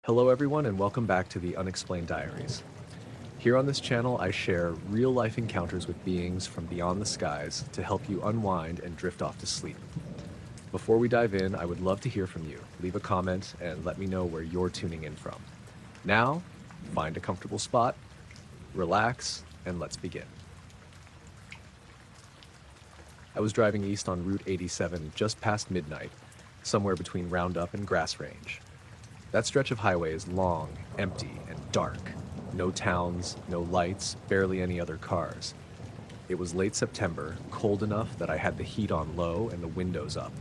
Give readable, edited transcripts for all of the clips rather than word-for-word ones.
Hello everyone and welcome back to the Unexplained Diaries. Here on this channel I share real-life encounters with beings from beyond the skies to help you unwind and drift off to sleep. Before we dive in, I would love to hear from you. Leave a comment and let me know where you're tuning in from. Now, find a comfortable spot, relax, and let's begin. I was driving east on Route 87 just past midnight, somewhere between Roundup and Grass Range. That stretch of highway is long, empty, and dark. No towns, no lights, barely any other cars. It was late September, cold enough that I had the heat on low and the windows up.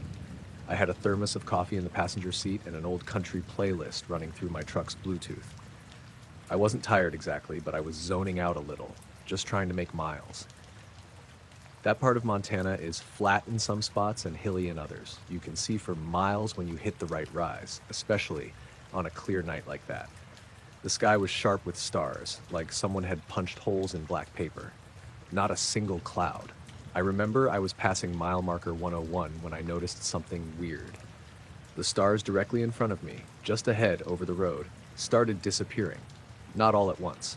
I had a thermos of coffee in the passenger seat and an old country playlist running through my truck's Bluetooth. I wasn't tired exactly, but I was zoning out a little, just trying to make miles. That part of Montana is flat in some spots and hilly in others. You can see for miles when you hit the right rise, especially on a clear night like that. The sky was sharp with stars, like someone had punched holes in black paper. Not a single cloud. I remember I was passing mile marker 101 when I noticed something weird. The stars directly in front of me, just ahead over the road, started disappearing, not all at once.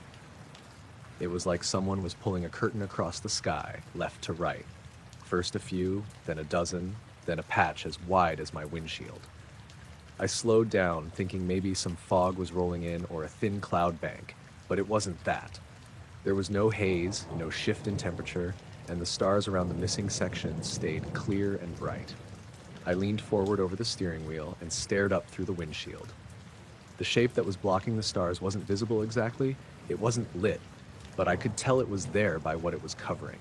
It was like someone was pulling a curtain across the sky, left to right. First a few, then a dozen, then a patch as wide as my windshield. I slowed down, thinking maybe some fog was rolling in or a thin cloud bank, but it wasn't that. There was no haze, no shift in temperature, and the stars around the missing section stayed clear and bright. I leaned forward over the steering wheel and stared up through the windshield. The shape that was blocking the stars wasn't visible exactly, it wasn't lit, but I could tell it was there by what it was covering.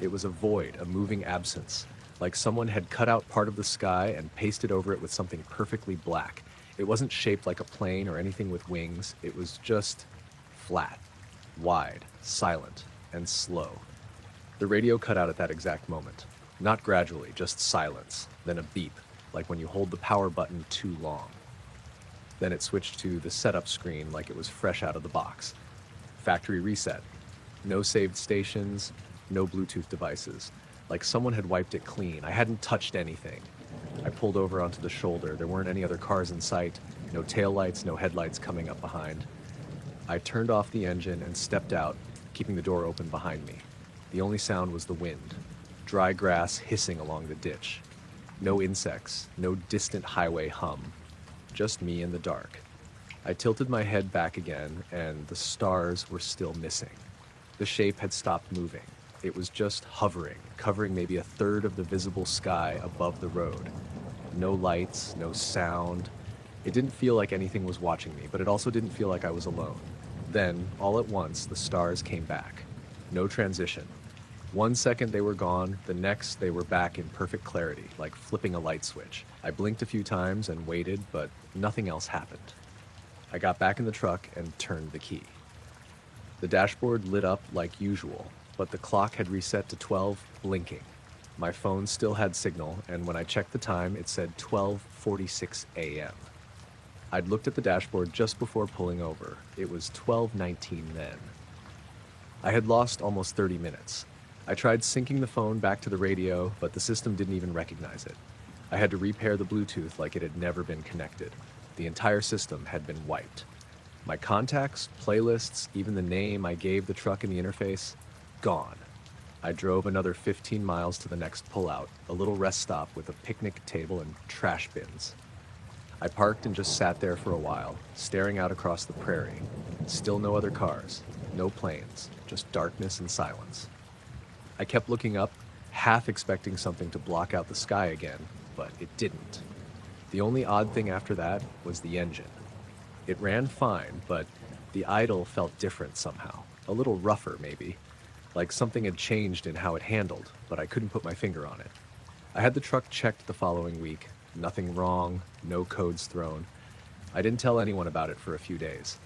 It was a void, a moving absence, like someone had cut out part of the sky and pasted over it with something perfectly black. It wasn't shaped like a plane or anything with wings, it was just flat, wide, silent, and slow. The radio cut out at that exact moment. Not gradually, just silence, then a beep, like when you hold the power button too long. Then it switched to the setup screen like it was fresh out of the box. Factory reset. No saved stations, no Bluetooth devices. Like someone had wiped it clean. I hadn't touched anything. I pulled over onto the shoulder. There weren't any other cars in sight. No taillights, no headlights coming up behind. I turned off the engine and stepped out, keeping the door open behind me. The only sound was the wind. Dry grass hissing along the ditch. No insects, no distant highway hum. Just me in the dark. I tilted my head back again, and the stars were still missing. The shape had stopped moving. It was just hovering, covering maybe a third of the visible sky above the road. No lights, no sound. It didn't feel like anything was watching me, but it also didn't feel like I was alone. Then, all at once, the stars came back. No transition. 1 second they were gone, the next they were back in perfect clarity, like flipping a light switch. I blinked a few times and waited, but nothing else happened. I got back in the truck and turned the key. The dashboard lit up like usual, but the clock had reset to 12, blinking. My phone still had signal, and when I checked the time, it said 12:46 a.m. I'd looked at the dashboard just before pulling over. It was 12:19 then. I had lost almost 30 minutes. I tried syncing the phone back to the radio, but the system didn't even recognize it. I had to repair the Bluetooth like it had never been connected. The entire system had been wiped. My contacts, playlists, even the name I gave the truck in the interface, gone. I drove another 15 miles to the next pullout, a little rest stop with a picnic table and trash bins. I parked and just sat there for a while, staring out across the prairie. Still no other cars, no planes, just darkness and silence. I kept looking up, half expecting something to block out the sky again, but it didn't. The only odd thing after that was the engine. It ran fine, but the idle felt different somehow. A little rougher, maybe. Like something had changed in how it handled, but I couldn't put my finger on it. I had the truck checked the following week. Nothing wrong, no codes thrown. I didn't tell anyone about it for a few days.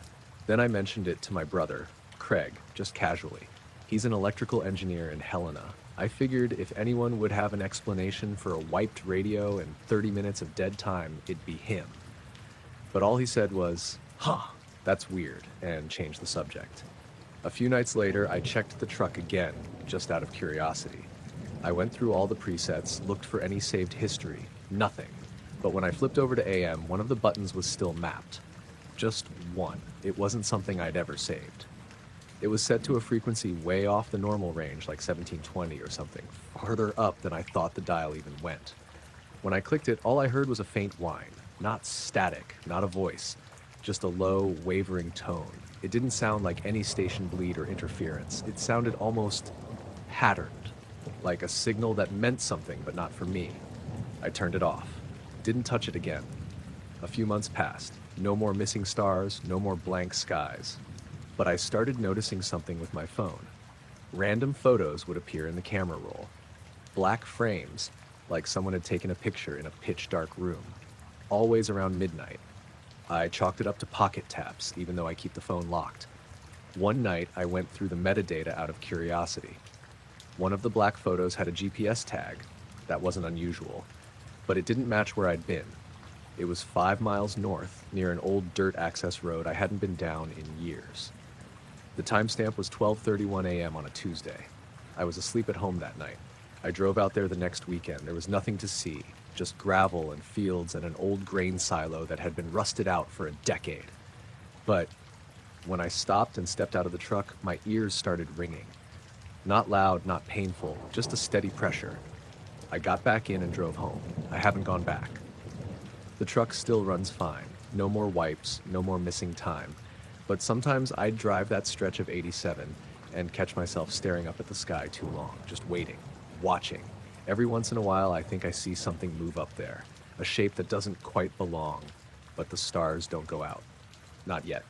Then I mentioned it to my brother, Craig, just casually. He's an electrical engineer in Helena. I figured if anyone would have an explanation for a wiped radio and 30 minutes of dead time, it'd be him. But all he said was, "Huh, that's weird," and changed the subject. A few nights later, I checked the truck again, just out of curiosity. I went through all the presets, looked for any saved history, nothing. But when I flipped over to AM, one of the buttons was still mapped. Just one. It wasn't something I'd ever saved. It was set to a frequency way off the normal range, like 1720 or something, farther up than I thought the dial even went. When I clicked it, all I heard was a faint whine. Not static, not a voice, just a low, wavering tone. It didn't sound like any station bleed or interference. It sounded almost patterned, like a signal that meant something, but not for me. I turned it off. Didn't touch it again. A few months passed. No more missing stars, no more blank skies. But I started noticing something with my phone. Random photos would appear in the camera roll. Black frames, like someone had taken a picture in a pitch-dark room. Always around midnight. I chalked it up to pocket taps, even though I keep the phone locked. One night, I went through the metadata out of curiosity. One of the black photos had a GPS tag. That wasn't unusual. But it didn't match where I'd been. It was 5 miles north, near an old dirt access road I hadn't been down in years. The timestamp was 12:31 a.m. on a Tuesday. I was asleep at home that night. I drove out there the next weekend. There was nothing to see, just gravel and fields and an old grain silo that had been rusted out for a decade. But when I stopped and stepped out of the truck, my ears started ringing. Not loud, not painful, just a steady pressure. I got back in and drove home. I haven't gone back. The truck still runs fine. No more wipes, no more missing time. But sometimes I'd drive that stretch of 87 and catch myself staring up at the sky too long, just waiting, watching. Every once in a while, I think I see something move up there, a shape that doesn't quite belong, but the stars don't go out. Not yet.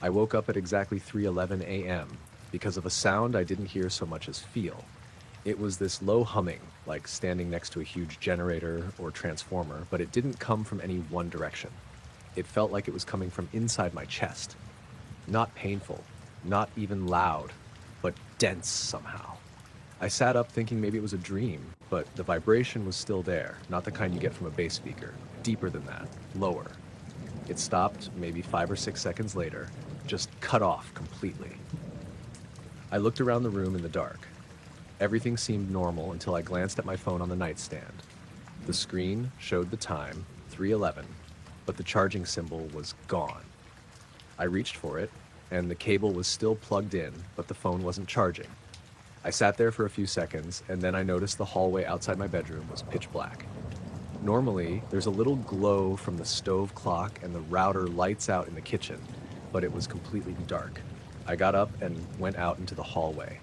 I woke up at exactly 3:11 a.m. because of a sound I didn't hear so much as feel. It was this low humming, like standing next to a huge generator or transformer, but it didn't come from any one direction. It felt like it was coming from inside my chest. Not painful, not even loud, but dense somehow. I sat up thinking maybe it was a dream, but the vibration was still there, not the kind you get from a bass speaker. Deeper than that, lower. It stopped maybe 5 or 6 seconds later, just cut off completely. I looked around the room in the dark. Everything seemed normal until I glanced at my phone on the nightstand. The screen showed the time, 3:11, but the charging symbol was gone. I reached for it, and the cable was still plugged in, but the phone wasn't charging. I sat there for a few seconds, and then I noticed the hallway outside my bedroom was pitch black. Normally, there's a little glow from the stove clock and the router lights out in the kitchen, but it was completely dark. I got up and went out into the hallway.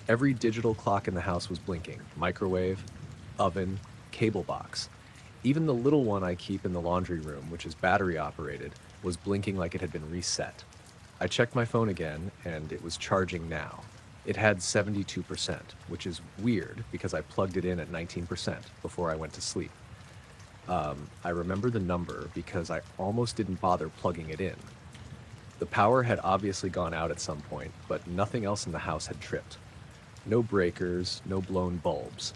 Every digital clock in the house was blinking. Microwave, oven, cable box. Even the little one I keep in the laundry room, which is battery operated, was blinking like it had been reset. I checked my phone again, and it was charging now. It had 72%, which is weird because I plugged it in at 19% before I went to sleep. I remember the number because I almost didn't bother plugging it in. The power had obviously gone out at some point, but nothing else in the house had tripped. No breakers, no blown bulbs.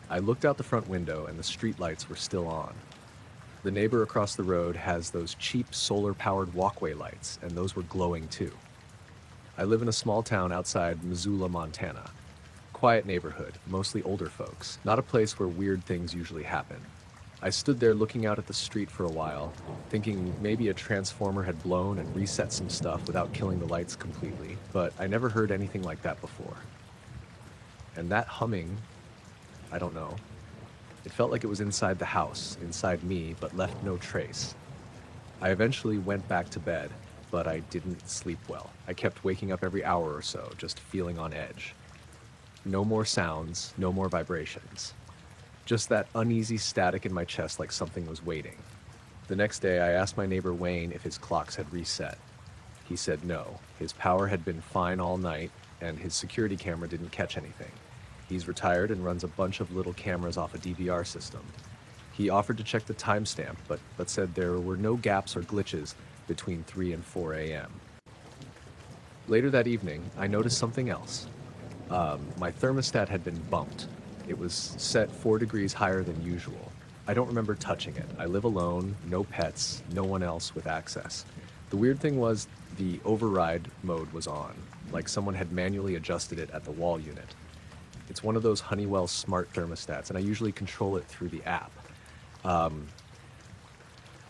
I looked out the front window and the street lights were still on. The neighbor across the road has those cheap solar-powered walkway lights, and those were glowing too. I live in a small town outside Missoula, Montana. Quiet neighborhood, mostly older folks, not a place where weird things usually happen. I stood there looking out at the street for a while, thinking maybe a transformer had blown and reset some stuff without killing the lights completely, but I never heard anything like that before. And that humming, I don't know. It felt like it was inside the house, inside me, but left no trace. I eventually went back to bed, but I didn't sleep well. I kept waking up every hour or so, just feeling on edge. No more sounds, no more vibrations. Just that uneasy static in my chest like something was waiting. The next day, I asked my neighbor Wayne if his clocks had reset. He said no. His power had been fine all night, and his security camera didn't catch anything. He's retired and runs a bunch of little cameras off a DVR system. He offered to check the timestamp, but said there were no gaps or glitches between 3 and 4 a.m. Later that evening, I noticed something else. My thermostat had been bumped. It was set 4 degrees higher than usual. I don't remember touching it. I live alone, no pets, no one else with access. The weird thing was the override mode was on, like someone had manually adjusted it at the wall unit. It's one of those Honeywell smart thermostats, and I usually control it through the app.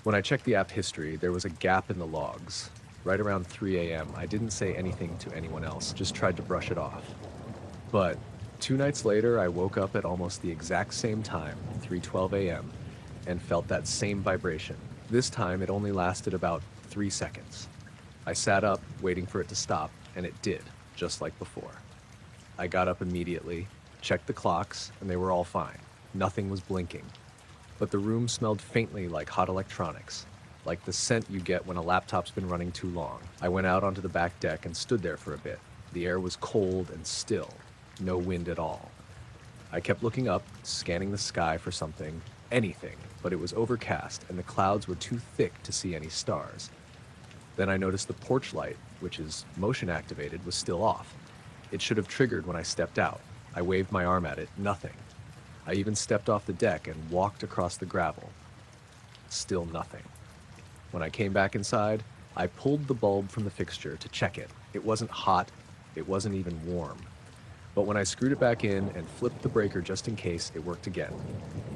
When I checked the app history, there was a gap in the logs. Right around 3 a.m., I didn't say anything to anyone else, just tried to brush it off. But 2 nights later, I woke up at almost the exact same time, 3:12 a.m., and felt that same vibration. This time, it only lasted about 3 seconds. I sat up, waiting for it to stop, and it did, just like before. I got up immediately, checked the clocks, and they were all fine. Nothing was blinking. But the room smelled faintly like hot electronics, like the scent you get when a laptop's been running too long. I went out onto the back deck and stood there for a bit. The air was cold and still, no wind at all. I kept looking up, scanning the sky for something, anything, but it was overcast and the clouds were too thick to see any stars. Then I noticed the porch light, which is motion activated, was still off. It should have triggered when I stepped out. I waved my arm at it, nothing. I even stepped off the deck and walked across the gravel. Still nothing. When I came back inside, I pulled the bulb from the fixture to check it. It wasn't hot, it wasn't even warm. But when I screwed it back in and flipped the breaker just in case, it worked again.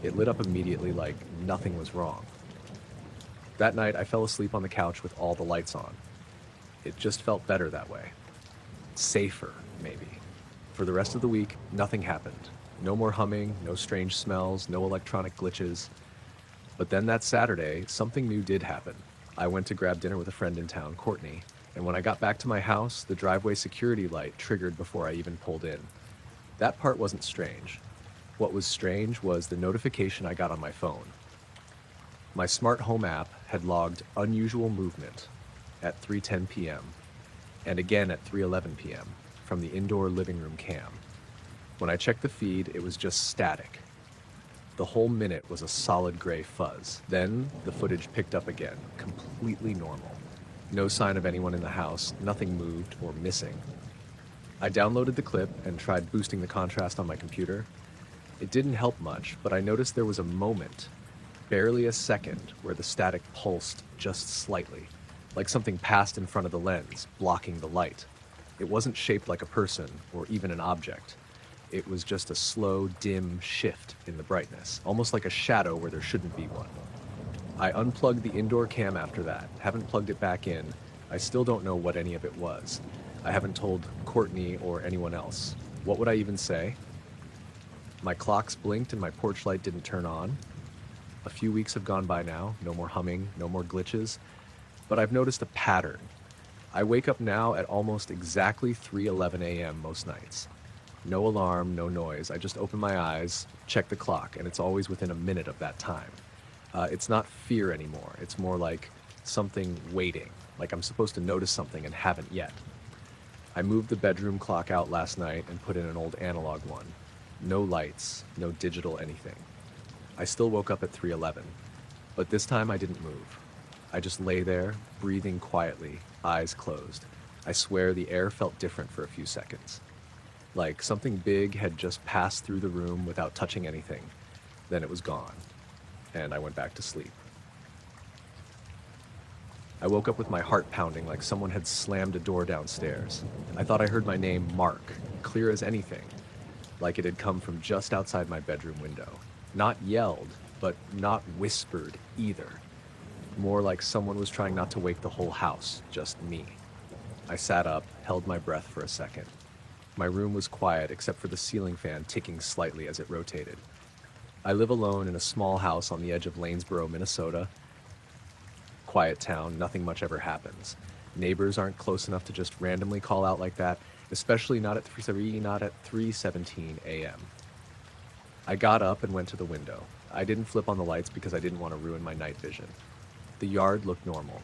It lit up immediately like nothing was wrong. That night, I fell asleep on the couch with all the lights on. It just felt better that way. Safer, maybe. For the rest of the week, nothing happened. No more humming, no strange smells, no electronic glitches. But then that Saturday, something new did happen. I went to grab dinner with a friend in town, Courtney, and when I got back to my house, the driveway security light triggered before I even pulled in. That part wasn't strange. What was strange was the notification I got on my phone. My smart home app had logged unusual movement at 3:10 p.m. and again at 3:11 p.m. from the indoor living room cam. When I checked the feed, it was just static. The whole minute was a solid gray fuzz. Then the footage picked up again, completely normal. No sign of anyone in the house, nothing moved or missing. I downloaded the clip and tried boosting the contrast on my computer. It didn't help much, but I noticed there was a moment, barely a second, where the static pulsed just slightly, like something passed in front of the lens, blocking the light. It wasn't shaped like a person or even an object. It was just a slow, dim shift in the brightness, almost like a shadow where there shouldn't be one. I unplugged the indoor cam after that, haven't plugged it back in. I still don't know what any of it was. I haven't told Courtney or anyone else. What would I even say? My clocks blinked and my porch light didn't turn on. A few weeks have gone by now, no more humming, no more glitches, but I've noticed a pattern. I wake up now at almost exactly 3:11 a.m. most nights. No alarm, no noise. I just open my eyes, check the clock, and it's always within a minute of that time. It's not fear anymore. It's more like something waiting, like I'm supposed to notice something and haven't yet. I moved the bedroom clock out last night and put in an old analog one. No lights, no digital anything. I still woke up at 3:11, but this time I didn't move. I just lay there, breathing quietly, eyes closed. I swear the air felt different for a few seconds. Like something big had just passed through the room without touching anything. Then it was gone, and I went back to sleep. I woke up with my heart pounding like someone had slammed a door downstairs. I thought I heard my name, Mark, clear as anything, like it had come from just outside my bedroom window. Not yelled, but not whispered either. More like someone was trying not to wake the whole house, just me. I sat up, held my breath for a second. My room was quiet except for the ceiling fan ticking slightly as it rotated. I live alone in a small house on the edge of Lanesboro, Minnesota. Quiet town, nothing much ever happens. Neighbors aren't close enough to just randomly call out like that, especially not at 3:17 a.m. I got up and went to the window. I didn't flip on the lights because I didn't want to ruin my night vision. The yard looked normal.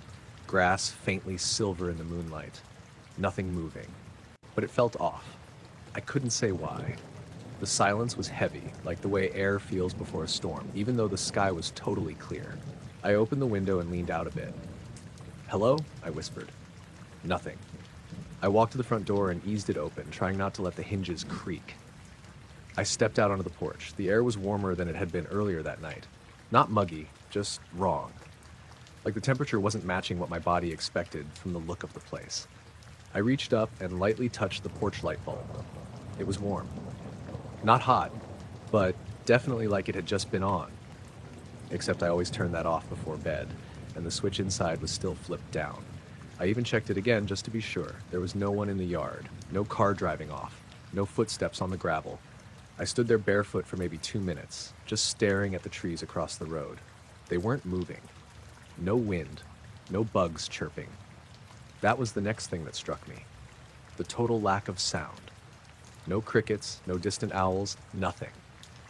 Grass faintly silver in the moonlight. Nothing moving. But it felt off. I couldn't say why. The silence was heavy, like the way air feels before a storm, even though the sky was totally clear. I opened the window and leaned out a bit. "Hello?" I whispered. Nothing. I walked to the front door and eased it open, trying not to let the hinges creak. I stepped out onto the porch. The air was warmer than it had been earlier that night. Not muggy, just wrong. Like the temperature wasn't matching what my body expected from the look of the place. I reached up and lightly touched the porch light bulb. It was warm. Not hot, but definitely like it had just been on. Except I always turn that off before bed. and the switch inside was still flipped down. I even checked it again just to be sure. There was no one in the yard, no car driving off, no footsteps on the gravel. I stood there barefoot for maybe 2 minutes, just staring at the trees across the road. They weren't moving. No wind, no bugs chirping. That was the next thing that struck me. The total lack of sound. No crickets, no distant owls, nothing.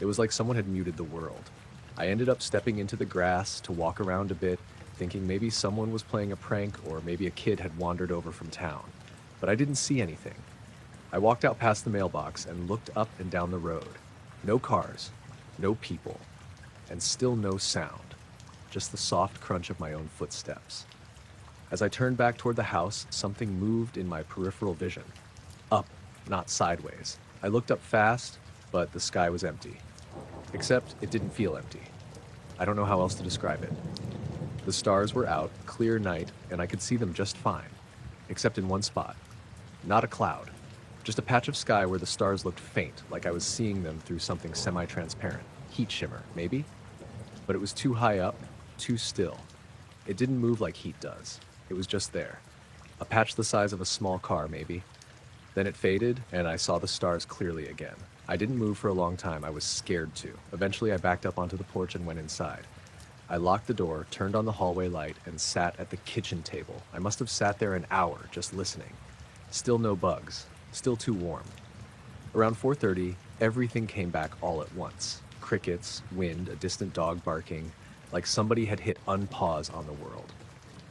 It was like someone had muted the world. I ended up stepping into the grass to walk around a bit, thinking maybe someone was playing a prank or maybe a kid had wandered over from town. But I didn't see anything. I walked out past the mailbox and looked up and down the road. No cars, no people, and still no sound. Just the soft crunch of my own footsteps. As I turned back toward the house, something moved in my peripheral vision. Up, not sideways. I looked up fast, but the sky was empty. Except it didn't feel empty. I don't know how else to describe it. The stars were out, clear night, and I could see them just fine. Except in one spot. Not a cloud. Just a patch of sky where the stars looked faint, like I was seeing them through something semi-transparent. Heat shimmer, maybe? But it was too high up, too still. It didn't move like heat does. It was just there. A patch the size of a small car, maybe. Then it faded, and I saw the stars clearly again. I didn't move for a long time. I was scared to. Eventually, I backed up onto the porch and went inside. I locked the door, turned on the hallway light, and sat at the kitchen table. I must have sat there an hour, just listening. Still no bugs. Still too warm. Around 4:30, everything came back all at once. Crickets, wind, a distant dog barking, like somebody had hit unpause on the world.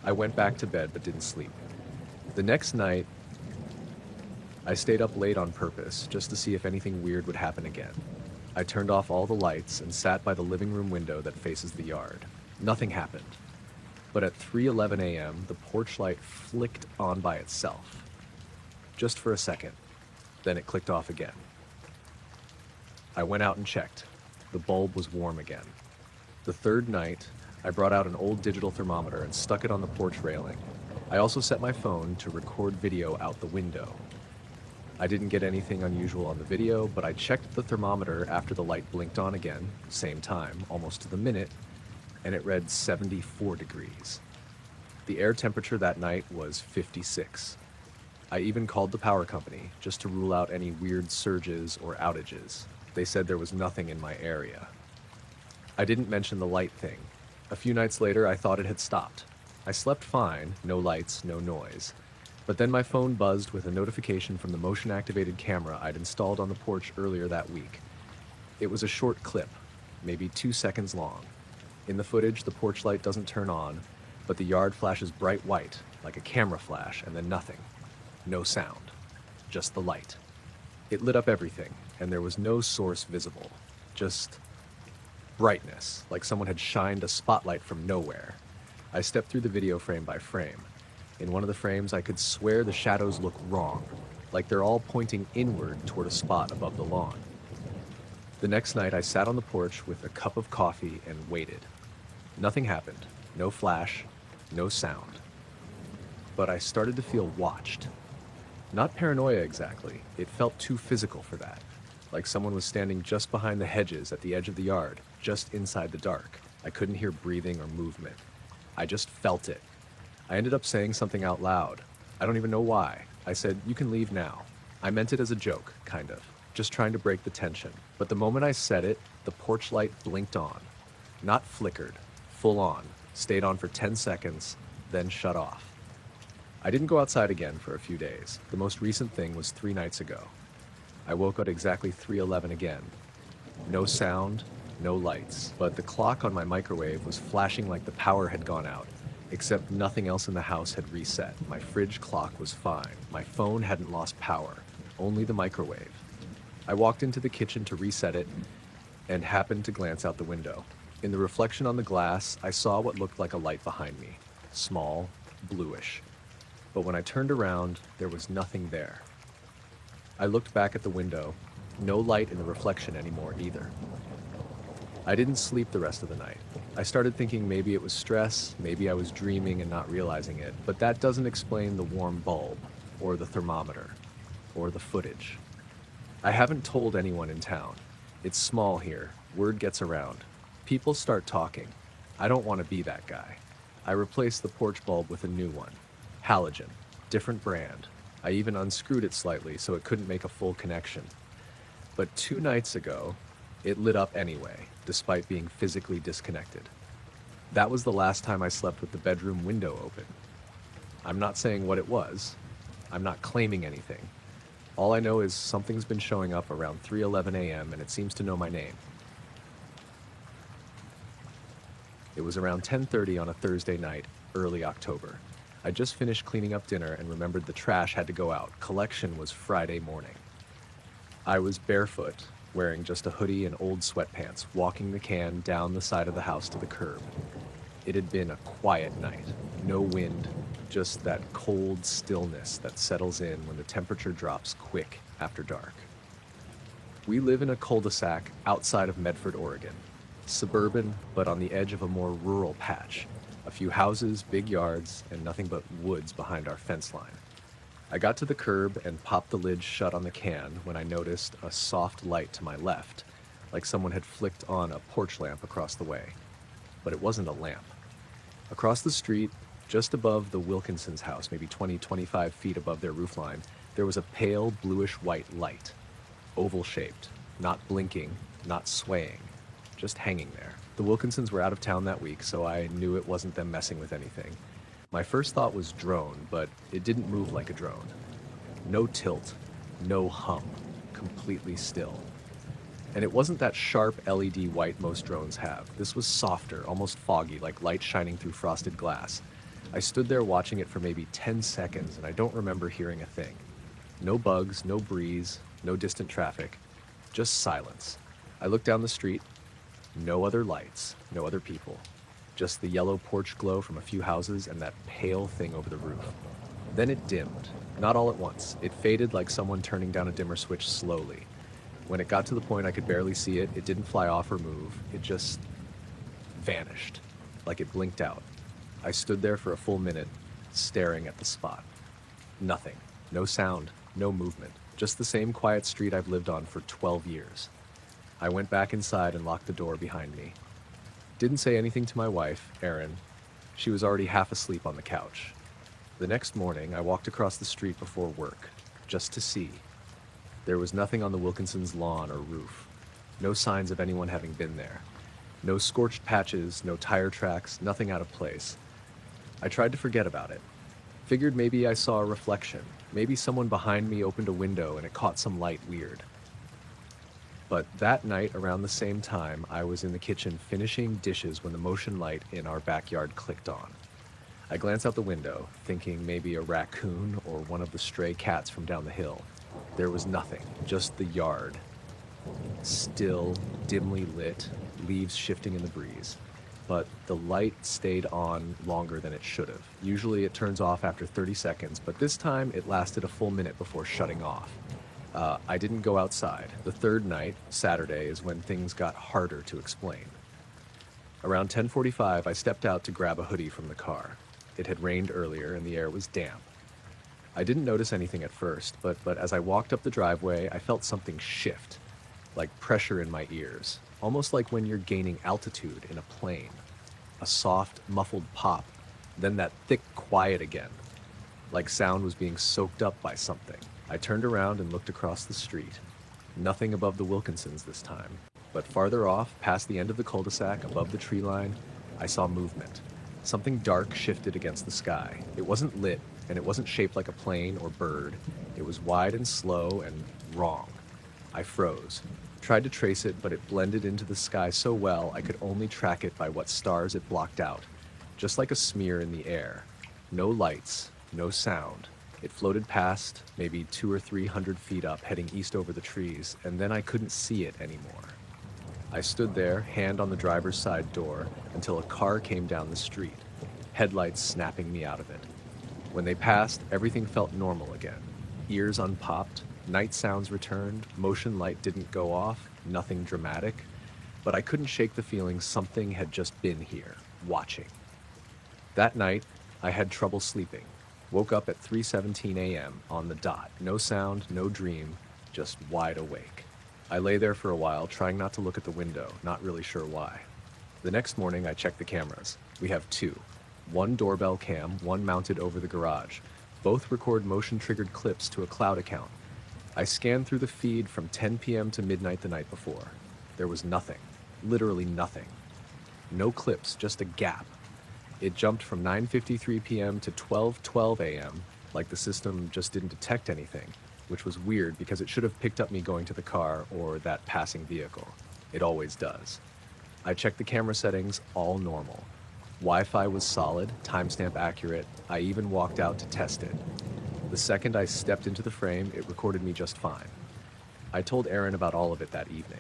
I went back to bed but didn't sleep. The next night, I stayed up late on purpose just to see if anything weird would happen again. I turned off all the lights and sat by the living room window that faces the yard. Nothing happened. But at 3:11 a.m., the porch light flicked on by itself. Just for a second. Then it clicked off again. I went out and checked. The bulb was warm again. The third night, I brought out an old digital thermometer and stuck it on the porch railing. I also set my phone to record video out the window. I didn't get anything unusual on the video, but I checked the thermometer after the light blinked on again, same time, almost to the minute, and it read 74 degrees. The air temperature that night was 56. I even called the power company just to rule out any weird surges or outages. They said there was nothing in my area. I didn't mention the light thing. A few nights later, I thought it had stopped. I slept fine, no lights, no noise. But then my phone buzzed with a notification from the motion-activated camera I'd installed on the porch earlier that week. It was a short clip, maybe 2 seconds long. In the footage, the porch light doesn't turn on, but the yard flashes bright white, like a camera flash, and then nothing. No sound. Just the light. It lit up everything, and there was no source visible. Just brightness, like someone had shined a spotlight from nowhere. I stepped through the video frame by frame. In one of the frames, I could swear the shadows look wrong, like they're all pointing inward toward a spot above the lawn. The next night, I sat on the porch with a cup of coffee and waited. Nothing happened. No flash, no sound. But I started to feel watched. Not paranoia exactly. It felt too physical for that. Like someone was standing just behind the hedges at the edge of the yard, just inside the dark. I couldn't hear breathing or movement. I just felt it. I ended up saying something out loud. I don't even know why. I said, "You can leave now." I meant it as a joke, kind of. Just trying to break the tension. But the moment I said it, the porch light blinked on. Not flickered. Full on. Stayed on for 10 seconds, then shut off. I didn't go outside again for a few days. The most recent thing was 3 nights ago. I woke at exactly 3:11 again. No sound, no lights, but the clock on my microwave was flashing like the power had gone out, except nothing else in the house had reset. My fridge clock was fine. My phone hadn't lost power, only the microwave. I walked into the kitchen to reset it and happened to glance out the window. In the reflection on the glass, I saw what looked like a light behind me, small, bluish. But when I turned around, there was nothing there. I looked back at the window, no light in the reflection anymore either. I didn't sleep the rest of the night. I started thinking maybe it was stress, maybe I was dreaming and not realizing it, but that doesn't explain the warm bulb, or the thermometer, or the footage. I haven't told anyone in town. It's small here, word gets around. People start talking. I don't want to be that guy. I replaced the porch bulb with a new one. Halogen. Different brand. I even unscrewed it slightly so it couldn't make a full connection. But 2 nights ago, it lit up anyway, despite being physically disconnected. That was the last time I slept with the bedroom window open. I'm not saying what it was. I'm not claiming anything. All I know is something's been showing up around 3:11 a.m. and it seems to know my name. It was around 10:30 on a Thursday night, early October. I just finished cleaning up dinner and remembered the trash had to go out. Collection was Friday morning. I was barefoot, wearing just a hoodie and old sweatpants, walking the can down the side of the house to the curb. It had been a quiet night. No wind, just that cold stillness that settles in when the temperature drops quick after dark. We live in a cul-de-sac outside of Medford, Oregon. Suburban, but on the edge of a more rural patch. A few houses, big yards, and nothing but woods behind our fence line. I got to the curb and popped the lid shut on the can when I noticed a soft light to my left, like someone had flicked on a porch lamp across the way. But it wasn't a lamp. Across the street, just above the Wilkinsons' house, maybe 20-25 feet above their roofline, there was a pale bluish-white light. Oval-shaped, not blinking, not swaying, just hanging there. The Wilkinsons were out of town that week, so I knew it wasn't them messing with anything. My first thought was drone, but it didn't move like a drone. No tilt, no hum, completely still. And it wasn't that sharp LED white most drones have. This was softer, almost foggy, like light shining through frosted glass. I stood there watching it for maybe 10 seconds, and I don't remember hearing a thing. No bugs, no breeze, no distant traffic, just silence. I looked down the street. No other lights, no other people. Just the yellow porch glow from a few houses and that pale thing over the roof. Then it dimmed, not all at once. It faded like someone turning down a dimmer switch slowly. When it got to the point I could barely see it, it didn't fly off or move. It just vanished, like it blinked out. I stood there for a full minute, staring at the spot. Nothing. No sound, no movement. Just the same quiet street I've lived on for 12 years. I went back inside and locked the door behind me. Didn't say anything to my wife, Erin. She was already half asleep on the couch. The next morning, I walked across the street before work, just to see. There was nothing on the Wilkinsons' lawn or roof. No signs of anyone having been there. No scorched patches, no tire tracks, nothing out of place. I tried to forget about it. Figured maybe I saw a reflection. Maybe someone behind me opened a window and it caught some light weird. But that night, around the same time, I was in the kitchen finishing dishes when the motion light in our backyard clicked on. I glanced out the window, thinking maybe a raccoon or one of the stray cats from down the hill. There was nothing, just the yard. Still, dimly lit, leaves shifting in the breeze. But the light stayed on longer than it should have. Usually it turns off after 30 seconds, but this time it lasted a full minute before shutting off. I didn't go outside. The third night, Saturday, is when things got harder to explain. Around 10:45, I stepped out to grab a hoodie from the car. It had rained earlier and the air was damp. I didn't notice anything at first, but as I walked up the driveway, I felt something shift, like pressure in my ears, almost like when you're gaining altitude in a plane. A soft, muffled pop, then that thick quiet again, like sound was being soaked up by something. I turned around and looked across the street. Nothing above the Wilkinsons this time, but farther off, past the end of the cul-de-sac, above the tree line, I saw movement. Something dark shifted against the sky. It wasn't lit, and it wasn't shaped like a plane or bird. It was wide and slow and wrong. I froze. Tried to trace it, but it blended into the sky so well I could only track it by what stars it blocked out, just like a smear in the air. No lights, no sound. It floated past, maybe 200 or 300 feet up, heading east over the trees, and then I couldn't see it anymore. I stood there, hand on the driver's side door, until a car came down the street, headlights snapping me out of it. When they passed, everything felt normal again. Ears unpopped, night sounds returned, motion light didn't go off, nothing dramatic, but I couldn't shake the feeling something had just been here, watching. That night, I had trouble sleeping. Woke up at 3:17 a.m. on the dot. No sound, no dream, just wide awake. I lay there for a while, trying not to look at the window, not really sure why. The next morning, I checked the cameras. We have two. One doorbell cam, one mounted over the garage. Both record motion-triggered clips to a cloud account. I scanned through the feed from 10 p.m. to midnight the night before. There was nothing. Literally nothing. No clips, just a gap. It jumped from 9:53 p.m. to 12:12 a.m., like the system just didn't detect anything, which was weird because it should have picked up me going to the car or that passing vehicle. It always does. I checked the camera settings, all normal. Wi-Fi was solid, timestamp accurate. I even walked out to test it. The second I stepped into the frame, it recorded me just fine. I told Erin about all of it that evening.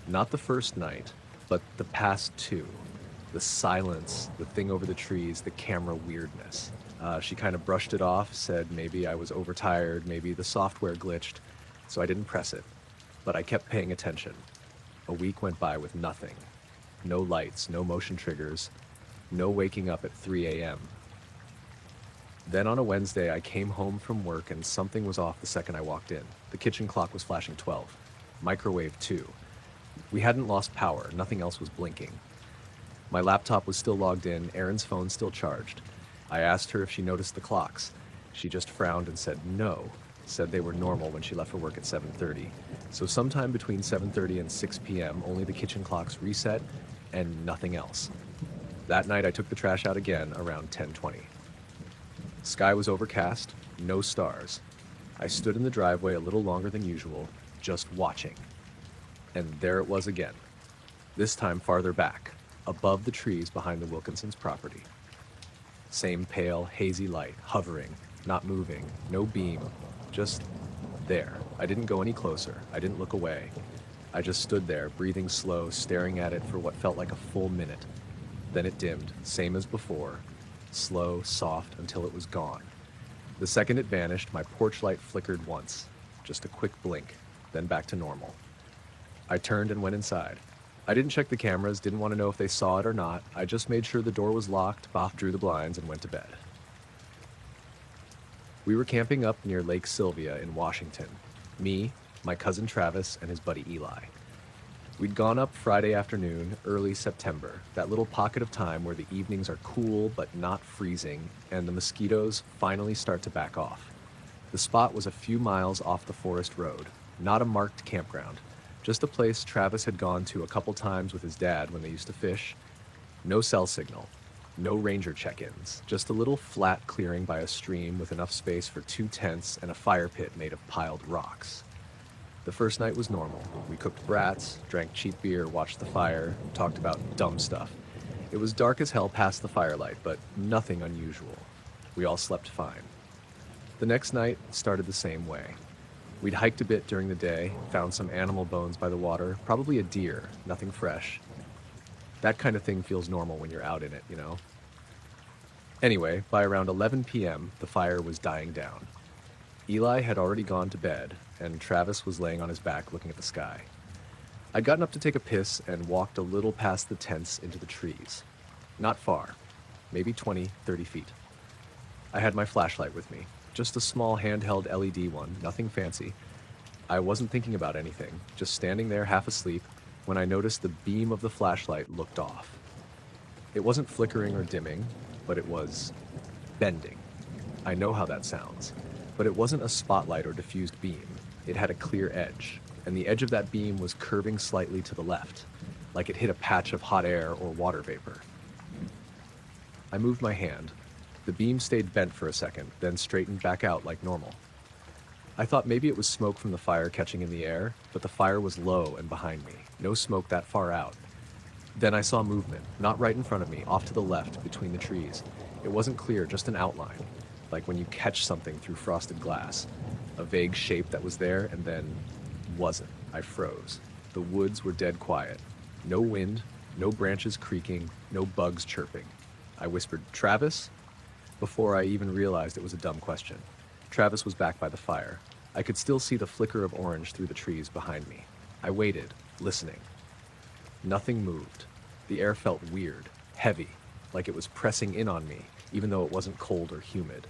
Not the first night, but the past two. The silence, the thing over the trees, the camera weirdness. She kind of brushed it off, said maybe I was overtired, maybe the software glitched, so I didn't press it. But I kept paying attention. A week went by with nothing. No lights, no motion triggers, no waking up at 3 a.m. Then on a Wednesday, I came home from work and something was off the second I walked in. The kitchen clock was flashing 12. Microwave 2. We hadn't lost power, nothing else was blinking. My laptop was still logged in, Erin's phone still charged. I asked her if she noticed the clocks. She just frowned and said no, said they were normal when she left for work at 7:30. So sometime between 7:30 and 6 p.m., only the kitchen clocks reset and nothing else. That night I took the trash out again around 10:20. Sky was overcast, no stars. I stood in the driveway a little longer than usual, just watching. And there it was again. This time farther back, above the trees behind the Wilkinsons' property. Same pale, hazy light, hovering, not moving, no beam, just there. I didn't go any closer. I didn't look away. I just stood there, breathing slow, staring at it for what felt like a full minute. Then it dimmed, same as before, slow, soft, until it was gone. The second it vanished, my porch light flickered once, just a quick blink, then back to normal. I turned and went inside. I didn't check the cameras, didn't want to know if they saw it or not. I just made sure the door was locked, drew the blinds, and went to bed. We were camping up near Lake Sylvia in Washington. Me, my cousin Travis, and his buddy Eli. We'd gone up Friday afternoon, early September, that little pocket of time where the evenings are cool but not freezing, and the mosquitoes finally start to back off. The spot was a few miles off the forest road, not a marked campground, just a place Travis had gone to a couple times with his dad when they used to fish. No cell signal, no ranger check-ins, just a little flat clearing by a stream with enough space for 2 tents and a fire pit made of piled rocks. The first night was normal. We cooked brats, drank cheap beer, watched the fire, talked about dumb stuff. It was dark as hell past the firelight, but nothing unusual. We all slept fine. The next night started the same way. We'd hiked a bit during the day, found some animal bones by the water, probably a deer, nothing fresh. That kind of thing feels normal when you're out in it, you know? Anyway, by around 11 p.m., the fire was dying down. Eli had already gone to bed, and Travis was laying on his back looking at the sky. I'd gotten up to take a piss and walked a little past the tents into the trees. Not far, maybe 20, 30 feet. I had my flashlight with me, just a small handheld LED one, nothing fancy. I wasn't thinking about anything, just standing there half asleep, when I noticed the beam of the flashlight looked off. It wasn't flickering or dimming, but it was bending. I know how that sounds, but it wasn't a spotlight or diffused beam. It had a clear edge, and the edge of that beam was curving slightly to the left, like it hit a patch of hot air or water vapor. I moved my hand. The beam stayed bent for a second, then straightened back out like normal. I thought maybe it was smoke from the fire catching in the air, but the fire was low and behind me, no smoke that far out. Then I saw movement, not right in front of me, off to the left, between the trees. It wasn't clear, just an outline, like when you catch something through frosted glass. A vague shape that was there and then wasn't. I froze. The woods were dead quiet. No wind, no branches creaking, no bugs chirping. I whispered, "Travis?" Before I even realized it was a dumb question. Travis was back by the fire. I could still see the flicker of orange through the trees behind me. I waited, listening. Nothing moved. The air felt weird, heavy, like it was pressing in on me, even though it wasn't cold or humid.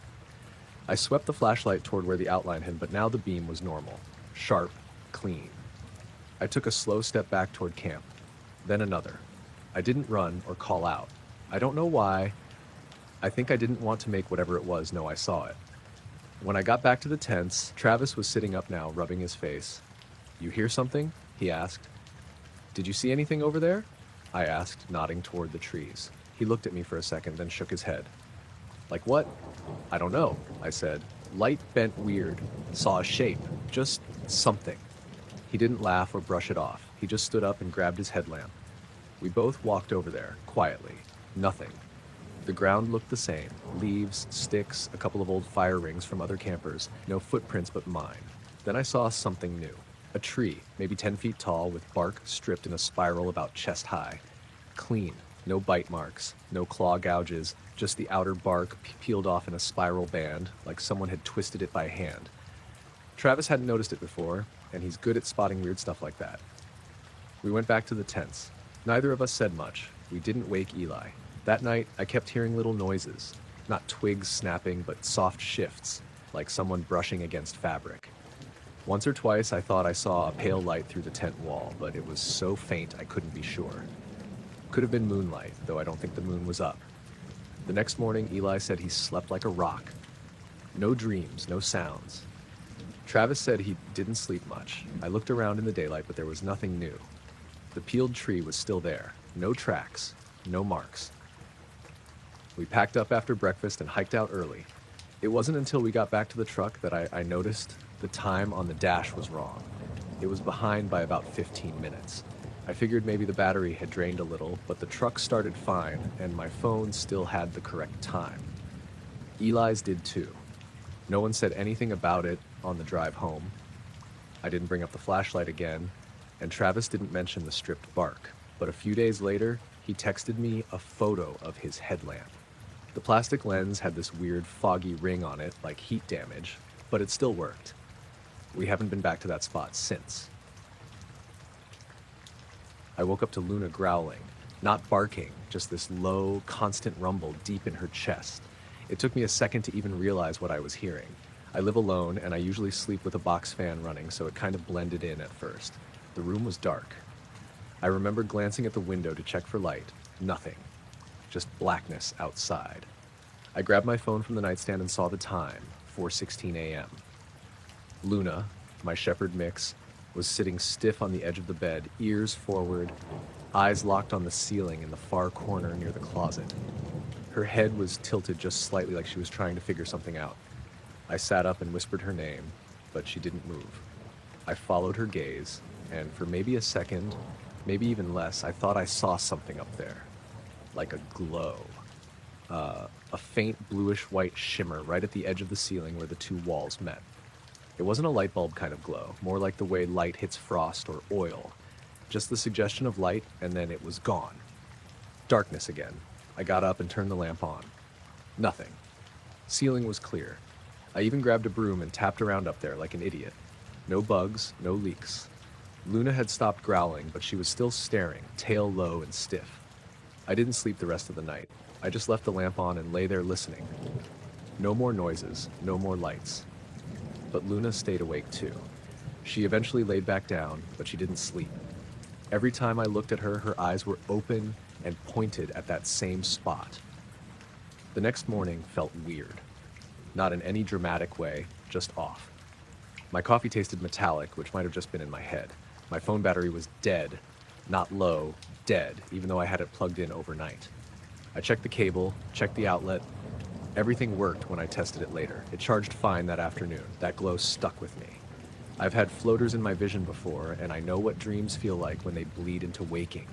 I swept the flashlight toward where the outline had, but now the beam was normal, sharp, clean. I took a slow step back toward camp, then another. I didn't run or call out. I don't know why. I think I didn't want to make whatever it was know I saw it. When I got back to the tents, Travis was sitting up now, rubbing his face. "You hear something?" he asked. "Did you see anything over there?" I asked, nodding toward the trees. He looked at me for a second, then shook his head. "Like what?" "I don't know," I said. "Light bent weird. Saw a shape. Just something." He didn't laugh or brush it off. He just stood up and grabbed his headlamp. We both walked over there, quietly. Nothing. The ground looked the same. Leaves, sticks, a couple of old fire rings from other campers. No footprints but mine. Then I saw something new. A tree, maybe 10 feet tall, with bark stripped in a spiral about chest high. Clean. No bite marks. No claw gouges. Just the outer bark peeled off in a spiral band, like someone had twisted it by hand. Travis hadn't noticed it before, and he's good at spotting weird stuff like that. We went back to the tents. Neither of us said much. We didn't wake Eli. That night, I kept hearing little noises. Not twigs snapping, but soft shifts, like someone brushing against fabric. Once or twice, I thought I saw a pale light through the tent wall, but it was so faint I couldn't be sure. Could have been moonlight, though I don't think the moon was up. The next morning, Eli said he slept like a rock. No dreams, no sounds. Travis said he didn't sleep much. I looked around in the daylight, but there was nothing new. The peeled tree was still there. No tracks, no marks. We packed up after breakfast and hiked out early. It wasn't until we got back to the truck that I noticed the time on the dash was wrong. It was behind by about 15 minutes. I figured maybe the battery had drained a little, but the truck started fine, and my phone still had the correct time. Eli's did too. No one said anything about it on the drive home. I didn't bring up the flashlight again, and Travis didn't mention the stripped bark. But a few days later, he texted me a photo of his headlamp. The plastic lens had this weird foggy ring on it, like heat damage, but it still worked. We haven't been back to that spot since. I woke up to Luna growling, not barking, just this low, constant rumble deep in her chest. It took me a second to even realize what I was hearing. I live alone, and I usually sleep with a box fan running, so it kind of blended in at first. The room was dark. I remember glancing at the window to check for light. Nothing. Just blackness outside. I grabbed my phone from the nightstand and saw the time, 4:16 a.m. Luna, my shepherd mix, was sitting stiff on the edge of the bed, ears forward, eyes locked on the ceiling in the far corner near the closet. Her head was tilted just slightly, like she was trying to figure something out. I sat up and whispered her name, but she didn't move. I followed her gaze, and for maybe a second, maybe even less, I thought I saw something up there. Like a glow. A faint bluish-white shimmer right at the edge of the ceiling where the two walls met. It wasn't a light bulb kind of glow, more like the way light hits frost or oil. Just the suggestion of light, and then it was gone. Darkness again. I got up and turned the lamp on. Nothing. Ceiling was clear. I even grabbed a broom and tapped around up there like an idiot. No bugs, no leaks. Luna had stopped growling, but she was still staring, tail low and stiff. I didn't sleep the rest of the night. I just left the lamp on and lay there listening. No more noises, no more lights. But Luna stayed awake too. She eventually laid back down, but she didn't sleep. Every time I looked at her, her eyes were open and pointed at that same spot. The next morning felt weird. Not in any dramatic way, just off. My coffee tasted metallic, which might have just been in my head. My phone battery was dead. Not low, dead, even though I had it plugged in overnight. I checked the cable, checked the outlet. Everything worked when I tested it later. It charged fine that afternoon. That glow stuck with me. I've had floaters in my vision before, and I know what dreams feel like when they bleed into waking.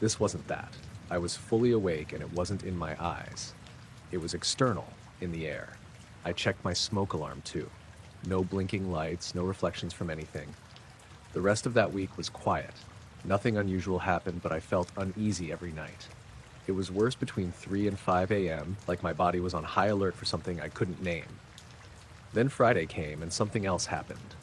This wasn't that. I was fully awake, and it wasn't in my eyes. It was external, in the air. I checked my smoke alarm too. No blinking lights, no reflections from anything. The rest of that week was quiet. Nothing unusual happened, but I felt uneasy every night. It was worse between 3 and 5 a.m., like my body was on high alert for something I couldn't name. Then Friday came, and something else happened.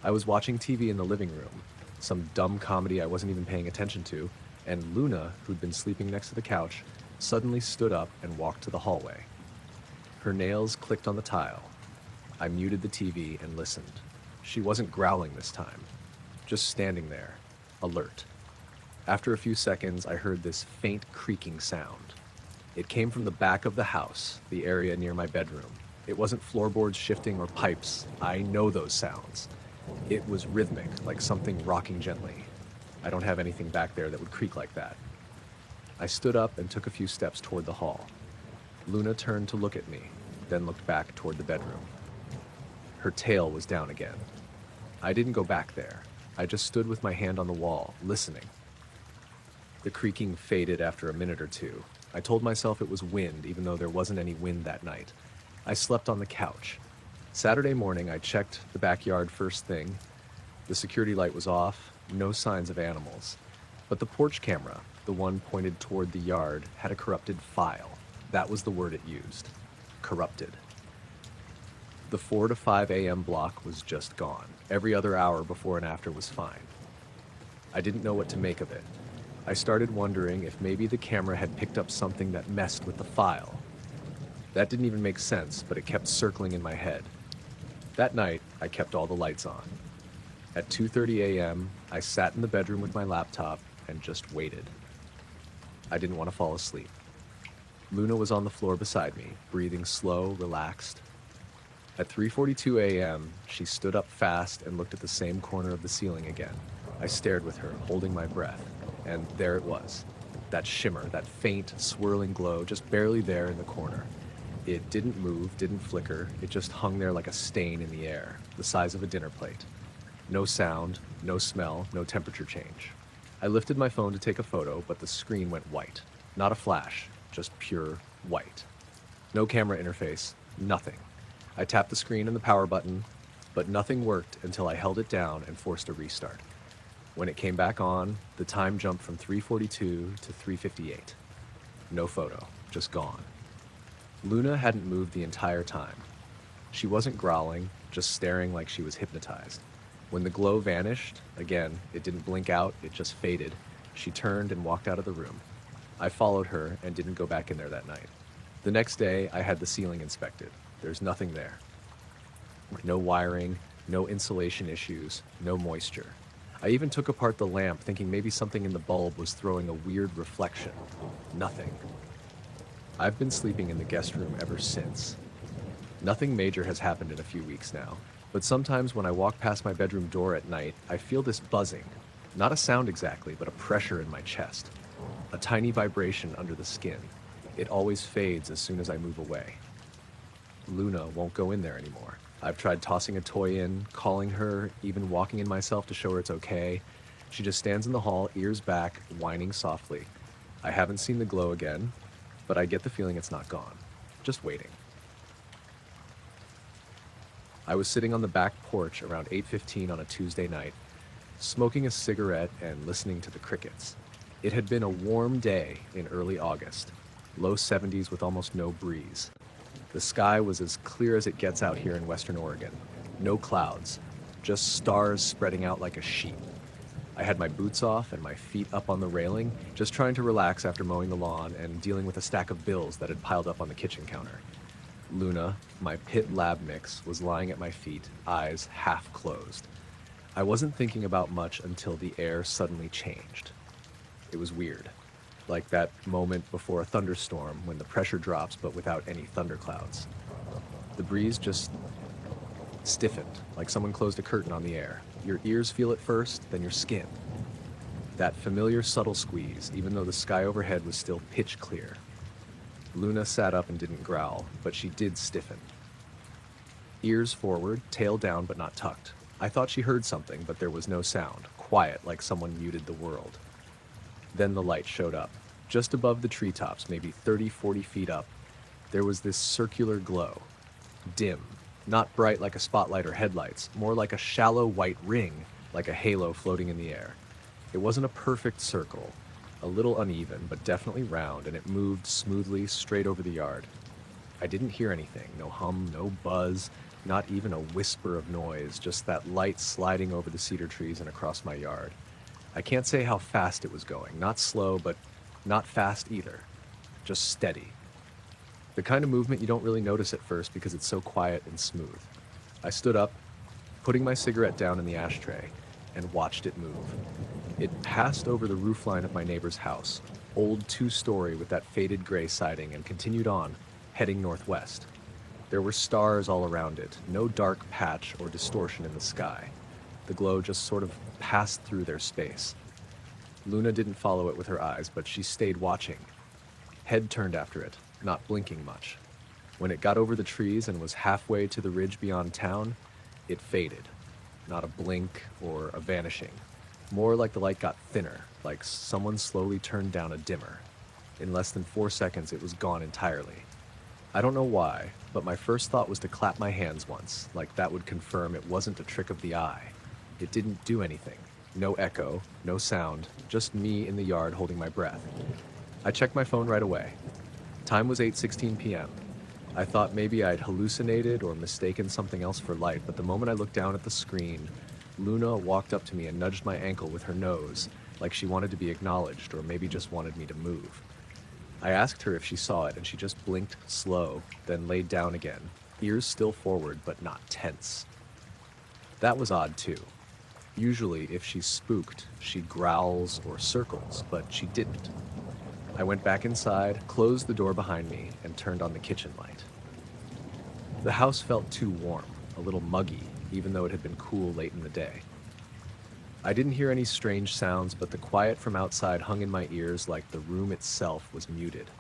I was watching TV in the living room, some dumb comedy I wasn't even paying attention to, and Luna, who'd been sleeping next to the couch, suddenly stood up and walked to the hallway. Her nails clicked on the tile. I muted the TV and listened. She wasn't growling this time, just standing there, alert. After a few seconds, I heard this faint creaking sound. It came from the back of the house, the area near my bedroom. It wasn't floorboards shifting or pipes. I know those sounds. It was rhythmic, like something rocking gently. I don't have anything back there that would creak like that. I stood up and took a few steps toward the hall. Luna turned to look at me, then looked back toward the bedroom. Her tail was down again. I didn't go back there. I just stood with my hand on the wall, listening. The creaking faded after a minute or two. I told myself it was wind, even though there wasn't any wind that night. I slept on the couch. Saturday morning, I checked the backyard first thing. The security light was off, no signs of animals. But the porch camera, the one pointed toward the yard, had a corrupted file. That was the word it used. Corrupted. The 4 to 5 a.m. block was just gone. Every other hour before and after was fine. I didn't know what to make of it. I started wondering if maybe the camera had picked up something that messed with the file. That didn't even make sense, but it kept circling in my head. That night, I kept all the lights on. At 2:30 a.m., I sat in the bedroom with my laptop and just waited. I didn't want to fall asleep. Luna was on the floor beside me, breathing slow, relaxed. At 3:42 a.m., she stood up fast and looked at the same corner of the ceiling again. I stared with her, holding my breath, and there it was. That shimmer, that faint, swirling glow, just barely there in the corner. It didn't move, didn't flicker, it just hung there like a stain in the air, the size of a dinner plate. No sound, no smell, no temperature change. I lifted my phone to take a photo, but the screen went white. Not a flash, just pure white. No camera interface, nothing. I tapped the screen and the power button, but nothing worked until I held it down and forced a restart. When it came back on, the time jumped from 3:42 to 3:58. No photo, just gone. Luna hadn't moved the entire time. She wasn't growling, just staring like she was hypnotized. When the glow vanished, again, it didn't blink out, it just faded. She turned and walked out of the room. I followed her and didn't go back in there that night. The next day, I had the ceiling inspected. There's nothing there. No wiring, no insulation issues, no moisture. I even took apart the lamp, thinking maybe something in the bulb was throwing a weird reflection. Nothing. I've been sleeping in the guest room ever since. Nothing major has happened in a few weeks now, but sometimes when I walk past my bedroom door at night, I feel this buzzing. Not a sound exactly, but a pressure in my chest. A tiny vibration under the skin. It always fades as soon as I move away. Luna won't go in there anymore. I've tried tossing a toy in, calling her, even walking in myself to show her it's okay. She just stands in the hall, ears back, whining softly. I haven't seen the glow again, but I get the feeling it's not gone. Just waiting. I was sitting on the back porch around 8:15 on a Tuesday night, smoking a cigarette and listening to the crickets. It had been a warm day in early August, low 70s with almost no breeze. The sky was as clear as it gets out here in Western Oregon. No clouds, just stars spreading out like a sheet. I had my boots off and my feet up on the railing, just trying to relax after mowing the lawn and dealing with a stack of bills that had piled up on the kitchen counter. Luna, my pit lab mix, was lying at my feet, eyes half closed. I wasn't thinking about much until the air suddenly changed. It was weird. Like that moment before a thunderstorm when the pressure drops but without any thunderclouds. The breeze just stiffened, like someone closed a curtain on the air. Your ears feel it first, then your skin. That familiar subtle squeeze, even though the sky overhead was still pitch clear. Luna sat up and didn't growl, but she did stiffen. Ears forward, tail down but not tucked. I thought she heard something, but there was no sound. Quiet, like someone muted the world. Then the light showed up. Just above the treetops, maybe 30-40 feet up, there was this circular glow. Dim, not bright like a spotlight or headlights, more like a shallow white ring, like a halo floating in the air. It wasn't a perfect circle, a little uneven, but definitely round, and it moved smoothly straight over the yard. I didn't hear anything, no hum, no buzz, not even a whisper of noise, just that light sliding over the cedar trees and across my yard. I can't say how fast it was going, not slow, but not fast either, just steady. The kind of movement you don't really notice at first because it's so quiet and smooth. I stood up, putting my cigarette down in the ashtray, and watched it move. It passed over the roofline of my neighbor's house, old two-story with that faded gray siding, and continued on, heading northwest. There were stars all around it, no dark patch or distortion in the sky. The glow just sort of passed through their space. Luna didn't follow it with her eyes, but she stayed watching, head turned after it, not blinking much. When it got over the trees and was halfway to the ridge beyond town, it faded. Not a blink or a vanishing. More like the light got thinner, like someone slowly turned down a dimmer. In less than 4 seconds, it was gone entirely. I don't know why, but my first thought was to clap my hands once, like that would confirm it wasn't a trick of the eye. It didn't do anything. No echo, no sound, just me in the yard holding my breath. I checked my phone right away. Time was 8:16 p.m. I thought maybe I'd hallucinated or mistaken something else for light, but the moment I looked down at the screen, Luna walked up to me and nudged my ankle with her nose, like she wanted to be acknowledged or maybe just wanted me to move. I asked her if she saw it, and she just blinked slow, then laid down again, ears still forward but not tense. That was odd too. Usually, if she's spooked, she growls or circles, but she didn't. I went back inside, closed the door behind me, and turned on the kitchen light. The house felt too warm, a little muggy, even though it had been cool late in the day. I didn't hear any strange sounds, but the quiet from outside hung in my ears like the room itself was muted.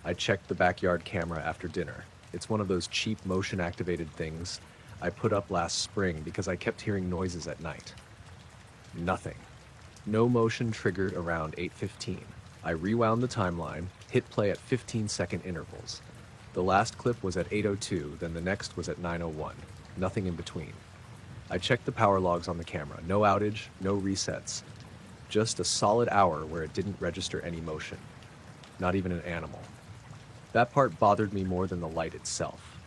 I checked the backyard camera after dinner. It's one of those cheap motion-activated things I put up last spring because I kept hearing noises at night. Nothing. No motion triggered around 8:15. I rewound the timeline, hit play at 15-second intervals. The last clip was at 8:02, then the next was at 9:01. Nothing in between. I checked the power logs on the camera. No outage, no resets. Just a solid hour where it didn't register any motion. Not even an animal. That part bothered me more than the light itself.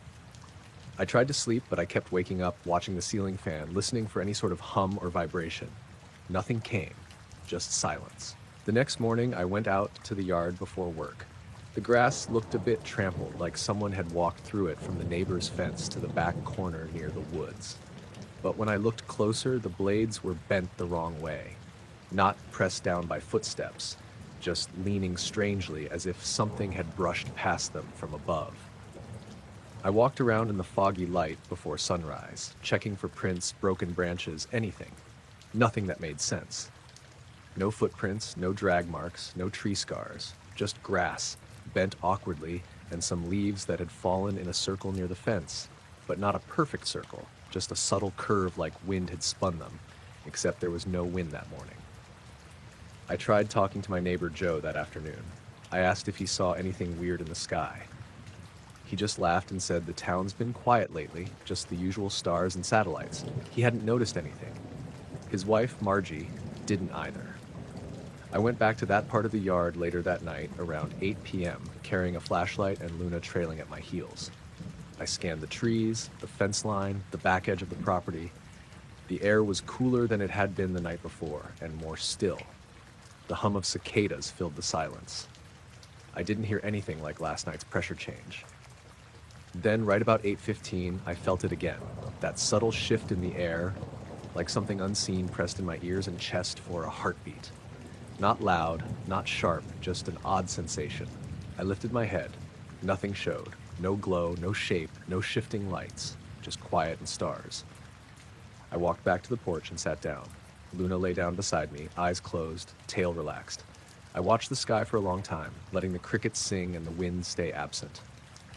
I tried to sleep, but I kept waking up, watching the ceiling fan, listening for any sort of hum or vibration. Nothing came, just silence. The next morning, I went out to the yard before work. The grass looked a bit trampled, like someone had walked through it from the neighbor's fence to the back corner near the woods. But when I looked closer, the blades were bent the wrong way, not pressed down by footsteps, just leaning strangely as if something had brushed past them from above. I walked around in the foggy light before sunrise, checking for prints, broken branches, anything. Nothing that made sense. No footprints, no drag marks, no tree scars, just grass, bent awkwardly, and some leaves that had fallen in a circle near the fence, but not a perfect circle, just a subtle curve like wind had spun them, except there was no wind that morning. I tried talking to my neighbor Joe that afternoon. I asked if he saw anything weird in the sky. He just laughed and said the town's been quiet lately, just the usual stars and satellites. He hadn't noticed anything. His wife, Margie, didn't either. I went back to that part of the yard later that night, around 8 p.m., carrying a flashlight and Luna trailing at my heels. I scanned the trees, the fence line, the back edge of the property. The air was cooler than it had been the night before, and more still. The hum of cicadas filled the silence. I didn't hear anything like last night's pressure change. Then, right about 8:15, I felt it again, that subtle shift in the air, like something unseen pressed in my ears and chest for a heartbeat. Not loud, not sharp, just an odd sensation. I lifted my head. Nothing showed. No glow, no shape, no shifting lights, just quiet and stars. I walked back to the porch and sat down. Luna lay down beside me, eyes closed, tail relaxed. I watched the sky for a long time, letting the crickets sing and the wind stay absent.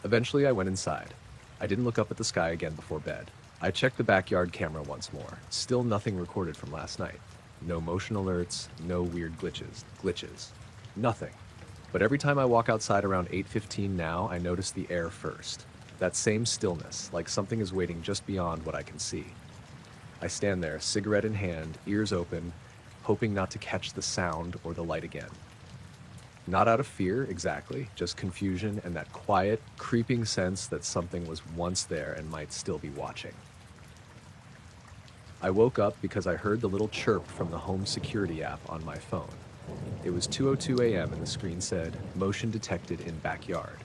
Eventually, I went inside. I didn't look up at the sky again before bed. I checked the backyard camera once more. Still nothing recorded from last night. No motion alerts, no weird glitches. Nothing. But every time I walk outside around 8:15 now, I notice the air first. That same stillness, like something is waiting just beyond what I can see. I stand there, cigarette in hand, ears open, hoping not to catch the sound or the light again. Not out of fear, exactly, just confusion and that quiet, creeping sense that something was once there and might still be watching. I woke up because I heard the little chirp from the home security app on my phone. It was 2:02 a.m. and the screen said, "Motion detected in backyard."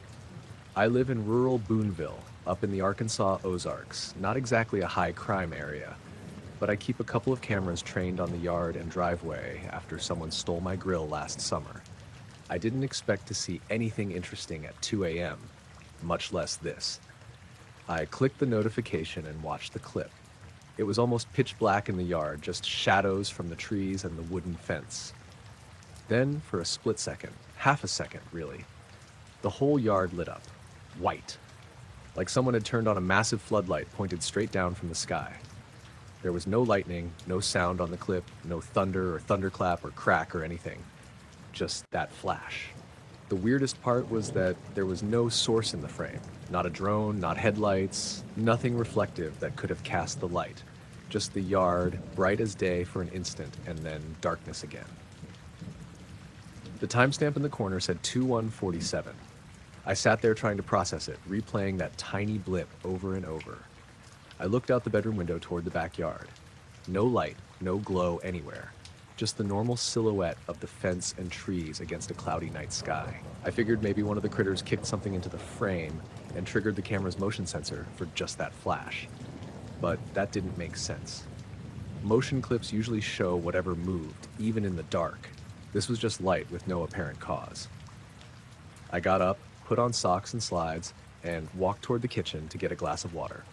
I live in rural Boonville, up in the Arkansas Ozarks, not exactly a high crime area. but I keep a couple of cameras trained on the yard and driveway after someone stole my grill last summer. I didn't expect to see anything interesting at 2 a.m., much less this. I clicked the notification and watched the clip. It was almost pitch black in the yard, just shadows from the trees and the wooden fence. Then, for a split second, half a second really, the whole yard lit up, white, like someone had turned on a massive floodlight pointed straight down from the sky. There was no lightning, no sound on the clip, no thunder or thunderclap or crack or anything. Just that flash. The weirdest part was that there was no source in the frame. Not a drone, not headlights, nothing reflective that could have cast the light. Just the yard, bright as day for an instant, and then darkness again. The timestamp in the corner said 2147. I sat there trying to process it, replaying that tiny blip over and over. I looked out the bedroom window toward the backyard. No light, no glow anywhere. Just the normal silhouette of the fence and trees against a cloudy night sky. I figured maybe one of the critters kicked something into the frame and triggered the camera's motion sensor for just that flash. But that didn't make sense. Motion clips usually show whatever moved, even in the dark. This was just light with no apparent cause. I got up, put on socks and slides, and walked toward the kitchen to get a glass of water.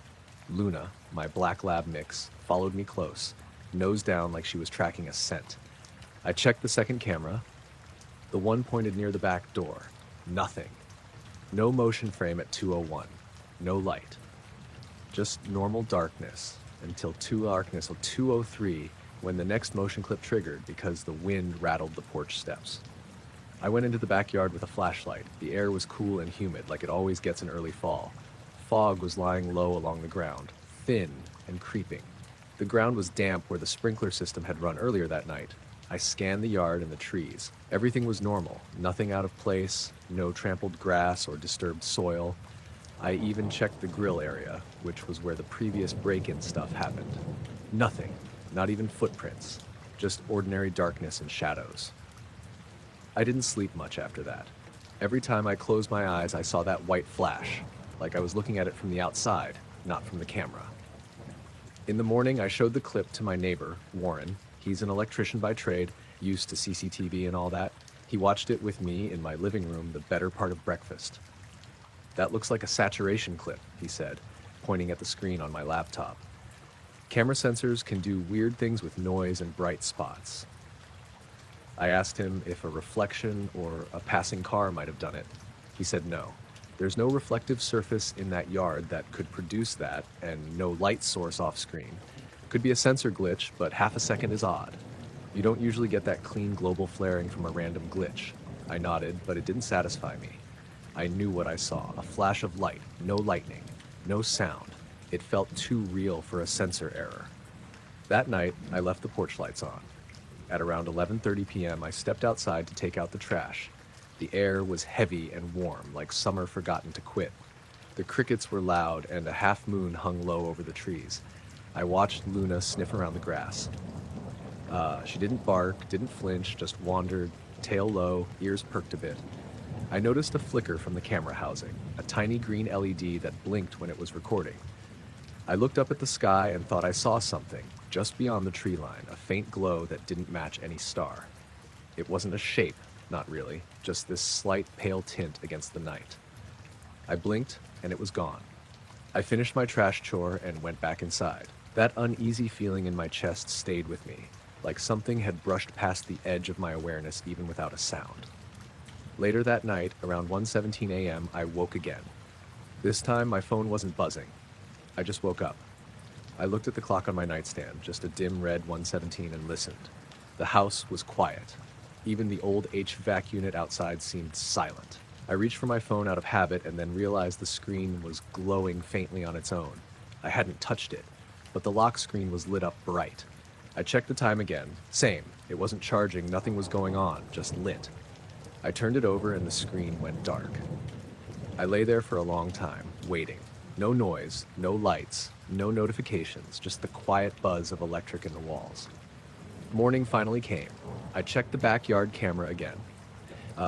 Luna, my black lab mix, followed me close, nose down like she was tracking a scent. I checked the second camera, the one pointed near the back door. Nothing. No motion frame at 2:01. No light. Just normal darkness until 2:03 when the next motion clip triggered because the wind rattled the porch steps. I went into the backyard with a flashlight. The air was cool and humid like it always gets in early fall. Fog was lying low along the ground, thin and creeping. The ground was damp where the sprinkler system had run earlier that night. I scanned the yard and the trees. Everything was normal, nothing out of place, no trampled grass or disturbed soil. I even checked the grill area, which was where the previous break-in stuff happened. Nothing, not even footprints, just ordinary darkness and shadows. I didn't sleep much after that. Every time I closed my eyes, I saw that white flash, like I was looking at it from the outside, not from the camera. In the morning, I showed the clip to my neighbor, Warren. He's an electrician by trade, used to CCTV and all that. He watched it with me in my living room the better part of breakfast. "That looks like a saturation clip," he said, pointing at the screen on my laptop. Camera sensors can do weird things with noise and bright spots. I asked him if a reflection or a passing car might have done it. He said no. There's no reflective surface in that yard that could produce that, and no light source off screen. Could be a sensor glitch, but half a second is odd. You don't usually get that clean global flaring from a random glitch. I nodded, but it didn't satisfy me. I knew what I saw, a flash of light, no lightning, no sound. It felt too real for a sensor error. That night, I left the porch lights on. At around 11:30 p.m., I stepped outside to take out the trash. The air was heavy and warm, like summer forgotten to quit. The crickets were loud, and a half moon hung low over the trees. I watched Luna sniff around the grass. She didn't bark, didn't flinch, just wandered, tail low, ears perked a bit. I noticed a flicker from the camera housing, a tiny green LED that blinked when it was recording. I looked up at the sky and thought I saw something, just beyond the tree line, a faint glow that didn't match any star. It wasn't a shape, not really, just this slight pale tint against the night. I blinked, and it was gone. I finished my trash chore and went back inside. That uneasy feeling in my chest stayed with me, like something had brushed past the edge of my awareness even without a sound. Later that night, around 1:17 a.m., I woke again. This time, my phone wasn't buzzing. I just woke up. I looked at the clock on my nightstand, just a dim red 1:17, and listened. The house was quiet. Even the old HVAC unit outside seemed silent. I reached for my phone out of habit and then realized the screen was glowing faintly on its own. I hadn't touched it, but the lock screen was lit up bright. I checked the time again. Same. It wasn't charging, nothing was going on, just lit. I turned it over and the screen went dark. I lay there for a long time, waiting. No noise, no lights, no notifications, just the quiet buzz of electric in the walls. Morning finally came. I checked the backyard camera again.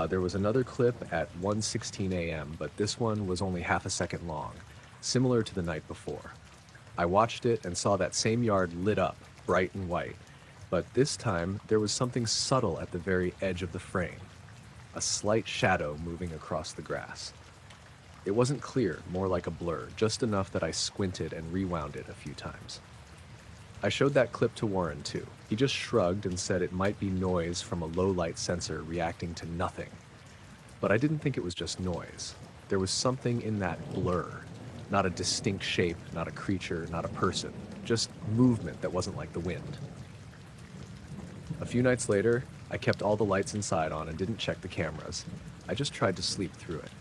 There was another clip at 1:16 a.m., but this one was only half a second long, similar to the night before. I watched it and saw that same yard lit up, bright and white, but this time there was something subtle at the very edge of the frame, a slight shadow moving across the grass. It wasn't clear, more like a blur, just enough that I squinted and rewound it a few times. I showed that clip to Warren too. He just shrugged and said it might be noise from a low-light sensor reacting to nothing. But I didn't think it was just noise. There was something in that blur. Not a distinct shape, not a creature, not a person. Just movement that wasn't like the wind. A few nights later, I kept all the lights inside on and didn't check the cameras. I just tried to sleep through it.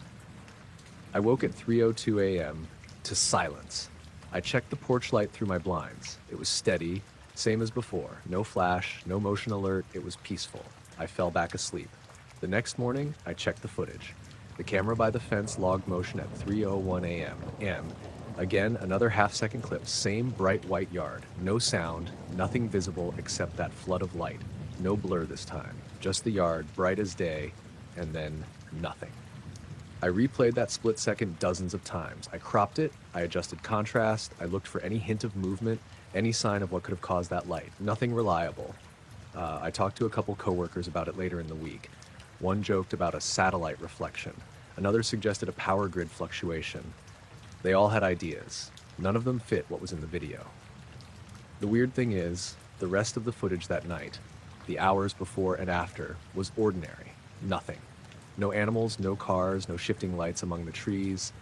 I woke at 3:02 a.m. to silence. I checked the porch light through my blinds. It was steady, same as before. No flash, no motion alert. It was peaceful. I fell back asleep. The next morning, I checked the footage. The camera by the fence logged motion at 3:01 a.m. Again, another half-second clip, same bright white yard. No sound, nothing visible except that flood of light. No blur this time. Just the yard, bright as day, and then nothing. I replayed that split second dozens of times. I cropped it, I adjusted contrast, I looked for any hint of movement, any sign of what could have caused that light. Nothing reliable. I talked to a couple coworkers about it later in the week. One joked about a satellite reflection. Another suggested a power grid fluctuation. They all had ideas. None of them fit what was in the video. The weird thing is, the rest of the footage that night, the hours before and after, was ordinary. Nothing. No animals, no cars, no shifting lights among the trees.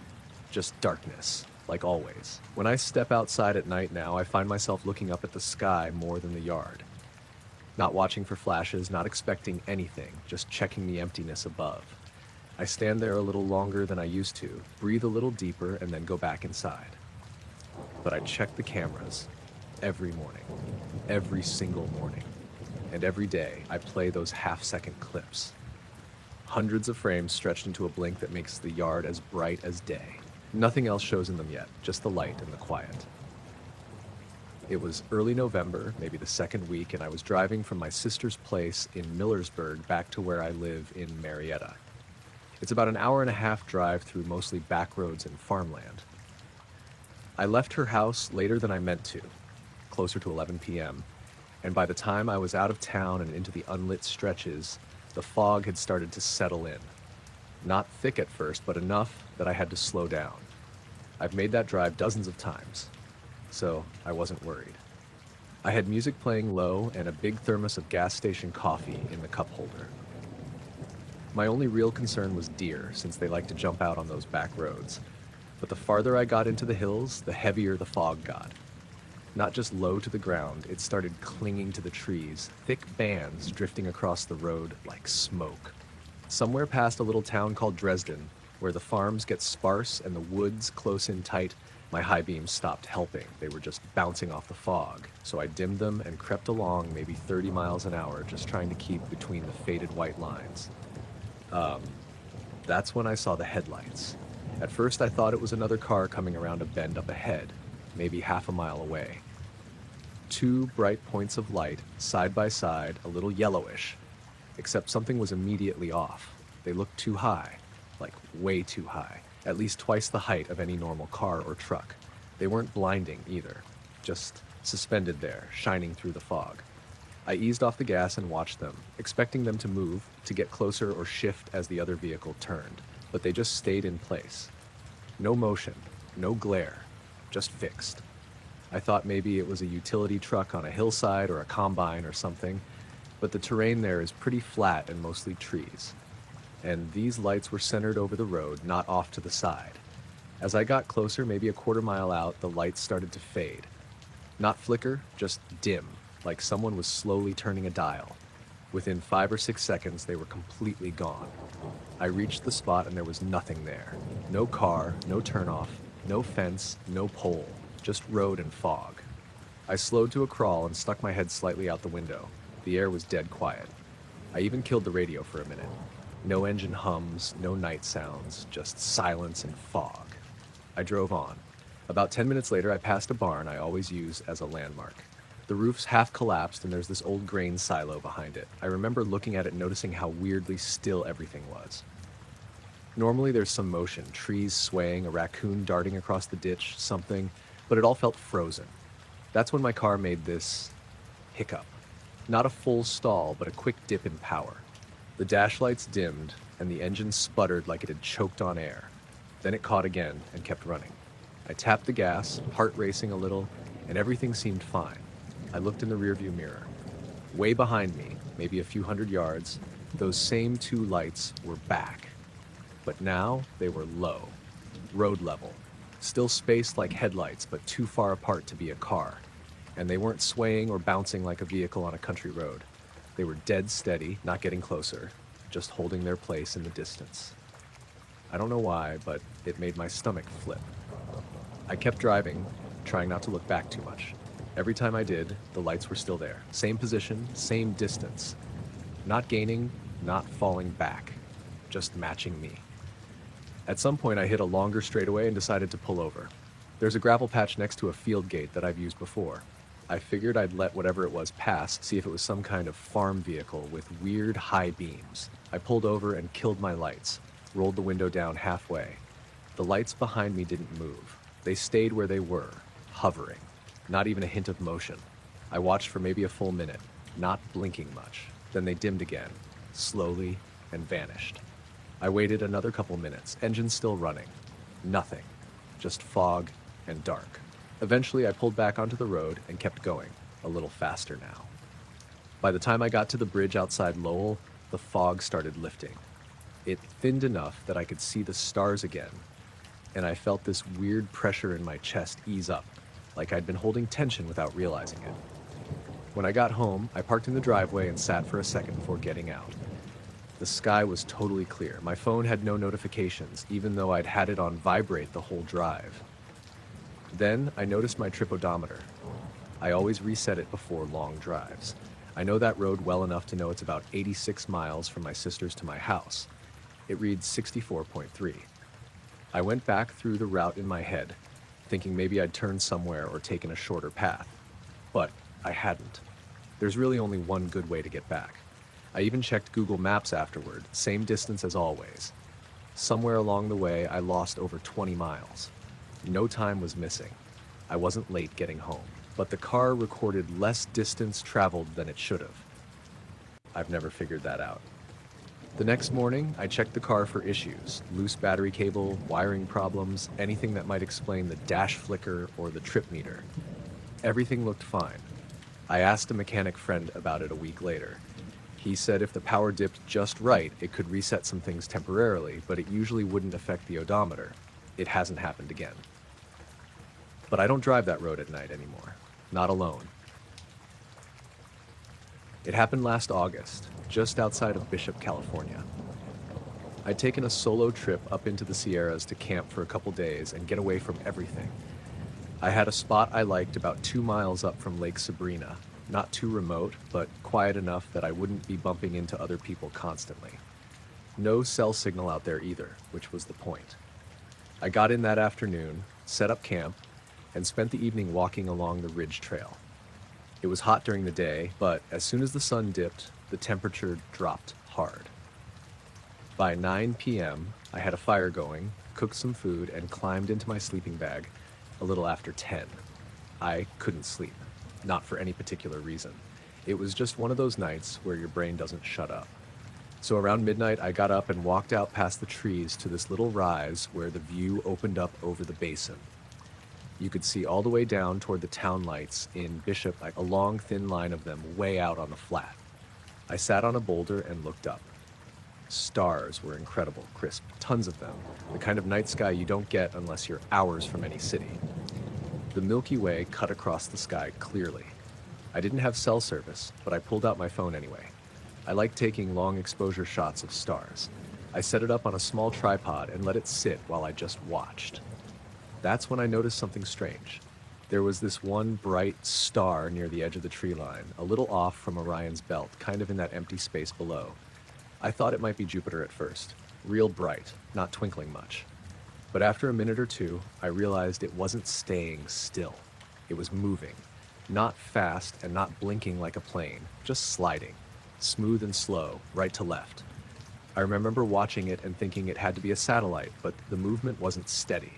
Just darkness, like always. When I step outside at night now, I find myself looking up at the sky more than the yard. Not watching for flashes, not expecting anything, just checking the emptiness above. I stand there a little longer than I used to, breathe a little deeper, and then go back inside. But I check the cameras every morning, every single morning. And every day, I play those half-second clips. Hundreds of frames stretched into a blink that makes the yard as bright as day. Nothing else shows in them yet, just the light and the quiet. It was early November, maybe the second week, and I was driving from my sister's place in Millersburg back to where I live in Marietta. It's about an hour and a half drive through mostly back roads and farmland. I left her house later than I meant to, closer to 11 p.m., and by the time I was out of town and into the unlit stretches, the fog had started to settle in. Not thick at first, but enough that I had to slow down. I've made that drive dozens of times, so I wasn't worried. I had music playing low and a big thermos of gas station coffee in the cup holder. My only real concern was deer, since they like to jump out on those back roads. But the farther I got into the hills, the heavier the fog got. Not just low to the ground, it started clinging to the trees, thick bands drifting across the road like smoke. Somewhere past a little town called Dresden, where the farms get sparse and the woods close in tight, my high beams stopped helping. They were just bouncing off the fog, so I dimmed them and crept along maybe 30 miles an hour, just trying to keep between the faded white lines. That's when I saw the headlights. At first I thought it was another car coming around a bend up ahead, maybe half a mile away. Two bright points of light, side by side, a little yellowish, except something was immediately off. They looked too high, like way too high, at least twice the height of any normal car or truck. They weren't blinding either, just suspended there, shining through the fog. I eased off the gas and watched them, expecting them to move, to get closer or shift as the other vehicle turned, but they just stayed in place. No motion, no glare, just fixed. I thought maybe it was a utility truck on a hillside or a combine or something, but the terrain there is pretty flat and mostly trees. And these lights were centered over the road, not off to the side. As I got closer, maybe a quarter mile out, the lights started to fade. Not flicker, just dim, like someone was slowly turning a dial. Within 5 or 6 seconds, they were completely gone. I reached the spot and there was nothing there. No car, no turnoff, no fence, no pole, just road and fog. I slowed to a crawl and stuck my head slightly out the window. The air was dead quiet. I even killed the radio for a minute. No engine hums, no night sounds, just silence and fog. I drove on. About 10 minutes later, I passed a barn I always use as a landmark. The roof's half collapsed and there's this old grain silo behind it. I remember looking at it, noticing how weirdly still everything was. Normally there's some motion, trees swaying, a raccoon darting across the ditch, something, but it all felt frozen. That's when my car made this hiccup. Not a full stall, but a quick dip in power. The dash lights dimmed, and the engine sputtered like it had choked on air. Then it caught again and kept running. I tapped the gas, heart racing a little, and everything seemed fine. I looked in the rearview mirror. Way behind me, maybe a few hundred yards, those same two lights were back. But now they were low, road level, still spaced like headlights, but too far apart to be a car. And they weren't swaying or bouncing like a vehicle on a country road. They were dead steady, not getting closer, just holding their place in the distance. I don't know why, but it made my stomach flip. I kept driving, trying not to look back too much. Every time I did, the lights were still there. Same position, same distance. Not gaining, not falling back, just matching me. At some point, I hit a longer straightaway and decided to pull over. There's a gravel patch next to a field gate that I've used before. I figured I'd let whatever it was pass, see if it was some kind of farm vehicle with weird high beams. I pulled over and killed my lights, rolled the window down halfway. The lights behind me didn't move. They stayed where they were, hovering. Not even a hint of motion. I watched for maybe a full minute, not blinking much. Then they dimmed again, slowly, and vanished. I waited another couple minutes, engine still running. Nothing, just fog and dark. Eventually, I pulled back onto the road and kept going, a little faster now. By the time I got to the bridge outside Lowell, the fog started lifting. It thinned enough that I could see the stars again, and I felt this weird pressure in my chest ease up, like I'd been holding tension without realizing it. When I got home, I parked in the driveway and sat for a second before getting out. The sky was totally clear. My phone had no notifications, even though I'd had it on vibrate the whole drive. Then I noticed my trip odometer. I always reset it before long drives. I know that road well enough to know it's about 86 miles from my sister's to my house. It reads 64.3. I went back through the route in my head, thinking maybe I'd turned somewhere or taken a shorter path. But I hadn't. There's really only one good way to get back. I even checked Google Maps afterward, same distance as always. Somewhere along the way, I lost over 20 miles. No time was missing. I wasn't late getting home, but the car recorded less distance traveled than it should have. I've never figured that out. The next morning, I checked the car for issues, loose battery cable, wiring problems, anything that might explain the dash flicker or the trip meter. Everything looked fine. I asked a mechanic friend about it a week later. He said if the power dipped just right, it could reset some things temporarily, but it usually wouldn't affect the odometer. It hasn't happened again. But I don't drive that road at night anymore. Not alone. It happened last August, just outside of Bishop, California. I'd taken a solo trip up into the Sierras to camp for a couple days and get away from everything. I had a spot I liked about 2 miles up from Lake Sabrina, not too remote, but quiet enough that I wouldn't be bumping into other people constantly. No cell signal out there either, which was the point. I got in that afternoon, set up camp, and spent the evening walking along the ridge trail. It was hot during the day, but as soon as the sun dipped, the temperature dropped hard. By 9 p.m., I had a fire going, cooked some food, and climbed into my sleeping bag a little after 10. I couldn't sleep, not for any particular reason. It was just one of those nights where your brain doesn't shut up. So around midnight, I got up and walked out past the trees to this little rise where the view opened up over the basin. You could see all the way down toward the town lights in Bishop, a long, thin line of them way out on the flat. I sat on a boulder and looked up. Stars were incredible, crisp, tons of them, the kind of night sky you don't get unless you're hours from any city. The Milky Way cut across the sky clearly. I didn't have cell service, but I pulled out my phone anyway. I like taking long exposure shots of stars. I set it up on a small tripod and let it sit while I just watched. That's when I noticed something strange. There was this one bright star near the edge of the tree line, a little off from Orion's belt, kind of in that empty space below. I thought it might be Jupiter at first. Real bright, not twinkling much. But after a minute or two, I realized it wasn't staying still. It was moving. Not fast and not blinking like a plane, just sliding. Smooth and slow, right to left. I remember watching it and thinking it had to be a satellite, but the movement wasn't steady.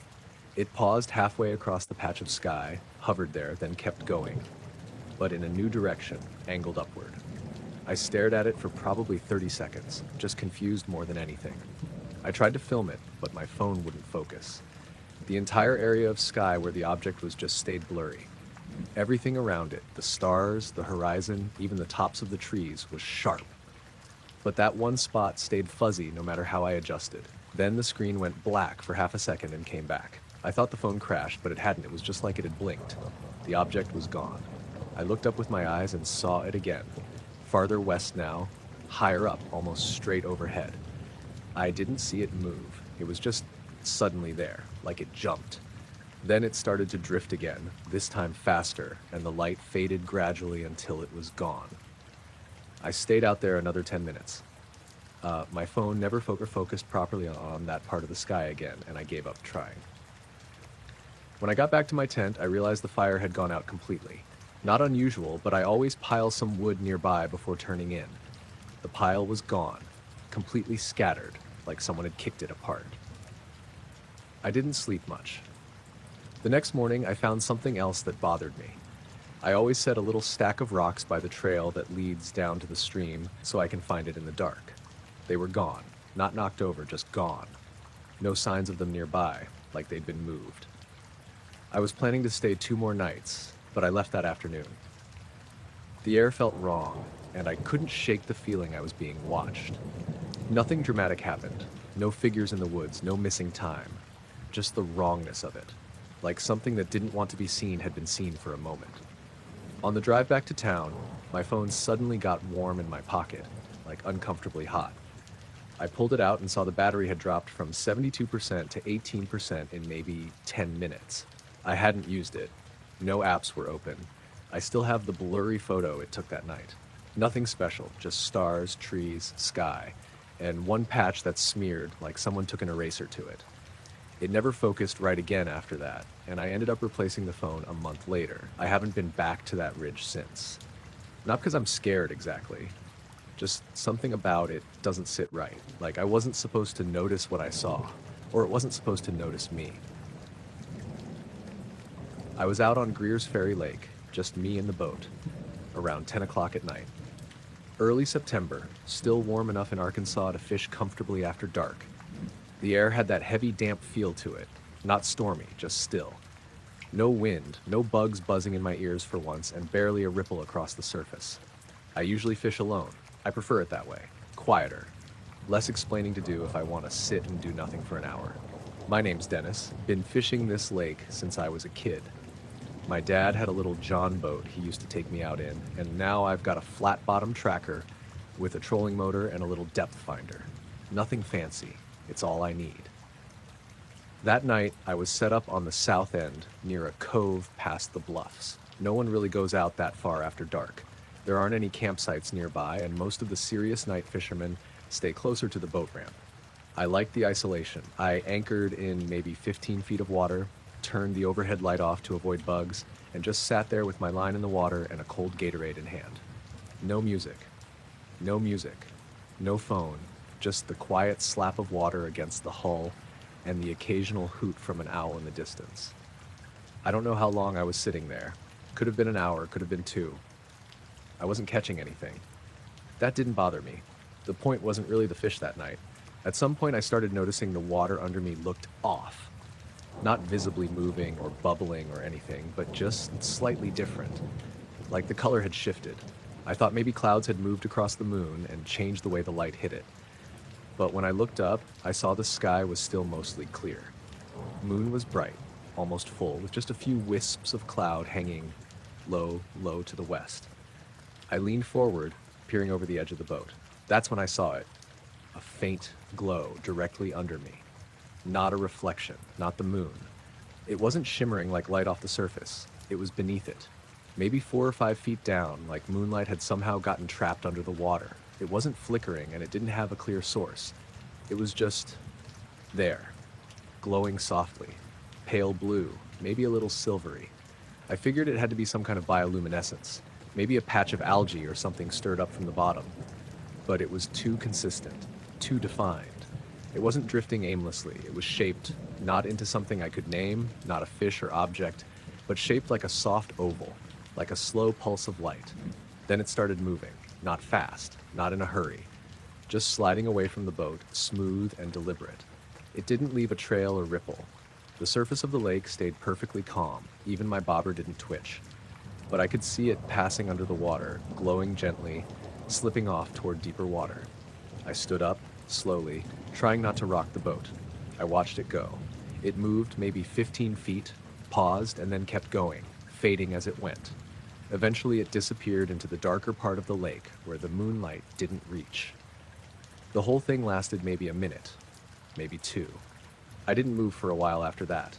It paused halfway across the patch of sky, hovered there, then kept going. but in a new direction, angled upward. I stared at it for probably 30 seconds, just confused more than anything. I tried to film it, but my phone wouldn't focus. The entire area of sky where the object was just stayed blurry. Everything around it, the stars, the horizon, even the tops of the trees, was sharp. But that one spot stayed fuzzy no matter how I adjusted. Then the screen went black for half a second and came back. I thought the phone crashed, but it hadn't. It was just like it had blinked. The object was gone. I looked up with my eyes and saw it again. Farther west now, higher up, almost straight overhead. I didn't see it move. It was just suddenly there, like it jumped. Then it started to drift again, this time faster, and the light faded gradually until it was gone. I stayed out there another 10 minutes. My phone never focused properly on that part of the sky again, and I gave up trying. When I got back to my tent, I realized the fire had gone out completely. Not unusual, but I always pile some wood nearby before turning in. The pile was gone, completely scattered, like someone had kicked it apart. I didn't sleep much. The next morning, I found something else that bothered me. I always set a little stack of rocks by the trail that leads down to the stream so I can find it in the dark. They were gone, not knocked over, just gone. No signs of them nearby, like they'd been moved. I was planning to stay 2 more nights, but I left that afternoon. The air felt wrong, and I couldn't shake the feeling I was being watched. Nothing dramatic happened. No figures in the woods, no missing time. Just the wrongness of it. Like something that didn't want to be seen had been seen for a moment. On the drive back to town, my phone suddenly got warm in my pocket, like uncomfortably hot. I pulled it out and saw the battery had dropped from 72% to 18% in maybe 10 minutes. I hadn't used it. No apps were open. I still have the blurry photo it took that night. Nothing special, just stars, trees, sky, and one patch that's smeared like someone took an eraser to it. It never focused right again after that, and I ended up replacing the phone a month later. I haven't been back to that ridge since. Not because I'm scared exactly, just something about it doesn't sit right. Like I wasn't supposed to notice what I saw, or it wasn't supposed to notice me. I was out on Greer's Ferry Lake, just me and the boat, around 10 o'clock at night. Early September, still warm enough in Arkansas to fish comfortably after dark. The air had that heavy, damp feel to it, not stormy, just still. No wind, no bugs buzzing in my ears for once, and barely a ripple across the surface. I usually fish alone. I prefer it that way, quieter. Less explaining to do if I want to sit and do nothing for an hour. My name's Dennis, been fishing this lake since I was a kid. My dad had a little John boat he used to take me out in, and now I've got a flat-bottom tracker with a trolling motor and a little depth finder. Nothing fancy. It's all I need. That night, I was set up on the south end, near a cove past the bluffs. No one really goes out that far after dark. There aren't any campsites nearby, and most of the serious night fishermen stay closer to the boat ramp. I liked the isolation. I anchored in maybe 15 feet of water, turned the overhead light off to avoid bugs, and just sat there with my line in the water and a cold Gatorade in hand. No music. No music. No phone. Just the quiet slap of water against the hull and the occasional hoot from an owl in the distance. I don't know how long I was sitting there. Could have been an hour, could have been 2. I wasn't catching anything. That didn't bother me. The point wasn't really the fish that night. At some point I started noticing the water under me looked off. Not visibly moving or bubbling or anything, but just slightly different. Like the color had shifted. I thought maybe clouds had moved across the moon and changed the way the light hit it. But when I looked up, I saw the sky was still mostly clear. Moon was bright, almost full, with just a few wisps of cloud hanging low, low to the west. I leaned forward, peering over the edge of the boat. That's when I saw it. A faint glow directly under me. Not a reflection, not the moon. It wasn't shimmering like light off the surface. It was beneath it. Maybe 4 or 5 feet down, like moonlight had somehow gotten trapped under the water. It wasn't flickering, and it didn't have a clear source. It was just there, glowing softly, pale blue, maybe a little silvery. I figured it had to be some kind of bioluminescence, maybe a patch of algae or something stirred up from the bottom. But it was too consistent, too defined. It wasn't drifting aimlessly. It was shaped not into something I could name, not a fish or object, but shaped like a soft oval, like a slow pulse of light. Then it started moving, not fast, not in a hurry, just sliding away from the boat, smooth and deliberate. It didn't leave a trail or ripple. The surface of the lake stayed perfectly calm, even my bobber didn't twitch. But I could see it passing under the water, glowing gently, slipping off toward deeper water. I stood up, slowly, trying not to rock the boat. I watched it go. It moved maybe 15 feet, paused, and then kept going, fading as it went. Eventually it disappeared into the darker part of the lake where the moonlight didn't reach. The whole thing lasted maybe a minute, maybe two. I didn't move for a while after that.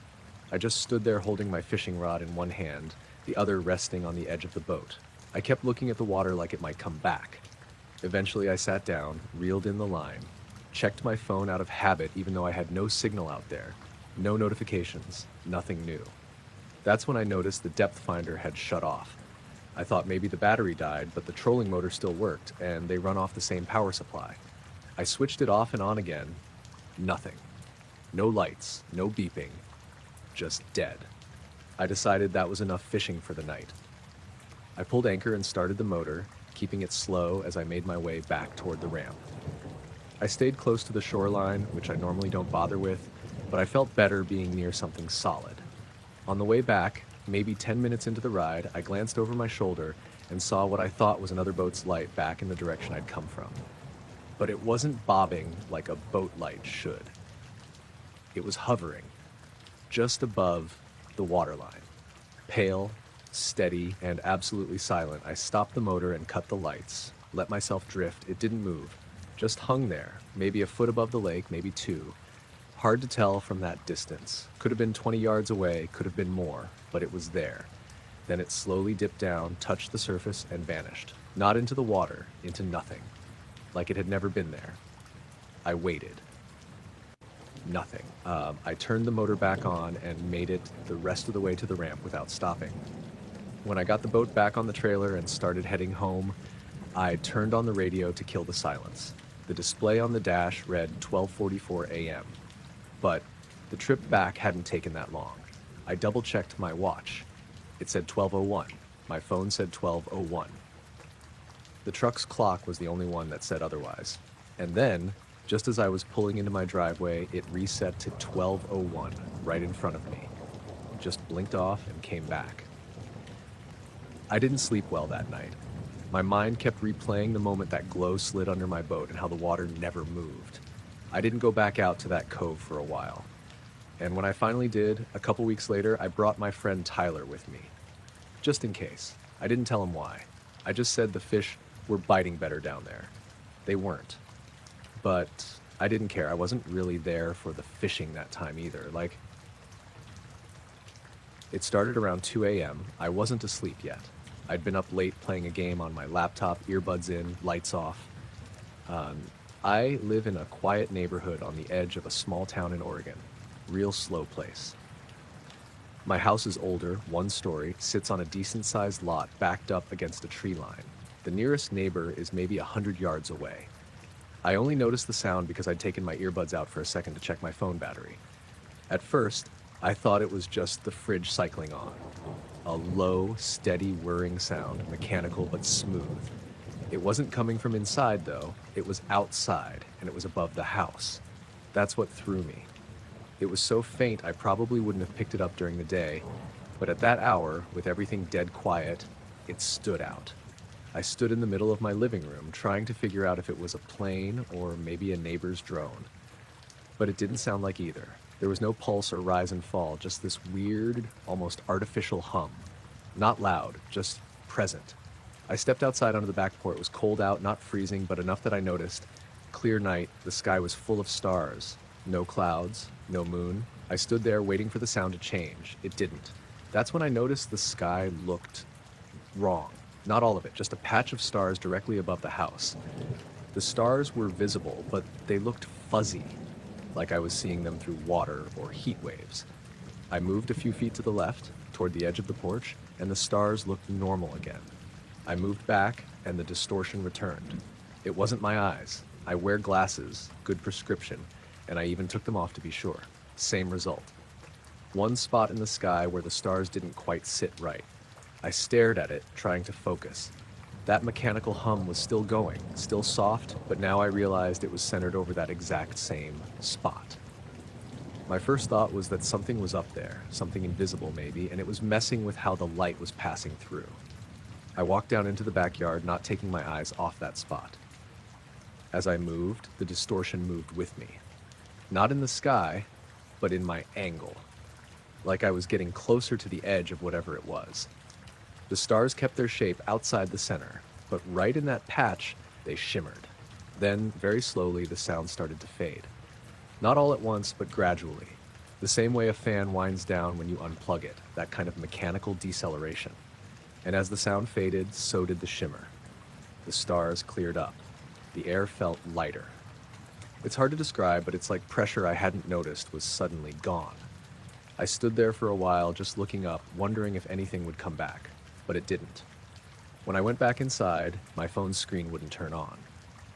I just stood there holding my fishing rod in one hand, the other resting on the edge of the boat. I kept looking at the water like it might come back. Eventually I sat down, reeled in the line, checked my phone out of habit even though I had no signal out there, no notifications, nothing new. That's when I noticed the depth finder had shut off. I thought maybe the battery died, but the trolling motor still worked, and they run off the same power supply. I switched it off and on again. Nothing. No lights, no beeping, just dead. I decided that was enough fishing for the night. I pulled anchor and started the motor, keeping it slow as I made my way back toward the ramp. I stayed close to the shoreline, which I normally don't bother with, but I felt better being near something solid. On the way back, maybe 10 minutes into the ride, I glanced over my shoulder and saw what I thought was another boat's light back in the direction I'd come from. But it wasn't bobbing like a boat light should. It was hovering, just above the waterline. Pale, steady, and absolutely silent, I stopped the motor and cut the lights, let myself drift. It didn't move, just hung there, maybe a foot above the lake, maybe two. Hard to tell from that distance. Could have been 20 yards away, could have been more, but it was there. Then it slowly dipped down, touched the surface, and vanished. Not into the water, into nothing. Like it had never been there. I waited. Nothing. I turned the motor back on and made it the rest of the way to the ramp without stopping. When I got the boat back on the trailer and started heading home, I turned on the radio to kill the silence. The display on the dash read 12:44 a.m., but the trip back hadn't taken that long. I double-checked my watch. It said 12:01. My phone said 12:01. The truck's clock was the only one that said otherwise. And then, just as I was pulling into my driveway, it reset to 12:01, right in front of me. Just blinked off and came back. I didn't sleep well that night. My mind kept replaying the moment that glow slid under my boat and how the water never moved. I didn't go back out to that cove for a while. And when I finally did, a couple weeks later, I brought my friend Tyler with me. Just in case. I didn't tell him why. I just said the fish were biting better down there. They weren't. But I didn't care. I wasn't really there for the fishing that time either. It started around 2 a.m. I wasn't asleep yet. I'd been up late playing a game on my laptop, earbuds in, lights off. I live in a quiet neighborhood on the edge of a small town in Oregon. Real slow place. My house is older, one story, sits on a decent-sized lot backed up against a tree line. The nearest neighbor is maybe 100 yards away. I only noticed the sound because I'd taken my earbuds out for a second to check my phone battery. At first, I thought it was just the fridge cycling on. A low, steady whirring sound, mechanical but smooth. It wasn't coming from inside though, it was outside, and it was above the house. That's what threw me. It was so faint I probably wouldn't have picked it up during the day, but at that hour, with everything dead quiet, it stood out. I stood in the middle of my living room, trying to figure out if it was a plane or maybe a neighbor's drone. But it didn't sound like either. There was no pulse or rise and fall, just this weird, almost artificial hum. Not loud, just present. I stepped outside onto the back porch. It was cold out, not freezing, but enough that I noticed. Clear night, the sky was full of stars. No clouds, no moon. I stood there waiting for the sound to change. It didn't. That's when I noticed the sky looked wrong. Not all of it, just a patch of stars directly above the house. The stars were visible, but they looked fuzzy, like I was seeing them through water or heat waves. I moved a few feet to the left, toward the edge of the porch, and the stars looked normal again. I moved back, and the distortion returned. It wasn't my eyes. I wear glasses, good prescription, and I even took them off to be sure. Same result. One spot in the sky where the stars didn't quite sit right. I stared at it, trying to focus. That mechanical hum was still going, still soft, but now I realized it was centered over that exact same spot. My first thought was that something was up there, something invisible maybe, and it was messing with how the light was passing through. I walked down into the backyard, not taking my eyes off that spot. As I moved, the distortion moved with me. Not in the sky, but in my angle. Like I was getting closer to the edge of whatever it was. The stars kept their shape outside the center, but right in that patch, they shimmered. Then, very slowly, the sound started to fade. Not all at once, but gradually. The same way a fan winds down when you unplug it, that kind of mechanical deceleration. And as the sound faded, so did the shimmer. The stars cleared up. The air felt lighter. It's hard to describe, but it's like pressure I hadn't noticed was suddenly gone. I stood there for a while, just looking up, wondering if anything would come back, but it didn't. When I went back inside, my phone's screen wouldn't turn on.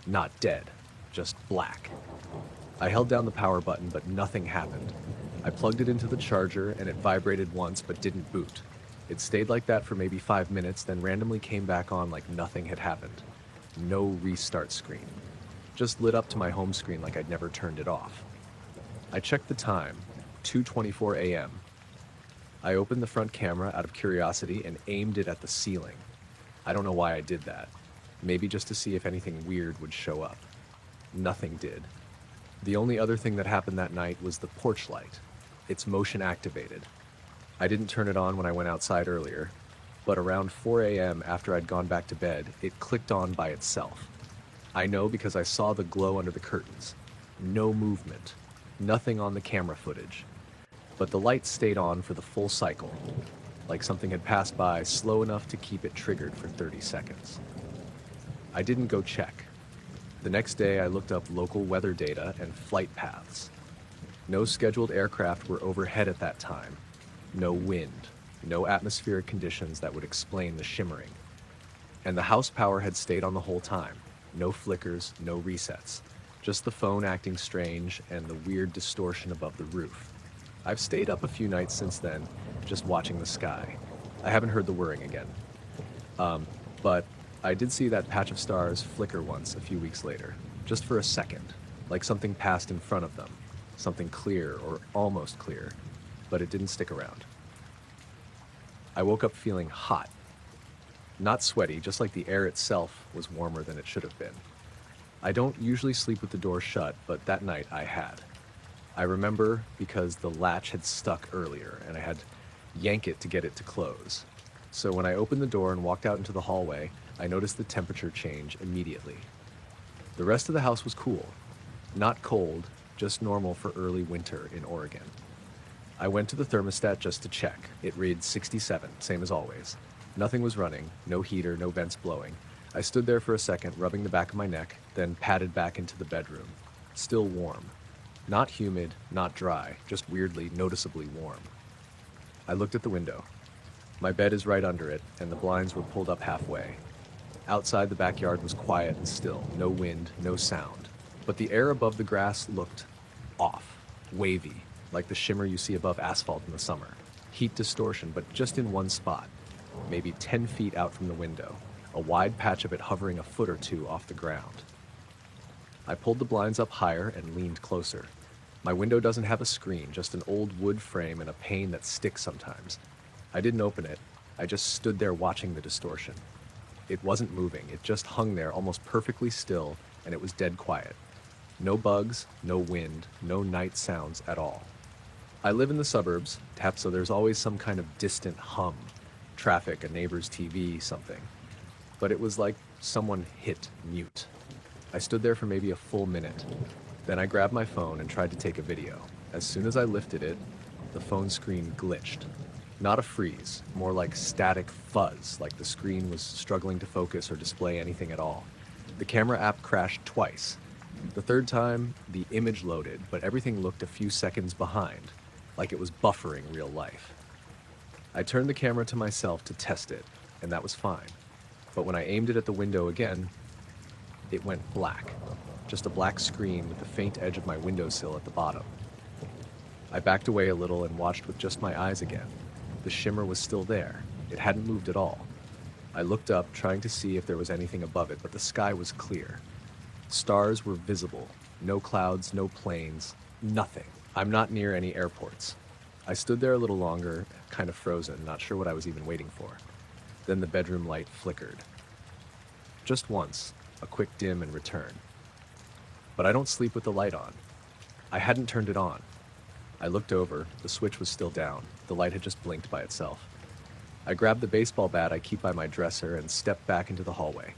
Not dead, just black. I held down the power button, but nothing happened. I plugged it into the charger, and it vibrated once, but didn't boot. It stayed like that for maybe 5 minutes, then randomly came back on like nothing had happened. No restart screen. Just lit up to my home screen like I'd never turned it off. I checked the time, 2:24 a.m. I opened the front camera out of curiosity and aimed it at the ceiling. I don't know why I did that. Maybe just to see if anything weird would show up. Nothing did. The only other thing that happened that night was the porch light. It's motion activated. I didn't turn it on when I went outside earlier, but around 4 a.m. after I'd gone back to bed, it clicked on by itself. I know because I saw the glow under the curtains. No movement. Nothing on the camera footage. But the light stayed on for the full cycle, like something had passed by slow enough to keep it triggered for 30 seconds. I didn't go check. The next day I looked up local weather data and flight paths. No scheduled aircraft were overhead at that time. No wind. No atmospheric conditions that would explain the shimmering. And the house power had stayed on the whole time. No flickers, no resets. Just the phone acting strange and the weird distortion above the roof. I've stayed up a few nights since then, just watching the sky. I haven't heard the whirring again. But I did see that patch of stars flicker once a few weeks later, just for a second, like something passed in front of them, something clear or almost clear, but it didn't stick around. I woke up feeling hot. Not sweaty, just like the air itself was warmer than it should have been. I don't usually sleep with the door shut, but that night I had. I remember because the latch had stuck earlier and I had to yank it to get it to close. So when I opened the door and walked out into the hallway, I noticed the temperature change immediately. The rest of the house was cool. Not cold, just normal for early winter in Oregon. I went to the thermostat just to check. It read 67, same as always. Nothing was running, no heater, no vents blowing. I stood there for a second, rubbing the back of my neck, then padded back into the bedroom. Still warm. Not humid, not dry, just weirdly, noticeably warm. I looked at the window. My bed is right under it, and the blinds were pulled up halfway. Outside, the backyard was quiet and still, no wind, no sound. But the air above the grass looked off, wavy, like the shimmer you see above asphalt in the summer. Heat distortion, but just in one spot, maybe 10 feet out from the window, a wide patch of it hovering a foot or two off the ground. I pulled the blinds up higher and leaned closer. My window doesn't have a screen, just an old wood frame and a pane that sticks sometimes. I didn't open it. I just stood there watching the distortion. It wasn't moving. It just hung there almost perfectly still, and it was dead quiet. No bugs, no wind, no night sounds at all. I live in the suburbs, so there's always some kind of distant hum. Traffic, a neighbor's TV, something. But it was like someone hit mute. I stood there for maybe a full minute. Then I grabbed my phone and tried to take a video. As soon as I lifted it, the phone screen glitched. Not a freeze, more like static fuzz, like the screen was struggling to focus or display anything at all. The camera app crashed twice. The third time, the image loaded, but everything looked a few seconds behind, like it was buffering real life. I turned the camera to myself to test it, and that was fine. But when I aimed it at the window again, it went black. Just a black screen with the faint edge of my windowsill at the bottom. I backed away a little and watched with just my eyes again. The shimmer was still there. It hadn't moved at all. I looked up, trying to see if there was anything above it, but the sky was clear. Stars were visible. No clouds, no planes, nothing. I'm not near any airports. I stood there a little longer, kind of frozen, not sure what I was even waiting for. Then the bedroom light flickered. Just once, a quick dim and return. But I don't sleep with the light on. I hadn't turned it on. I looked over, the switch was still down. The light had just blinked by itself. I grabbed the baseball bat I keep by my dresser and stepped back into the hallway.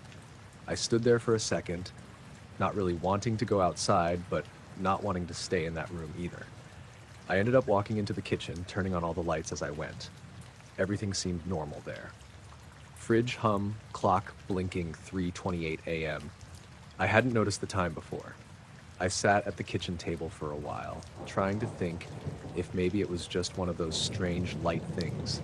I stood there for a second, not really wanting to go outside, but not wanting to stay in that room either. I ended up walking into the kitchen, turning on all the lights as I went. Everything seemed normal there. Fridge hum, clock blinking 3:28 a.m. I hadn't noticed the time before. I sat at the kitchen table for a while, trying to think if maybe it was just one of those strange light things.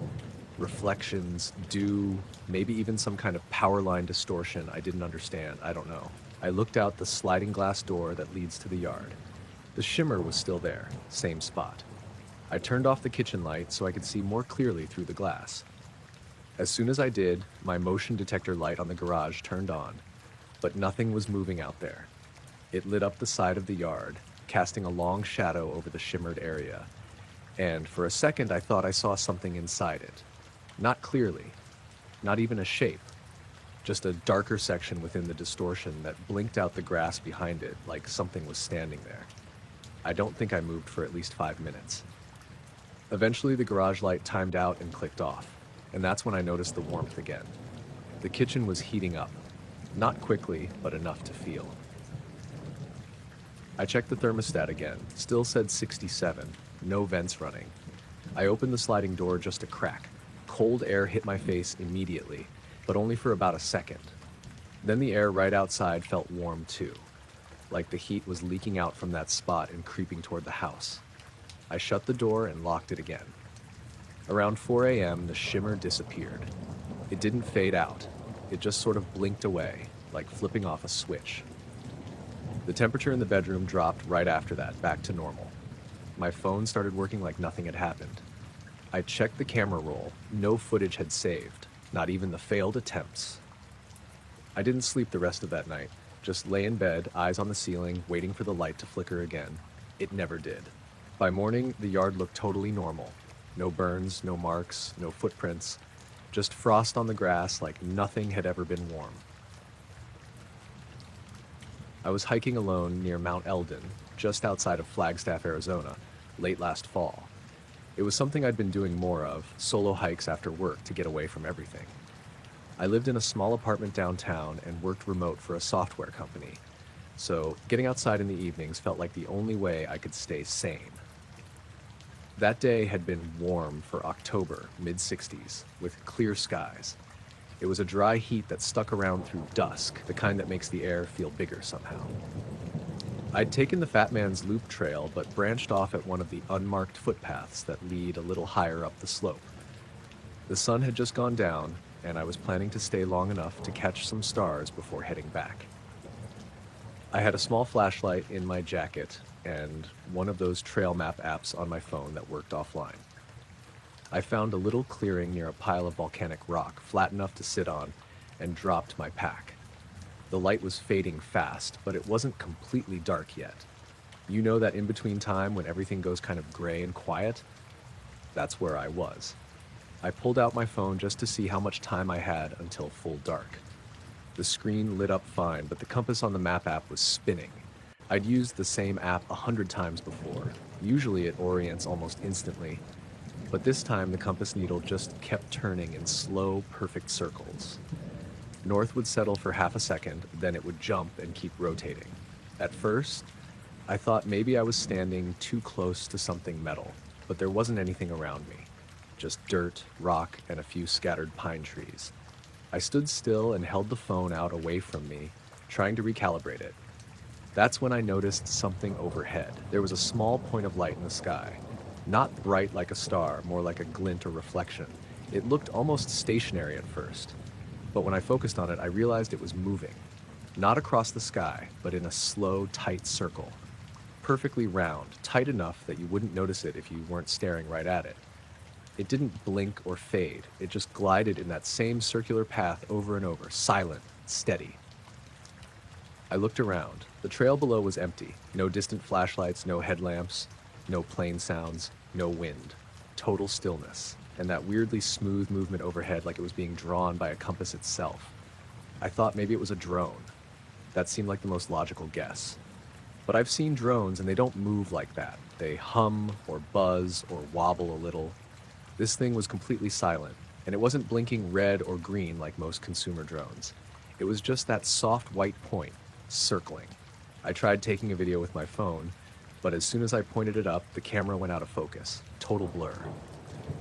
Reflections, dew, maybe even some kind of power line distortion I didn't understand, I don't know. I looked out the sliding glass door that leads to the yard. The shimmer was still there, same spot. I turned off the kitchen light so I could see more clearly through the glass. As soon as I did, my motion detector light on the garage turned on, but nothing was moving out there. It lit up the side of the yard, casting a long shadow over the shimmered area, and for a second I thought I saw something inside it. Not clearly, not even a shape, just a darker section within the distortion that blinked out the grass behind it like something was standing there. I don't think I moved for at least 5 minutes. Eventually the garage light timed out and clicked off, and that's when I noticed the warmth again. The kitchen was heating up, not quickly, but enough to feel. I checked the thermostat again, still said 67, no vents running. I opened the sliding door just a crack. Cold air hit my face immediately, but only for about a second. Then the air right outside felt warm too, like the heat was leaking out from that spot and creeping toward the house. I shut the door and locked it again. Around 4 a.m., the shimmer disappeared. It didn't fade out. It just sort of blinked away, like flipping off a switch. The temperature in the bedroom dropped right after that, back to normal. My phone started working like nothing had happened. I checked the camera roll. No footage had saved, not even the failed attempts. I didn't sleep the rest of that night. Just lay in bed, eyes on the ceiling, waiting for the light to flicker again. It never did. By morning, the yard looked totally normal. No burns, no marks, no footprints. Just frost on the grass like nothing had ever been warm. I was hiking alone near Mount Eldon, just outside of Flagstaff, Arizona, late last fall. It was something I'd been doing more of, solo hikes after work to get away from everything. I lived in a small apartment downtown and worked remote for a software company, so getting outside in the evenings felt like the only way I could stay sane. That day had been warm for October, mid-60s, with clear skies. It was a dry heat that stuck around through dusk, the kind that makes the air feel bigger somehow. I'd taken the Fat Man's Loop trail, but branched off at one of the unmarked footpaths that lead a little higher up the slope. The sun had just gone down, and I was planning to stay long enough to catch some stars before heading back. I had a small flashlight in my jacket and one of those trail map apps on my phone that worked offline. I found a little clearing near a pile of volcanic rock, flat enough to sit on, and dropped my pack. The light was fading fast, but it wasn't completely dark yet. You know that in-between time when everything goes kind of gray and quiet? That's where I was. I pulled out my phone just to see how much time I had until full dark. The screen lit up fine, but the compass on the map app was spinning. I'd used the same app 100 times before. Usually it orients almost instantly, but this time the compass needle just kept turning in slow, perfect circles. North would settle for half a second, then it would jump and keep rotating. At first, I thought maybe I was standing too close to something metal, but there wasn't anything around me. Just dirt, rock, and a few scattered pine trees. I stood still and held the phone out away from me, trying to recalibrate it. That's when I noticed something overhead. There was a small point of light in the sky. Not bright like a star, more like a glint or reflection. It looked almost stationary at first. But when I focused on it, I realized it was moving. Not across the sky, but in a slow, tight circle. Perfectly round, tight enough that you wouldn't notice it if you weren't staring right at it. It didn't blink or fade. It just glided in that same circular path over and over, silent, steady. I looked around. The trail below was empty. No distant flashlights, no headlamps, no plane sounds, no wind. Total stillness, and that weirdly smooth movement overhead like it was being drawn by a compass itself. I thought maybe it was a drone. That seemed like the most logical guess. But I've seen drones and they don't move like that. They hum or buzz or wobble a little. This thing was completely silent, and it wasn't blinking red or green like most consumer drones. It was just that soft white point, circling. I tried taking a video with my phone, but as soon as I pointed it up, the camera went out of focus. Total blur.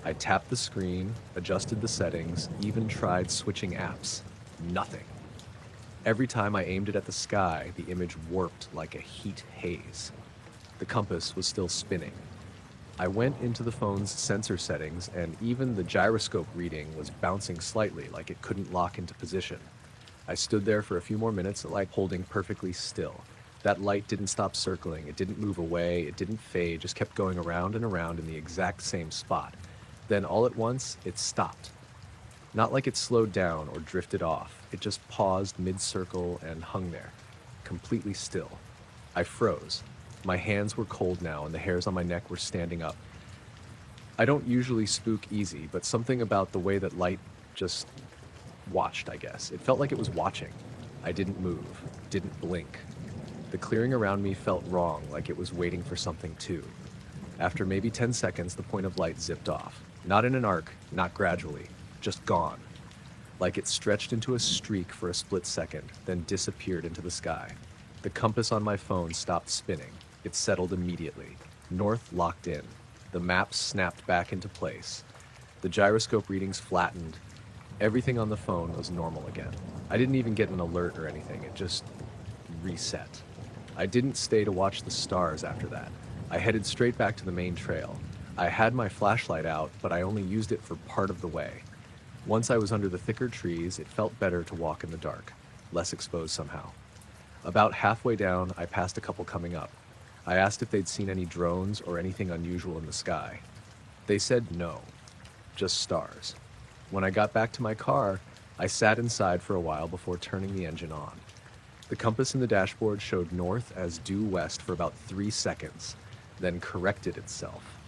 I tapped the screen, adjusted the settings, even tried switching apps. Nothing. Every time I aimed it at the sky, the image warped like a heat haze. The compass was still spinning. I went into the phone's sensor settings, and even the gyroscope reading was bouncing slightly, like it couldn't lock into position. I stood there for a few more minutes, like holding perfectly still. That light didn't stop circling, it didn't move away, it didn't fade, just kept going around and around in the exact same spot. Then all at once, it stopped. Not like it slowed down or drifted off, it just paused mid-circle and hung there, completely still. I froze. My hands were cold now and the hairs on my neck were standing up. I don't usually spook easy, but something about the way that light just watched, I guess. It felt like it was watching. I didn't move, didn't blink. The clearing around me felt wrong, like it was waiting for something too. After maybe 10 seconds, the point of light zipped off. Not in an arc, not gradually, just gone. Like it stretched into a streak for a split second, then disappeared into the sky. The compass on my phone stopped spinning. It settled immediately. North locked in. The maps snapped back into place. The gyroscope readings flattened. Everything on the phone was normal again. I didn't even get an alert or anything. It just reset. I didn't stay to watch the stars after that. I headed straight back to the main trail. I had my flashlight out, but I only used it for part of the way. Once I was under the thicker trees, it felt better to walk in the dark, less exposed somehow. About halfway down, I passed a couple coming up. I asked if they'd seen any drones or anything unusual in the sky. They said no, just stars. When I got back to my car, I sat inside for a while before turning the engine on. The compass in the dashboard showed north as due west for about 3 seconds, then corrected itself.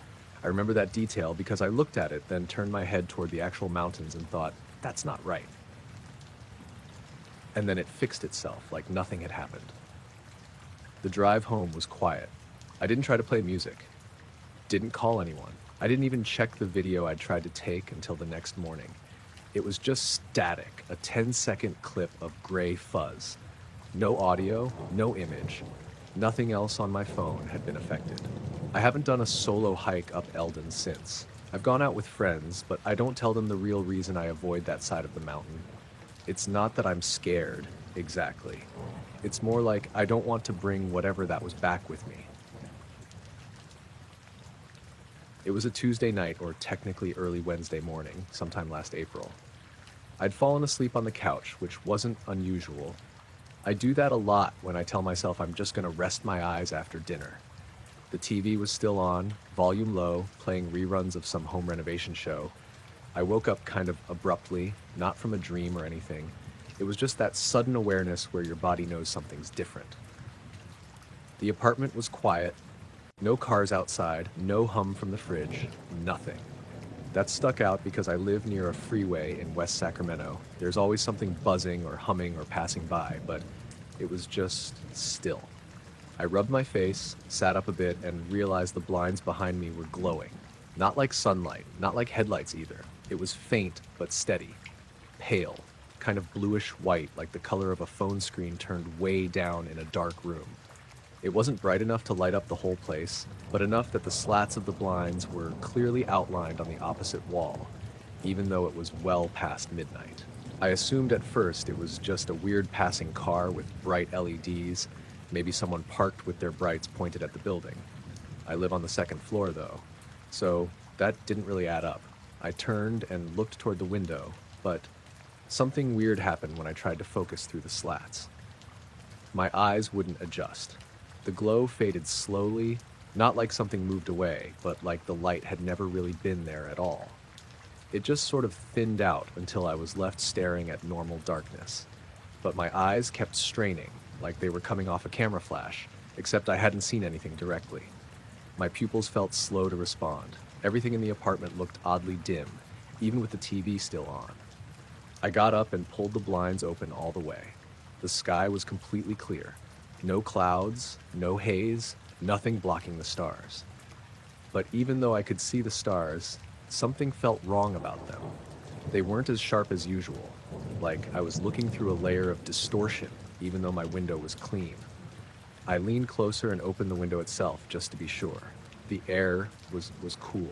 I remember that detail because I looked at it, then turned my head toward the actual mountains and thought, that's not right. And then it fixed itself like nothing had happened. The drive home was quiet. I didn't try to play music. Didn't call anyone. I didn't even check the video I'd tried to take until the next morning. It was just static, a 10-second clip of gray fuzz. No audio, no image. Nothing else on my phone had been affected. I haven't done a solo hike up Eldon since. I've gone out with friends, but I don't tell them the real reason I avoid that side of the mountain. It's not that I'm scared, exactly. It's more like I don't want to bring whatever that was back with me. It was a Tuesday night, or technically early Wednesday morning, sometime last April. I'd fallen asleep on the couch, which wasn't unusual. I do that a lot when I tell myself I'm just going to rest my eyes after dinner. The TV was still on, volume low, playing reruns of some home renovation show. I woke up kind of abruptly, not from a dream or anything. It was just that sudden awareness where your body knows something's different. The apartment was quiet. No cars outside, no hum from the fridge, nothing. That stuck out because I live near a freeway in West Sacramento. There's always something buzzing or humming or passing by, but it was just still. I rubbed my face, sat up a bit, and realized the blinds behind me were glowing. Not like sunlight, not like headlights either. It was faint but steady, pale, kind of bluish white, like the color of a phone screen turned way down in a dark room. It wasn't bright enough to light up the whole place, but enough that the slats of the blinds were clearly outlined on the opposite wall, even though it was well past midnight. I assumed at first it was just a weird passing car with bright LEDs, maybe someone parked with their brights pointed at the building. I live on the second floor though, so that didn't really add up. I turned and looked toward the window, but something weird happened when I tried to focus through the slats. My eyes wouldn't adjust. The glow faded slowly, not like something moved away, but like the light had never really been there at all. It just sort of thinned out until I was left staring at normal darkness. But my eyes kept straining, like they were coming off a camera flash, except I hadn't seen anything directly. My pupils felt slow to respond. Everything in the apartment looked oddly dim, even with the TV still on. I got up and pulled the blinds open all the way. The sky was completely clear. No clouds, no haze, nothing blocking the stars. But even though I could see the stars, something felt wrong about them. They weren't as sharp as usual, like I was looking through a layer of distortion, even though my window was clean. I leaned closer and opened the window itself just to be sure. The air was cool,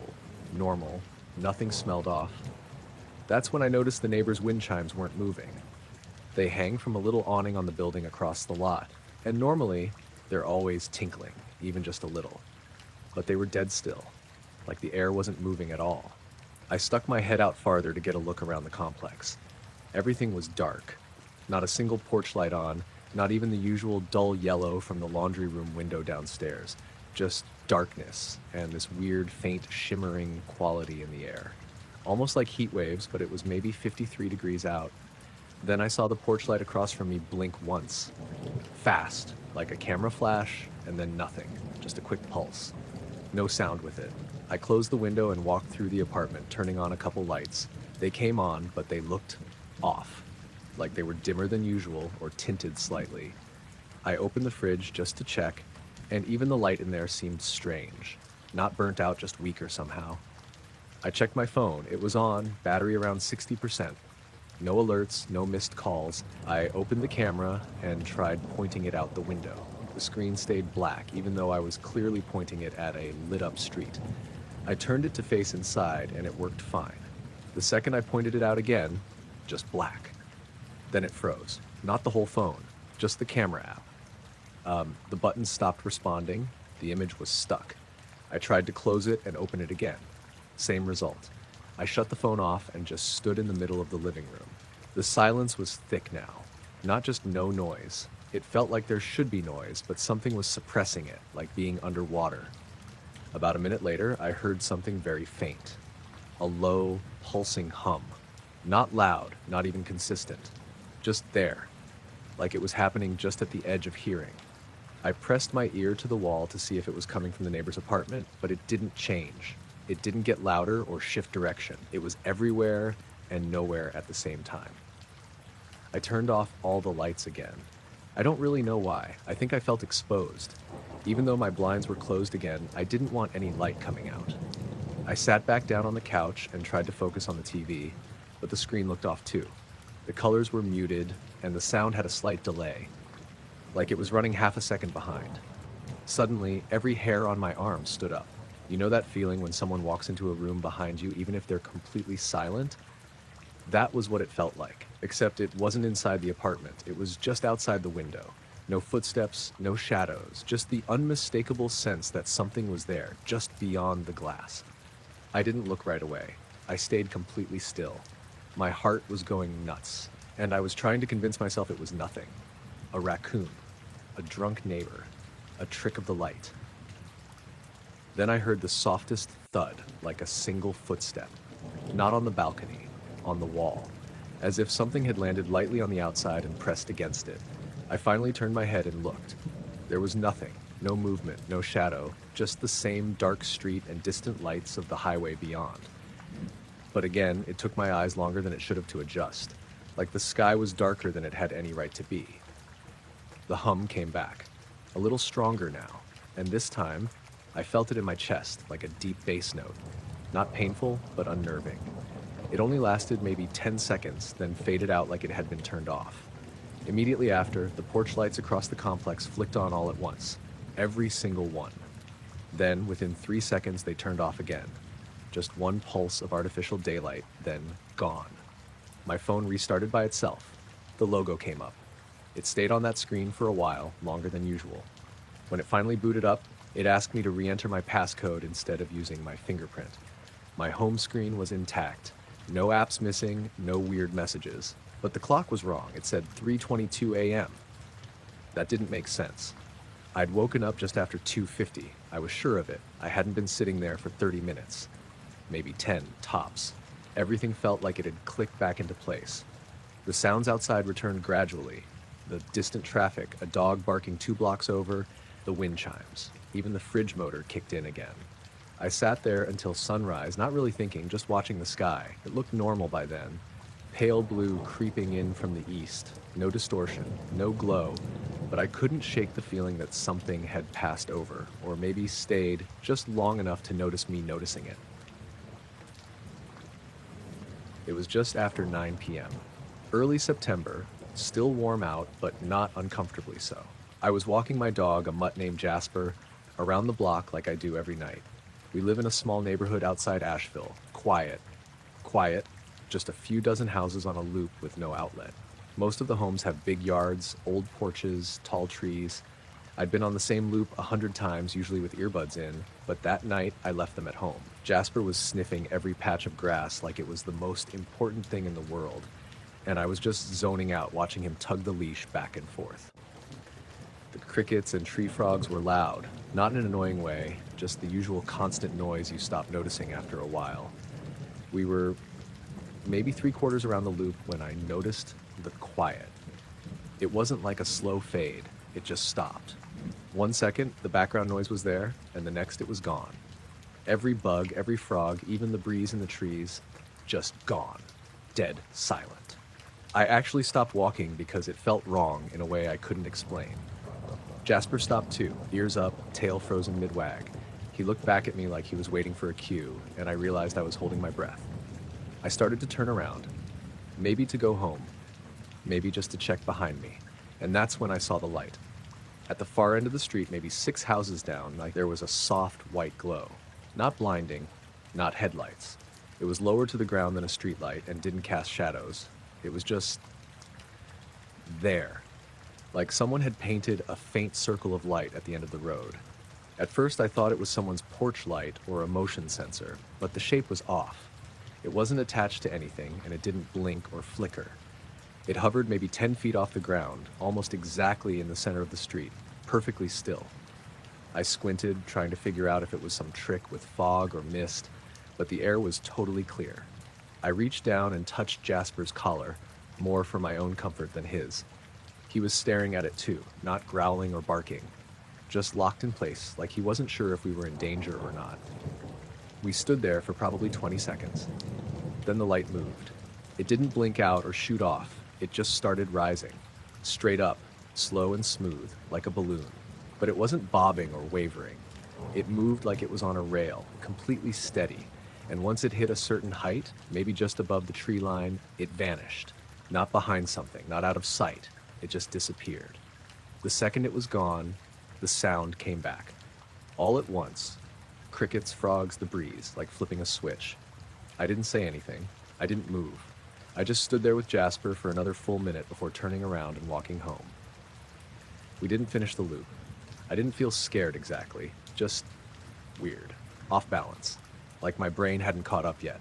normal, nothing smelled off. That's when I noticed the neighbors' wind chimes weren't moving. They hang from a little awning on the building across the lot, and normally they're always tinkling, even just a little. But they were dead still, like the air wasn't moving at all. I stuck my head out farther to get a look around the complex. Everything was dark. Not a single porch light on, not even the usual dull yellow from the laundry room window downstairs. Just darkness and this weird, faint, shimmering quality in the air. Almost like heat waves, but it was maybe 53 degrees out. Then I saw the porch light across from me blink once. Fast, like a camera flash, and then nothing. Just a quick pulse. No sound with it. I closed the window and walked through the apartment, turning on a couple lights. They came on, but they looked off, like they were dimmer than usual or tinted slightly. I opened the fridge just to check, and even the light in there seemed strange. Not burnt out, just weaker somehow. I checked my phone. It was on, battery around 60%. No alerts, no missed calls. I opened the camera and tried pointing it out the window. The screen stayed black, even though I was clearly pointing it at a lit-up street. I turned it to face inside, and it worked fine. The second I pointed it out again, just black. Then it froze. Not the whole phone, just the camera app. The button stopped responding. The image was stuck. I tried to close it and open it again. Same result. I shut the phone off and just stood in the middle of the living room. The silence was thick now. Not just no noise. It felt like there should be noise, but something was suppressing it, like being underwater. About a minute later, I heard something very faint. A low, pulsing hum. Not loud, not even consistent. Just there, like it was happening just at the edge of hearing. I pressed my ear to the wall to see if it was coming from the neighbor's apartment, but it didn't change. It didn't get louder or shift direction. It was everywhere and nowhere at the same time. I turned off all the lights again. I don't really know why. I think I felt exposed. Even though my blinds were closed again, I didn't want any light coming out. I sat back down on the couch and tried to focus on the TV, but the screen looked off too. The colors were muted, and the sound had a slight delay, like it was running half a second behind. Suddenly, every hair on my arm stood up. You know that feeling when someone walks into a room behind you, even if they're completely silent? That was what it felt like, except it wasn't inside the apartment. It was just outside the window. No footsteps, no shadows, just the unmistakable sense that something was there, just beyond the glass. I didn't look right away. I stayed completely still. My heart was going nuts, and I was trying to convince myself it was nothing. A raccoon, a drunk neighbor, a trick of the light. Then I heard the softest thud, like a single footstep. Not on the balcony, on the wall, as if something had landed lightly on the outside and pressed against it. I finally turned my head and looked. There was nothing, no movement, no shadow, just the same dark street and distant lights of the highway beyond. But again, it took my eyes longer than it should have to adjust, like the sky was darker than it had any right to be. The hum came back, a little stronger now, and this time, I felt it in my chest, like a deep bass note. Not painful, but unnerving. It only lasted maybe 10 seconds, then faded out like it had been turned off. Immediately after, the porch lights across the complex flicked on all at once. Every single one. Then, within 3 seconds, they turned off again. Just one pulse of artificial daylight, then gone. My phone restarted by itself. The logo came up. It stayed on that screen for a while, longer than usual. When it finally booted up, it asked me to re-enter my passcode instead of using my fingerprint. My home screen was intact. No apps missing, no weird messages. But the clock was wrong. It said 3:22 a.m. That didn't make sense. I'd woken up just after 2:50. I was sure of it. I hadn't been sitting there for 30 minutes. Maybe 10, tops. Everything felt like it had clicked back into place. The sounds outside returned gradually. The distant traffic, a dog barking 2 blocks over, the wind chimes. Even the fridge motor kicked in again. I sat there until sunrise, not really thinking, just watching the sky. It looked normal by then. Pale blue creeping in from the east. No distortion, no glow, but I couldn't shake the feeling that something had passed over, or maybe stayed just long enough to notice me noticing it. It was just after 9 p.m. Early September, still warm out, but not uncomfortably so. I was walking my dog, a mutt named Jasper, around the block like I do every night. We live in a small neighborhood outside Asheville. Quiet. Quiet. Just a few dozen houses on a loop with no outlet. Most of the homes have big yards, old porches, tall trees. I'd been on the same loop 100 times, usually with earbuds in, but that night I left them at home. Jasper was sniffing every patch of grass like it was the most important thing in the world, and I was just zoning out watching him tug the leash back and forth. The crickets and tree frogs were loud, not in an annoying way, just the usual constant noise you stop noticing after a while. We were maybe 3/4 around the loop when I noticed the quiet. It wasn't like a slow fade, it just stopped. 1 second, the background noise was there, and the next it was gone. Every bug, every frog, even the breeze in the trees, just gone. Dead silent. I actually stopped walking because it felt wrong in a way I couldn't explain. Jasper stopped too, ears up, tail frozen mid-wag. He looked back at me like he was waiting for a cue, and I realized I was holding my breath. I started to turn around, maybe to go home, maybe just to check behind me, and that's when I saw the light. At the far end of the street, maybe 6 houses down, like there was a soft white glow. Not blinding, not headlights. It was lower to the ground than a streetlight and didn't cast shadows. It was just there. Like someone had painted a faint circle of light at the end of the road. At first I thought it was someone's porch light or a motion sensor, but the shape was off. It wasn't attached to anything, and it didn't blink or flicker. It hovered maybe 10 feet off the ground, almost exactly in the center of the street, perfectly still. I squinted, trying to figure out if it was some trick with fog or mist, but the air was totally clear. I reached down and touched Jasper's collar, more for my own comfort than his. He was staring at it too, not growling or barking, just locked in place, like he wasn't sure if we were in danger or not. We stood there for probably 20 seconds. Then the light moved. It didn't blink out or shoot off. It just started rising, straight up, slow and smooth, like a balloon. But it wasn't bobbing or wavering. It moved like it was on a rail, completely steady. And once it hit a certain height, maybe just above the tree line, it vanished. Not behind something, not out of sight. It just disappeared. The second it was gone, the sound came back. All at once. Crickets, frogs, the breeze, like flipping a switch. I didn't say anything. I didn't move. I just stood there with Jasper for another full minute before turning around and walking home. We didn't finish the loop. I didn't feel scared exactly, just weird, off balance, like my brain hadn't caught up yet.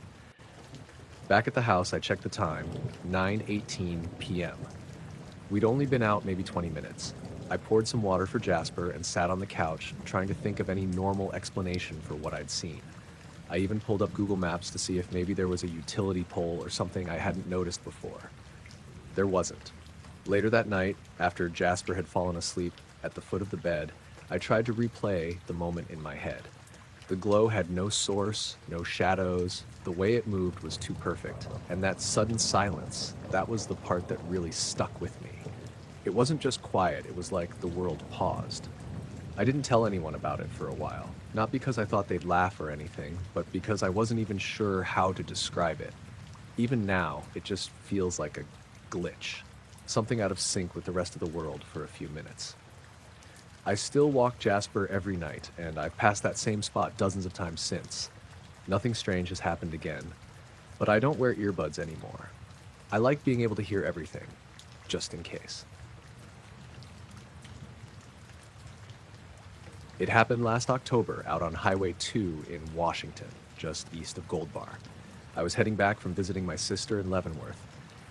Back at the house, I checked the time, 9:18 p.m. We'd only been out maybe 20 minutes. I poured some water for Jasper and sat on the couch, trying to think of any normal explanation for what I'd seen. I even pulled up Google Maps to see if maybe there was a utility pole or something I hadn't noticed before. There wasn't. Later that night, after Jasper had fallen asleep at the foot of the bed, I tried to replay the moment in my head. The glow had no source, no shadows. The way it moved was too perfect. And that sudden silence, that was the part that really stuck with me. It wasn't just quiet, it was like the world paused. I didn't tell anyone about it for a while. Not because I thought they'd laugh or anything, but because I wasn't even sure how to describe it. Even now, it just feels like a glitch. Something out of sync with the rest of the world for a few minutes. I still walk Jasper every night, and I've passed that same spot dozens of times since. Nothing strange has happened again, but I don't wear earbuds anymore. I like being able to hear everything, just in case. It happened last October out on Highway 2 in Washington, just east of Gold Bar. I was heading back from visiting my sister in Leavenworth.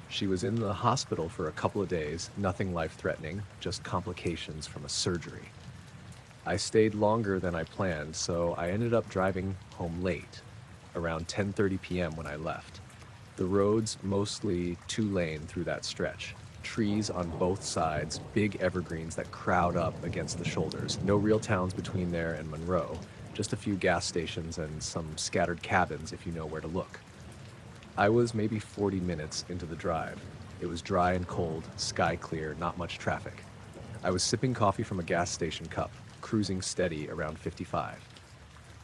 She was in the hospital for a couple of days, nothing life-threatening, just complications from a surgery. I stayed longer than I planned, so I ended up driving home late, around 10:30 p.m. when I left. The road's mostly two-lane through that stretch. Trees on both sides, big evergreens that crowd up against the shoulders. No real towns between there and Monroe, just a few gas stations and some scattered cabins if you know where to look. I was maybe 40 minutes into the drive. It was dry and cold, sky clear, not much traffic. I was sipping coffee from a gas station cup, cruising steady around 55.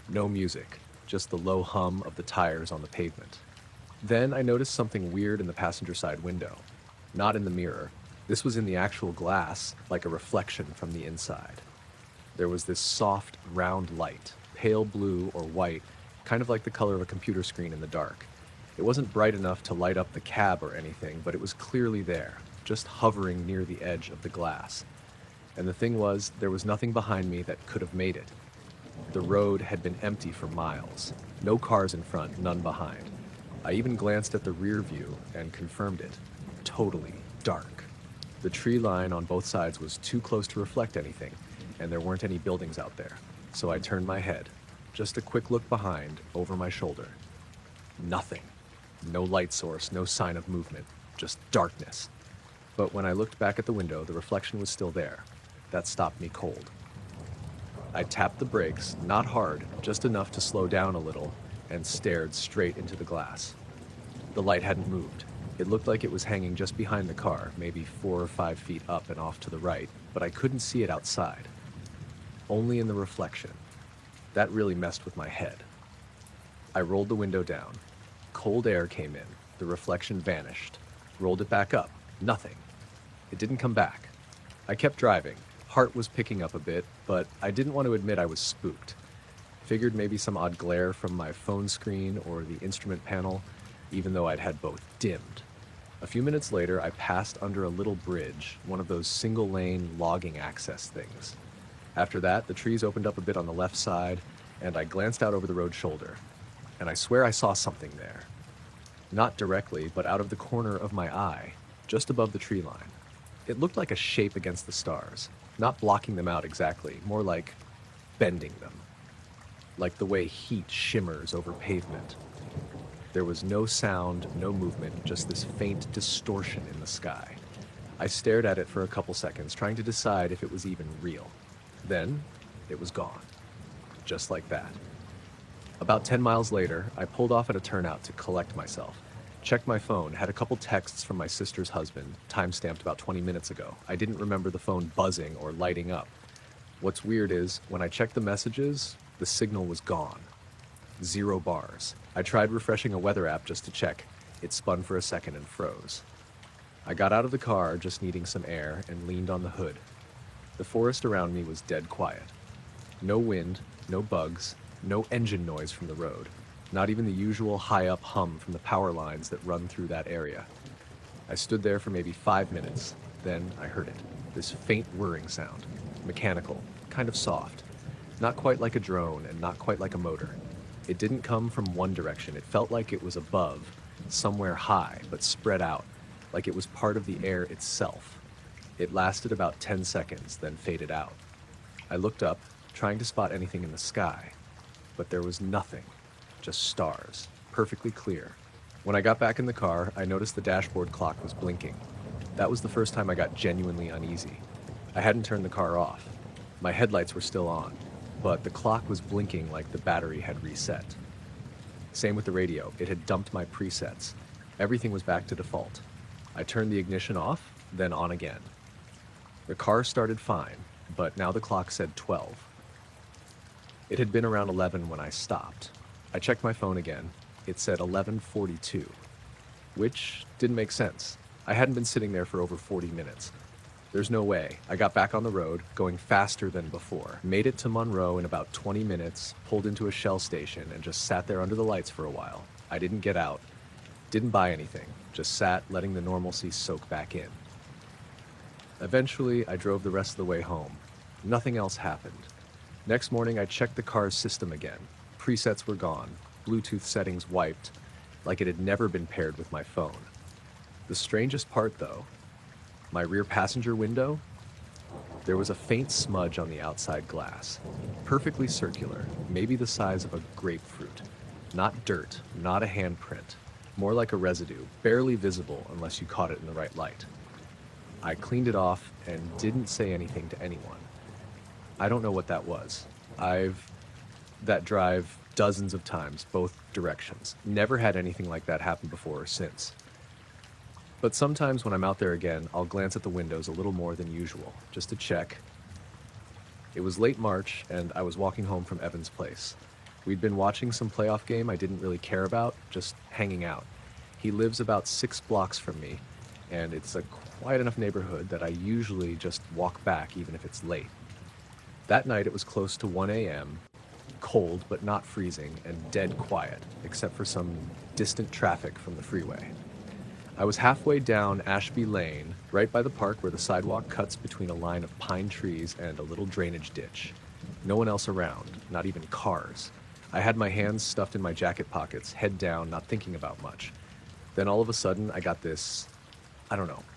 No music, just the low hum of the tires on the pavement. Then I noticed something weird in the passenger side window. Not in the mirror. This was in the actual glass, like a reflection from the inside. There was this soft, round light, pale blue or white, kind of like the color of a computer screen in the dark. It wasn't bright enough to light up the cab or anything, but it was clearly there, just hovering near the edge of the glass. And the thing was, there was nothing behind me that could have made it. The road had been empty for miles. No cars in front, none behind. I even glanced at the rear view and confirmed it. Totally dark. The tree line on both sides was too close to reflect anything, and there weren't any buildings out there. So I turned my head. Just a quick look behind, over my shoulder. Nothing. No light source, no sign of movement. Just darkness. But when I looked back at the window, the reflection was still there. That stopped me cold. I tapped the brakes, not hard, just enough to slow down a little, and stared straight into the glass. The light hadn't moved. It looked like it was hanging just behind the car, maybe 4 or 5 feet up and off to the right, but I couldn't see it outside. Only in the reflection. That really messed with my head. I rolled the window down. Cold air came in. The reflection vanished. Rolled it back up. Nothing. It didn't come back. I kept driving. Heart was picking up a bit, but I didn't want to admit I was spooked. Figured maybe some odd glare from my phone screen or the instrument panel, even though I'd had both dimmed. A few minutes later, I passed under a little bridge, one of those single-lane logging access things. After that, the trees opened up a bit on the left side, and I glanced out over the road shoulder. And I swear I saw something there. Not directly, but out of the corner of my eye, just above the tree line. It looked like a shape against the stars, not blocking them out exactly, more like bending them. Like the way heat shimmers over pavement. There was no sound, no movement, just this faint distortion in the sky. I stared at it for a couple seconds, trying to decide if it was even real. Then, it was gone. Just like that. About 10 miles later, I pulled off at a turnout to collect myself. Checked my phone, had a couple texts from my sister's husband, time-stamped about 20 minutes ago. I didn't remember the phone buzzing or lighting up. What's weird is, when I checked the messages, the signal was gone. 0 bars. I tried refreshing a weather app just to check. It spun for a second and froze. I got out of the car, just needing some air, and leaned on the hood. The forest around me was dead quiet. No wind, no bugs, no engine noise from the road. Not even the usual high-up hum from the power lines that run through that area. I stood there for maybe 5 minutes. Then I heard it. This faint whirring sound. Mechanical, kind of soft. Not quite like a drone and not quite like a motor. It didn't come from one direction. It felt like it was above, somewhere high, but spread out, like it was part of the air itself. It lasted about 10 seconds, then faded out. I looked up, trying to spot anything in the sky, but there was nothing, just stars, perfectly clear. When I got back in the car, I noticed the dashboard clock was blinking. That was the first time I got genuinely uneasy. I hadn't turned the car off. My headlights were still on, but the clock was blinking like the battery had reset. Same with the radio. It had dumped my presets. Everything was back to default. I turned the ignition off, then on again. The car started fine, but now the clock said 12. It had been around 11 when I stopped. I checked my phone again. It said 11:42, which didn't make sense. I hadn't been sitting there for over 40 minutes. There's no way. I got back on the road, going faster than before. Made it to Monroe in about 20 minutes, pulled into a Shell station, and just sat there under the lights for a while. I didn't get out. Didn't buy anything. Just sat, letting the normalcy soak back in. Eventually, I drove the rest of the way home. Nothing else happened. Next morning, I checked the car's system again. Presets were gone. Bluetooth settings wiped, like it had never been paired with my phone. The strangest part, though, my rear passenger window, there was a faint smudge on the outside glass. Perfectly circular, maybe the size of a grapefruit. Not dirt, not a handprint. more like a residue, barely visible unless you caught it in the right light. I cleaned it off and didn't say anything to anyone. I don't know what that was. I've that drive dozens of times, both directions. Never had anything like that happen before or since. But sometimes when I'm out there again, I'll glance at the windows a little more than usual, just to check. It was late March, and I was walking home from Evan's place. We'd been watching some playoff game I didn't really care about, just hanging out. He lives about 6 blocks from me, and it's a quiet enough neighborhood that I usually just walk back even if it's late. That night it was close to 1 a.m., cold but not freezing, and dead quiet, except for some distant traffic from the freeway. I was halfway down Ashby Lane, right by the park where the sidewalk cuts between a line of pine trees and a little drainage ditch. No one else around, not even cars. I had my hands stuffed in my jacket pockets, head down, not thinking about much. Then all of a sudden, I got this,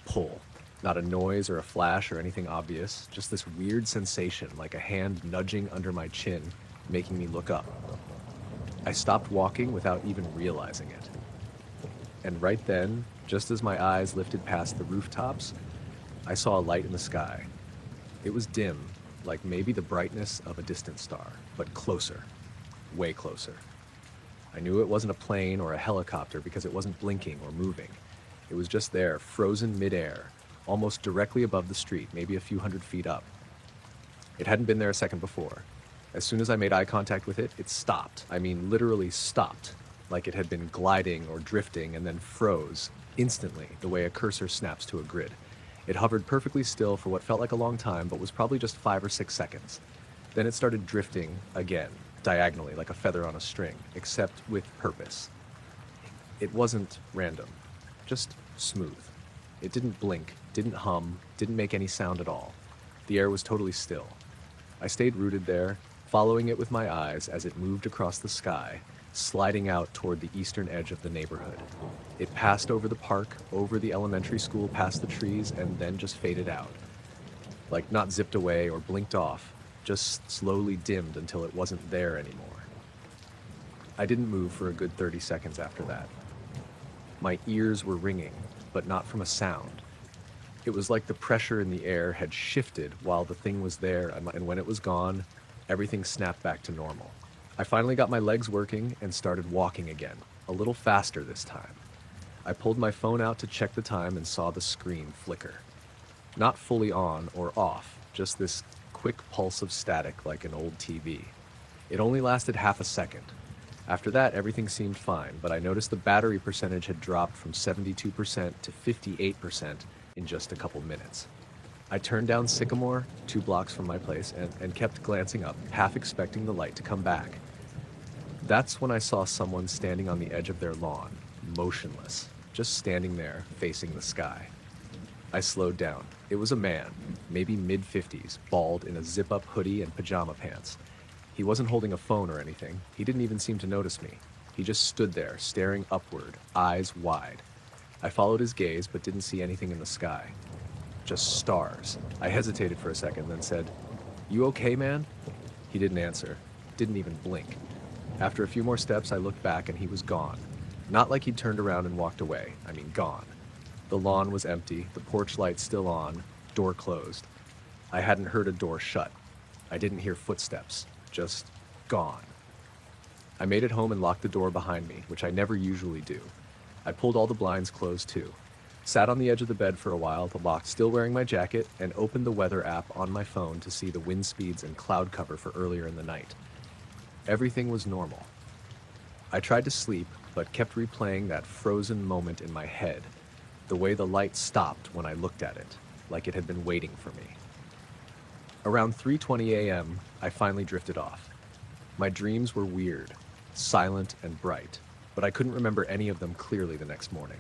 pull. Not a noise or a flash or anything obvious, just this weird sensation like a hand nudging under my chin, making me look up. I stopped walking without even realizing it. And right then, just as my eyes lifted past the rooftops, I saw a light in the sky. It was dim, like maybe the brightness of a distant star, but closer, way closer. I knew it wasn't a plane or a helicopter because it wasn't blinking or moving. It was just there, frozen midair, almost directly above the street, maybe a few hundred feet up. It hadn't been there a second before. As soon as I made eye contact with it, it stopped. I mean, literally stopped, like it had been gliding or drifting and then froze instantly, the way a cursor snaps to a grid. It hovered perfectly still for what felt like a long time, but was probably just 5 or 6 seconds. Then it started drifting again, diagonally, like a feather on a string, except with purpose. It wasn't random, just smooth. It didn't blink, didn't hum, didn't make any sound at all. The air was totally still. I stayed rooted there, following it with my eyes as it moved across the sky, sliding out toward the eastern edge of the neighborhood. It passed over the park, over the elementary school, past the trees, and then just faded out. Like not zipped away or blinked off, just slowly dimmed until it wasn't there anymore. I didn't move for a good 30 seconds after that. My ears were ringing, but not from a sound. It was like the pressure in the air had shifted while the thing was there, and when it was gone, everything snapped back to normal. I finally got my legs working and started walking again, a little faster this time. I pulled my phone out to check the time and saw the screen flicker. Not fully on or off, just this quick pulse of static like an old TV. It only lasted half a second. After that, everything seemed fine, but I noticed the battery percentage had dropped from 72% to 58% in just a couple minutes. I turned down Sycamore, 2 blocks from my place, and kept glancing up, half expecting the light to come back. That's when I saw someone standing on the edge of their lawn, motionless, just standing there, facing the sky. I slowed down. It was a man, maybe mid-50s, bald in a zip-up hoodie and pajama pants. He wasn't holding a phone or anything. He didn't even seem to notice me. He just stood there, staring upward, eyes wide. I followed his gaze, but didn't see anything in the sky. Just stars. I hesitated for a second, then said, "You okay, man?" He didn't answer, didn't even blink. After a few more steps, I looked back and he was gone. Not like he'd turned around and walked away. I mean, gone. The lawn was empty, the porch light still on, door closed. I hadn't heard a door shut. I didn't hear footsteps. Just gone. I made it home and locked the door behind me, which I never usually do. I pulled all the blinds closed too. Sat on the edge of the bed for a while, still wearing my jacket, and opened the weather app on my phone to see the wind speeds and cloud cover for earlier in the night. Everything was normal. I tried to sleep, but kept replaying that frozen moment in my head, the way the light stopped when I looked at it, like it had been waiting for me. Around 3:20 a.m., I finally drifted off. My dreams were weird, silent and bright, but I couldn't remember any of them clearly the next morning.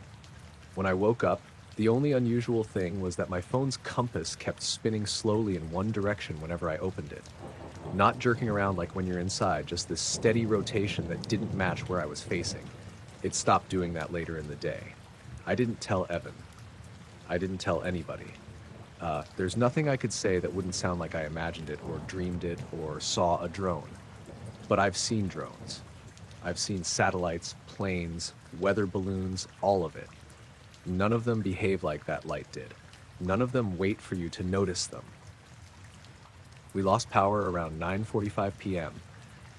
When I woke up, the only unusual thing was that my phone's compass kept spinning slowly in one direction whenever I opened it. Not jerking around like when you're inside, just this steady rotation that didn't match where I was facing. It stopped doing that later in the day. I didn't tell Evan. I didn't tell anybody. There's nothing I could say that wouldn't sound like I imagined it or dreamed it or saw a drone. But I've seen drones. I've seen satellites, planes, weather balloons, all of it. None of them behave like that light did. None of them wait for you to notice them. We lost power around 9:45 p.m.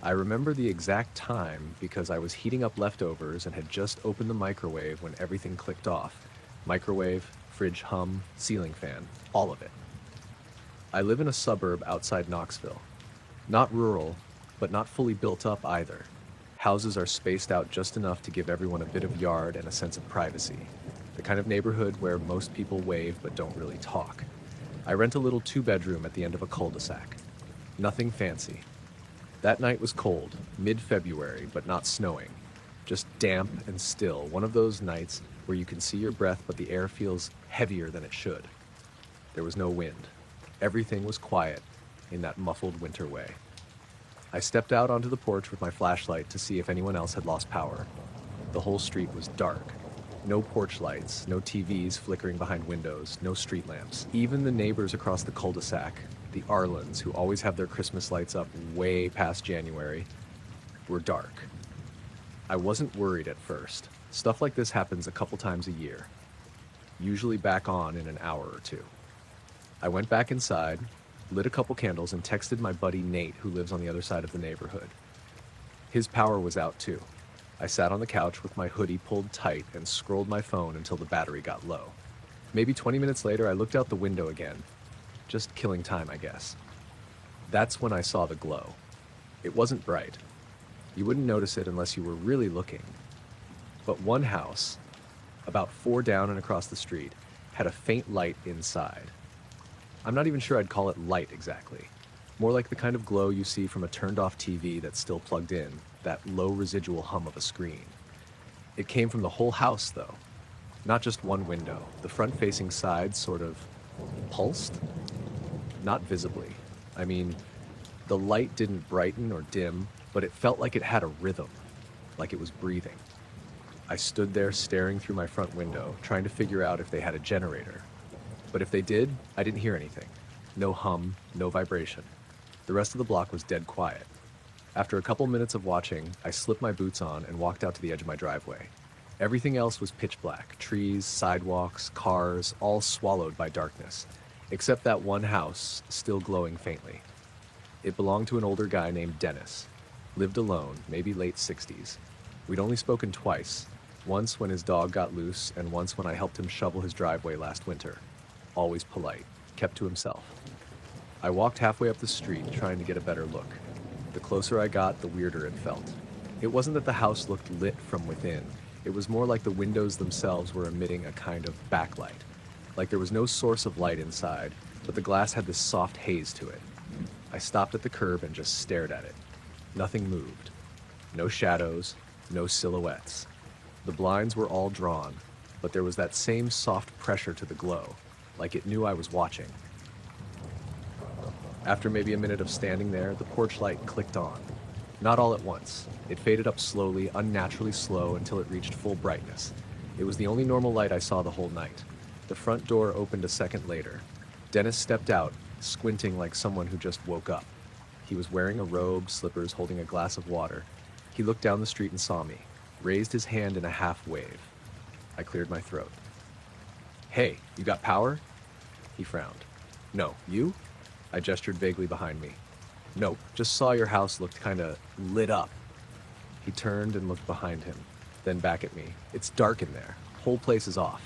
I remember the exact time because I was heating up leftovers and had just opened the microwave when everything clicked off. Microwave, fridge hum, ceiling fan, all of it. I live in a suburb outside Knoxville. Not rural, but not fully built up either. Houses are spaced out just enough to give everyone a bit of yard and a sense of privacy. The kind of neighborhood where most people wave but don't really talk. I rent a little two-bedroom at the end of a cul-de-sac. Nothing fancy. That night was cold, mid-February, but not snowing. Just damp and still, one of those nights where you can see your breath but the air feels heavier than it should. There was no wind. Everything was quiet in that muffled winter way. I stepped out onto the porch with my flashlight to see if anyone else had lost power. The whole street was dark. No porch lights, no TVs flickering behind windows, no street lamps. Even the neighbors across the cul-de-sac, the Arlands, who always have their Christmas lights up way past January, were dark. I wasn't worried at first. Stuff like this happens a couple times a year, usually back on in an hour or two. I went back inside, lit a couple candles, and texted my buddy Nate, who lives on the other side of the neighborhood. His power was out too. I sat on the couch with my hoodie pulled tight and scrolled my phone until the battery got low. Maybe 20 minutes later, I looked out the window again. Just killing time, I guess. That's when I saw the glow. It wasn't bright. You wouldn't notice it unless you were really looking. But one house, about 4 down and across the street, had a faint light inside. I'm not even sure I'd call it light exactly. More like the kind of glow you see from a turned-off TV that's still plugged in, that low residual hum of a screen. It came from the whole house, though. Not just one window. The front-facing side sort of pulsed. Not visibly. I mean, the light didn't brighten or dim, but it felt like it had a rhythm, like it was breathing. I stood there staring through my front window, trying to figure out if they had a generator. But if they did, I didn't hear anything. No hum, no vibration. The rest of the block was dead quiet. After a couple minutes of watching, I slipped my boots on and walked out to the edge of my driveway. Everything else was pitch black. Trees, sidewalks, cars, all swallowed by darkness. Except that one house, still glowing faintly. It belonged to an older guy named Dennis. Lived alone, maybe late 60s. We'd only spoken twice. Once when his dog got loose, and once when I helped him shovel his driveway last winter. Always polite, kept to himself. I walked halfway up the street, trying to get a better look. The closer I got, the weirder it felt. It wasn't that the house looked lit from within. It was more like the windows themselves were emitting a kind of backlight. Like there was no source of light inside, but the glass had this soft haze to it. I stopped at the curb and just stared at it. Nothing moved. No shadows, no silhouettes. The blinds were all drawn, but there was that same soft pressure to the glow, like it knew I was watching. After maybe a minute of standing there, the porch light clicked on. Not all at once. It faded up slowly, unnaturally slow, until it reached full brightness. It was the only normal light I saw the whole night. The front door opened a second later. Dennis stepped out, squinting like someone who just woke up. He was wearing a robe, slippers, holding a glass of water. He looked down the street and saw me, raised his hand in a half wave. I cleared my throat. "Hey, you got power?" He frowned. "No, you?" I gestured vaguely behind me. "Nope, just saw your house looked kinda lit up." He turned and looked behind him, then back at me. "It's dark in there. Whole place is off."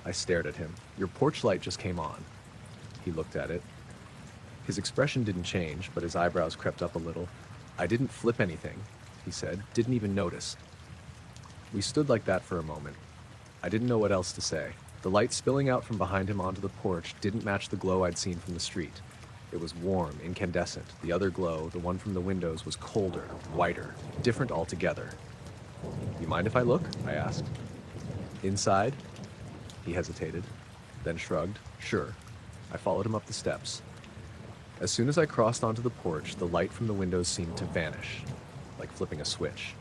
I stared at him. "Your porch light just came on." He looked at it. His expression didn't change, but his eyebrows crept up a little. "I didn't flip anything," he said. "Didn't even notice." We stood like that for a moment. I didn't know what else to say. The light spilling out from behind him onto the porch didn't match the glow I'd seen from the street. It was warm, incandescent. The other glow, the one from the windows, was colder, whiter, different altogether. "You mind if I look?" I asked. "Inside?" He hesitated, then shrugged. "Sure." I followed him up the steps. As soon as I crossed onto the porch, the light from the windows seemed to vanish, like flipping a switch.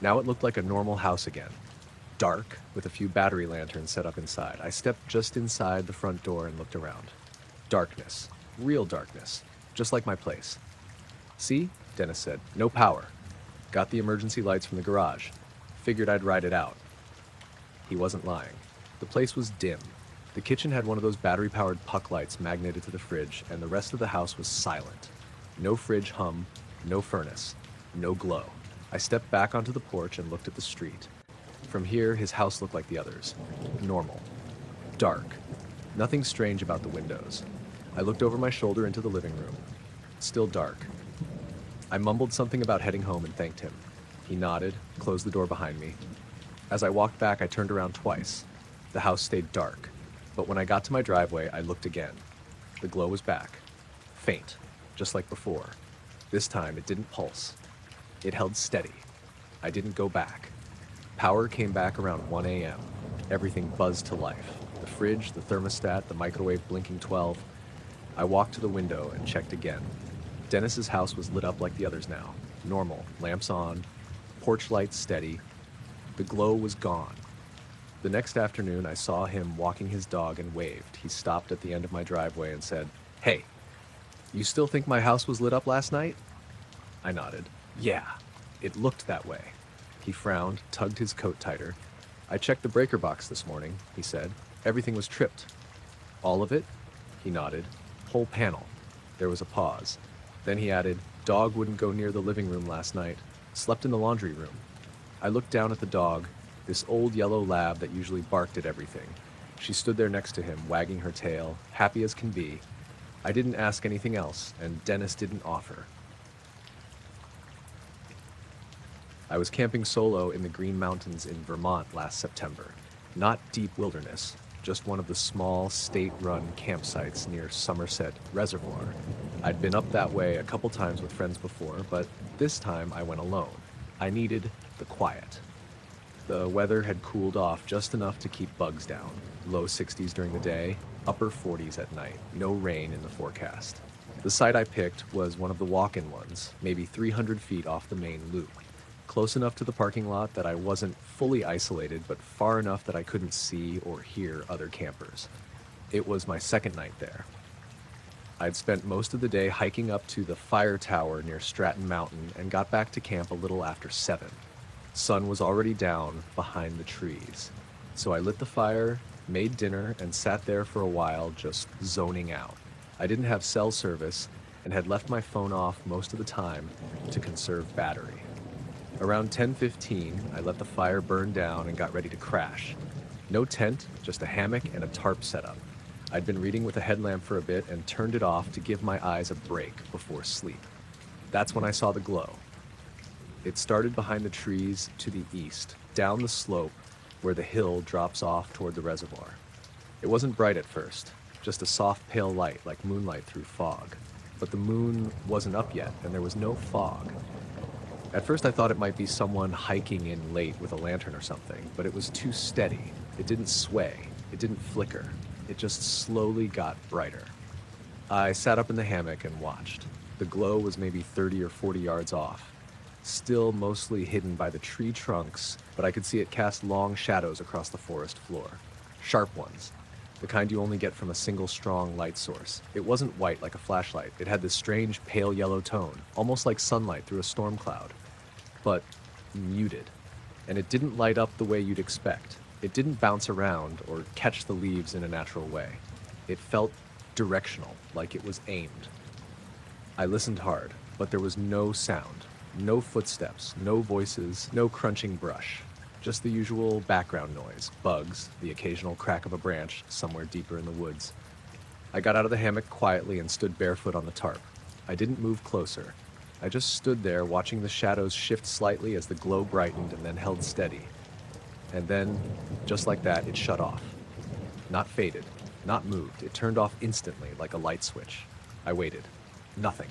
Now it looked like a normal house again. Dark, with a few battery lanterns set up inside. I stepped just inside the front door and looked around. Darkness. Real darkness. Just like my place. "See?" Dennis said. "No power." Got the emergency lights from the garage. Figured I'd ride it out. He wasn't lying. The place was dim. The kitchen had one of those battery-powered puck lights magneted to the fridge, and the rest of the house was silent. No fridge hum, no furnace, no glow. I stepped back onto the porch and looked at the street. From here, his house looked like the others. Normal. Dark. Nothing strange about the windows. I looked over my shoulder into the living room. Still dark. I mumbled something about heading home and thanked him. He nodded, closed the door behind me. As I walked back, I turned around twice. The house stayed dark, but when I got to my driveway, I looked again. The glow was back. Faint, just like before. This time, it didn't pulse. It held steady. I didn't go back. Power came back around 1 a.m. Everything buzzed to life. The fridge, the thermostat, the microwave blinking 12. I walked to the window and checked again. Dennis's house was lit up like the others now. Normal, lamps on, porch lights steady. The glow was gone. The next afternoon, I saw him walking his dog and waved. He stopped at the end of my driveway and said, "Hey, you still think my house was lit up last night?" I nodded. "Yeah, it looked that way." He frowned, tugged his coat tighter. "I checked the breaker box this morning," he said. "Everything was tripped." "All of it?" He nodded. "Whole panel." There was a pause. Then he added, "Dog wouldn't go near the living room last night. Slept in the laundry room." I looked down at the dog, this old yellow lab that usually barked at everything. She stood there next to him, wagging her tail, happy as can be. I didn't ask anything else, and Dennis didn't offer. I was camping solo in the Green Mountains in Vermont last September. Not deep wilderness, just one of the small, state-run campsites near Somerset Reservoir. I'd been up that way a couple times with friends before, but this time I went alone. I needed the quiet. The weather had cooled off just enough to keep bugs down. Low 60s during the day, upper 40s at night. No rain in the forecast. The site I picked was one of the walk-in ones, maybe 300 feet off the main loop. Close enough to the parking lot that I wasn't fully isolated, but far enough that I couldn't see or hear other campers. It was my second night there. I'd spent most of the day hiking up to the fire tower near Stratton Mountain and got back to camp a little after 7. Sun was already down behind the trees. So I lit the fire, made dinner, and sat there for a while just zoning out. I didn't have cell service and had left my phone off most of the time to conserve battery. Around 10:15, I let the fire burn down and got ready to crash. No tent, just a hammock and a tarp setup. I'd been reading with a headlamp for a bit and turned it off to give my eyes a break before sleep. That's when I saw the glow. It started behind the trees to the east, down the slope where the hill drops off toward the reservoir. It wasn't bright at first, just a soft pale light like moonlight through fog. But the moon wasn't up yet, and there was no fog. At first I thought it might be someone hiking in late with a lantern or something, but it was too steady. It didn't sway. It didn't flicker. It just slowly got brighter. I sat up in the hammock and watched. The glow was maybe 30 or 40 yards off, still mostly hidden by the tree trunks, but I could see it cast long shadows across the forest floor. Sharp ones, the kind you only get from a single strong light source. It wasn't white like a flashlight. It had this strange pale yellow tone, almost like sunlight through a storm cloud, but muted. And it didn't light up the way you'd expect. It didn't bounce around or catch the leaves in a natural way. It felt directional, like it was aimed. I listened hard, but there was no sound. No footsteps, no voices, no crunching brush. Just the usual background noise, bugs, the occasional crack of a branch somewhere deeper in the woods. I got out of the hammock quietly and stood barefoot on the tarp. I didn't move closer. I just stood there watching the shadows shift slightly as the glow brightened and then held steady. And then, just like that, it shut off. Not faded, not moved. It turned off instantly like a light switch. I waited. Nothing.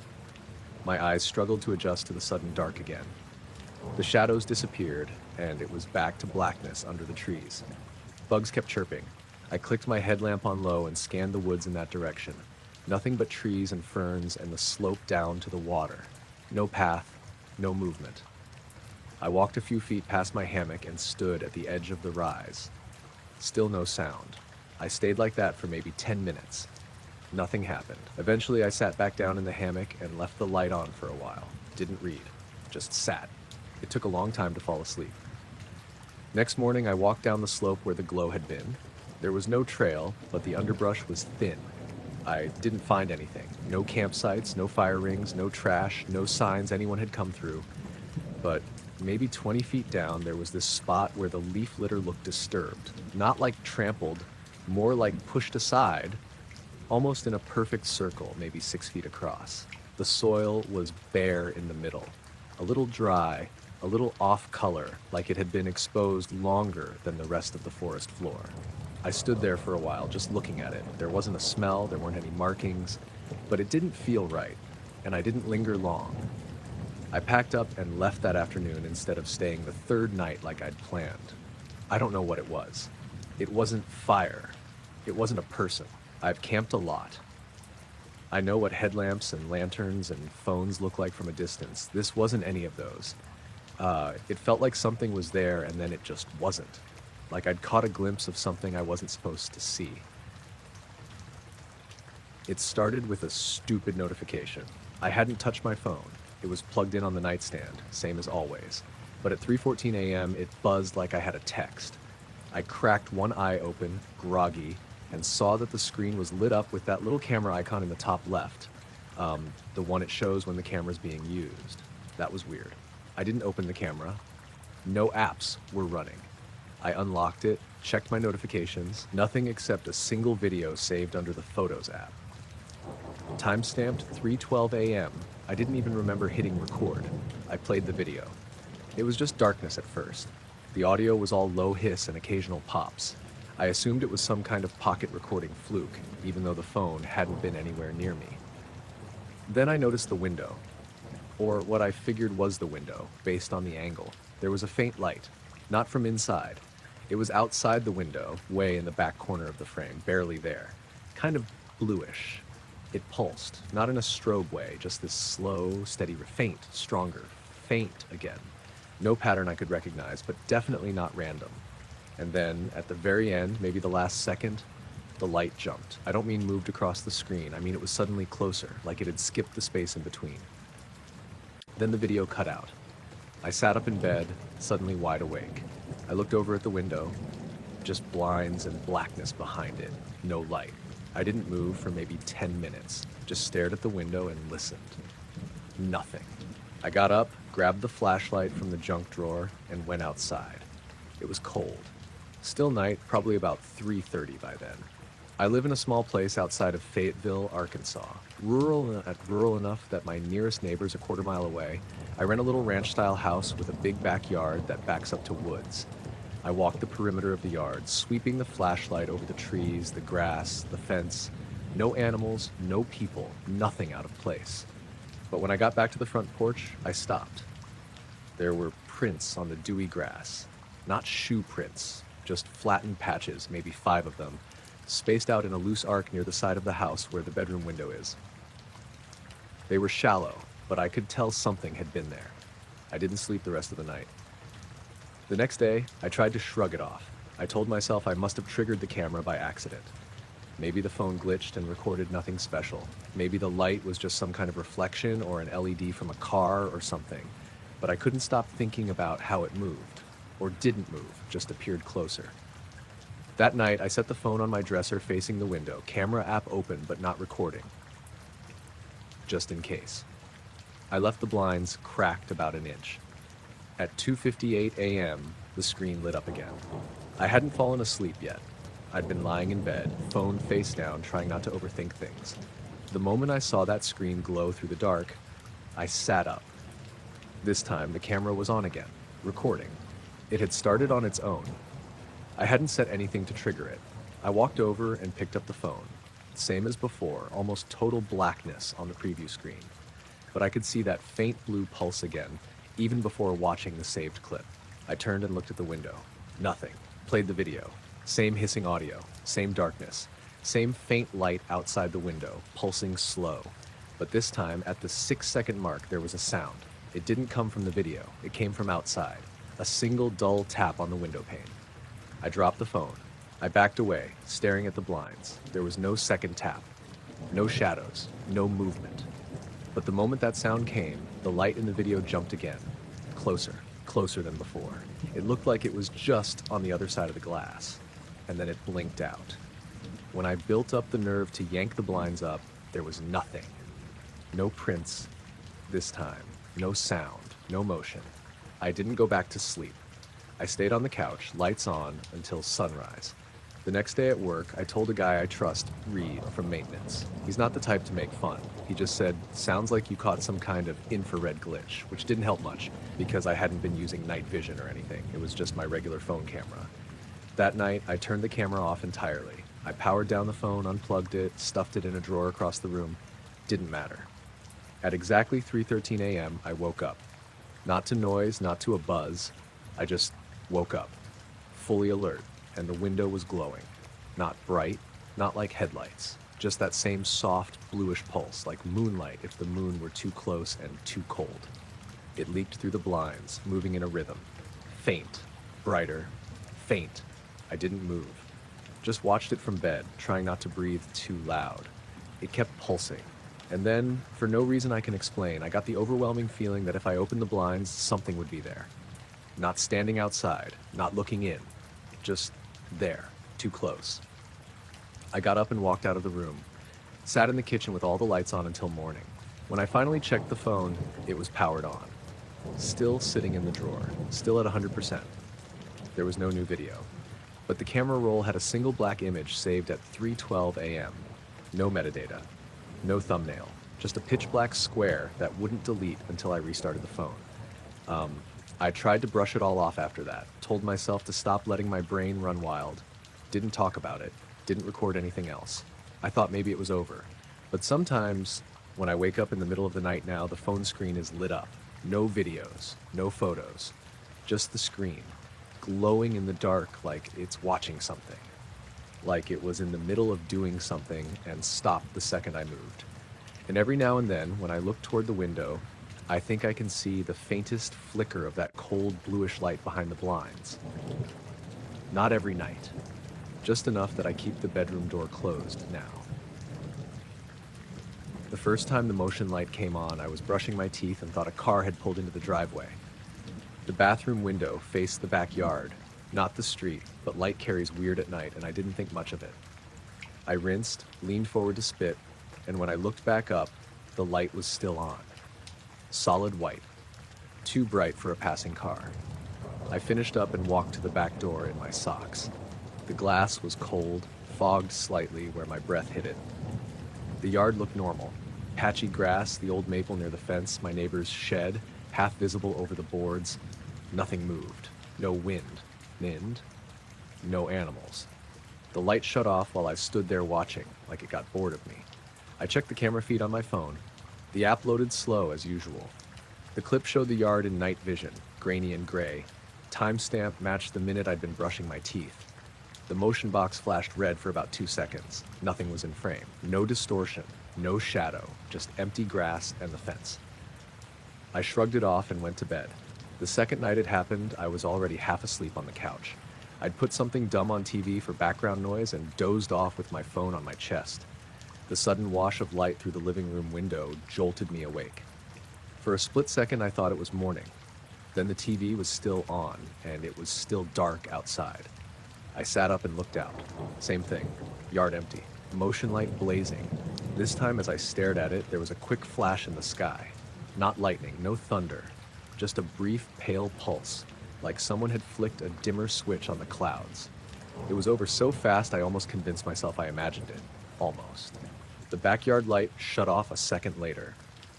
My eyes struggled to adjust to the sudden dark again. The shadows disappeared, and it was back to blackness under the trees. Bugs kept chirping. I clicked my headlamp on low and scanned the woods in that direction. Nothing but trees and ferns and the slope down to the water. No path, no movement. I walked a few feet past my hammock and stood at the edge of the rise. Still no sound. I stayed like that for maybe 10 minutes. Nothing happened. Eventually I sat back down in the hammock and left the light on for a while. Didn't read. Just sat. It took a long time to fall asleep. Next morning, I walked down the slope where the glow had been. There was no trail, but the underbrush was thin. I didn't find anything. No campsites, no fire rings, no trash, no signs anyone had come through. But maybe 20 feet down, there was this spot where the leaf litter looked disturbed. Not like trampled, more like pushed aside, almost in a perfect circle, maybe 6 feet across. The soil was bare in the middle, a little dry, a little off color, like it had been exposed longer than the rest of the forest floor. I stood there for a while, just looking at it. There wasn't a smell, there weren't any markings, but it didn't feel right, and I didn't linger long. I packed up and left that afternoon instead of staying the third night like I'd planned. I don't know what it was. It wasn't fire. It wasn't a person. I've camped a lot. I know what headlamps and lanterns and phones look like from a distance. This wasn't any of those. It felt like something was there and then it just wasn't. Like I'd caught a glimpse of something I wasn't supposed to see. It started with a stupid notification. I hadn't touched my phone. It was plugged in on the nightstand, same as always. But at 3:14 a.m., it buzzed like I had a text. I cracked one eye open, groggy, and saw that the screen was lit up with that little camera icon in the top left. The one it shows when the camera's being used. That was weird. I didn't open the camera. No apps were running. I unlocked it, checked my notifications, nothing except a single video saved under the Photos app. Timestamped 3:12 a.m. I didn't even remember hitting record. I played the video. It was just darkness at first. The audio was all low hiss and occasional pops. I assumed it was some kind of pocket recording fluke, even though the phone hadn't been anywhere near me. Then I noticed the window, or what I figured was the window, based on the angle. There was a faint light, not from inside. It was outside the window, way in the back corner of the frame, barely there. Kind of bluish. It pulsed, not in a strobe way, just this slow, steady, faint, stronger, faint again. No pattern I could recognize, but definitely not random. And then, at the very end, maybe the last second, the light jumped. I don't mean moved across the screen, I mean it was suddenly closer, like it had skipped the space in between. Then the video cut out. I sat up in bed, suddenly wide awake. I looked over at the window, just blinds and blackness behind it, no light. I didn't move for maybe 10 minutes, just stared at the window and listened. Nothing. I got up, grabbed the flashlight from the junk drawer, and went outside. It was cold. Still night, probably about 3:30 by then. I live in a small place outside of Fayetteville, Arkansas. Rural enough that my nearest neighbor's a quarter-mile away. I rent a little ranch-style house with a big backyard that backs up to woods. I walk the perimeter of the yard, sweeping the flashlight over the trees, the grass, the fence. No animals, no people, nothing out of place. But when I got back to the front porch, I stopped. There were prints on the dewy grass. Not shoe prints, just flattened patches, maybe 5 of them, spaced out in a loose arc near the side of the house where the bedroom window is. They were shallow, but I could tell something had been there. I didn't sleep the rest of the night. The next day, I tried to shrug it off. I told myself I must have triggered the camera by accident. Maybe the phone glitched and recorded nothing special. Maybe the light was just some kind of reflection or an LED from a car or something. But I couldn't stop thinking about how it moved. Or didn't move, just appeared closer. That night, I set the phone on my dresser facing the window, camera app open but not recording. Just in case. I left the blinds cracked about an inch. At 2:58 a.m., the screen lit up again. I hadn't fallen asleep yet. I'd been lying in bed, phone face down, trying not to overthink things. The moment I saw that screen glow through the dark, I sat up. This time, the camera was on again, recording. It had started on its own. I hadn't set anything to trigger it. I walked over and picked up the phone. Same as before, almost total blackness on the preview screen. But I could see that faint blue pulse again, even before watching the saved clip. I turned and looked at the window. Nothing. Played the video. Same hissing audio. Same darkness. Same faint light outside the window, pulsing slow. But this time, at the 6-second mark, there was a sound. It didn't come from the video. It came from outside. A single dull tap on the window pane. I dropped the phone. I backed away, staring at the blinds. There was no second tap. No shadows. No movement. But the moment that sound came, the light in the video jumped again. Closer. closer than before. It looked like it was just on the other side of the glass, and then it blinked out. When I built up the nerve to yank the blinds up, there was nothing. No prints this time, no sound, no motion. I didn't go back to sleep. I stayed on the couch, lights on, until sunrise. The next day at work, I told a guy I trust, Reed, from maintenance. He's not the type to make fun. He just said, "Sounds like you caught some kind of infrared glitch," which didn't help much because I hadn't been using night vision or anything. It was just my regular phone camera. That night, I turned the camera off entirely. I powered down the phone, unplugged it, stuffed it in a drawer across the room. Didn't matter. At exactly 3:13 a.m., I woke up. Not to noise, not to a buzz. I just woke up, fully alert, and the window was glowing. Not bright, not like headlights, just that same soft, bluish pulse, like moonlight if the moon were too close and too cold. It leaked through the blinds, moving in a rhythm. Faint, brighter, faint. I didn't move. Just watched it from bed, trying not to breathe too loud. It kept pulsing. And then, for no reason I can explain, I got the overwhelming feeling that if I opened the blinds, something would be there. Not standing outside, not looking in, just there, too close. I got up and walked out of the room, sat in the kitchen with all the lights on until morning. When I finally checked the phone, it was powered on. Still sitting in the drawer, still at 100%. There was no new video. But the camera roll had a single black image saved at 3:12 a.m. No metadata, no thumbnail, just a pitch black square that wouldn't delete until I restarted the phone. I tried to brush it all off after that, told myself to stop letting my brain run wild, didn't talk about it, didn't record anything else. I thought maybe it was over. But sometimes, when I wake up in the middle of the night now, the phone screen is lit up. No videos, no photos, just the screen, glowing in the dark like it's watching something. Like it was in the middle of doing something and stopped the second I moved. And every now and then, when I look toward the window, I think I can see the faintest flicker of that cold bluish light behind the blinds. Not every night, just enough that I keep the bedroom door closed now. The first time the motion light came on, I was brushing my teeth and thought a car had pulled into the driveway. The bathroom window faced the backyard, not the street, but light carries weird at night, and I didn't think much of it. I rinsed, leaned forward to spit, and when I looked back up, the light was still on. Solid white, too bright for a passing car. I finished up and walked to the back door in my socks. The glass was cold, fogged slightly where my breath hit it. The yard looked normal. Patchy grass, the old maple near the fence, my neighbor's shed, half visible over the boards. Nothing moved. No wind. No animals. The light shut off while I stood there watching, like it got bored of me. I checked the camera feed on my phone. The app loaded slow as usual. The clip showed the yard in night vision, grainy and gray. Timestamp matched the minute I'd been brushing my teeth. The motion box flashed red for about 2 seconds. Nothing was in frame. No distortion, no shadow, just empty grass and the fence. I shrugged it off and went to bed. The second night it happened, I was already half asleep on the couch. I'd put something dumb on TV for background noise and dozed off with my phone on my chest. The sudden wash of light through the living room window jolted me awake. For a split second, I thought it was morning. Then the TV was still on, and it was still dark outside. I sat up and looked out. Same thing. Yard empty. Motion light blazing. This time, as I stared at it, there was a quick flash in the sky. Not lightning, no thunder. Just a brief, pale pulse, like someone had flicked a dimmer switch on the clouds. It was over so fast, I almost convinced myself I imagined it. Almost. The backyard light shut off a second later.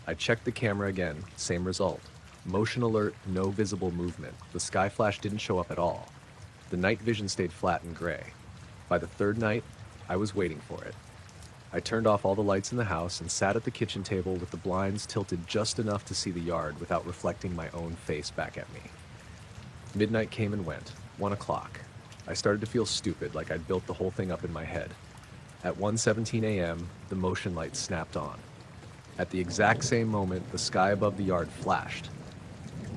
I checked the camera again, same result. Motion alert, no visible movement. The sky flash didn't show up at all. The night vision stayed flat and gray. By the third night, I was waiting for it. I turned off all the lights in the house and sat at the kitchen table with the blinds tilted just enough to see the yard without reflecting my own face back at me. Midnight came and went, 1 o'clock. I started to feel stupid, like I'd built the whole thing up in my head. At 1:17 a.m., the motion light snapped on. At the exact same moment, the sky above the yard flashed.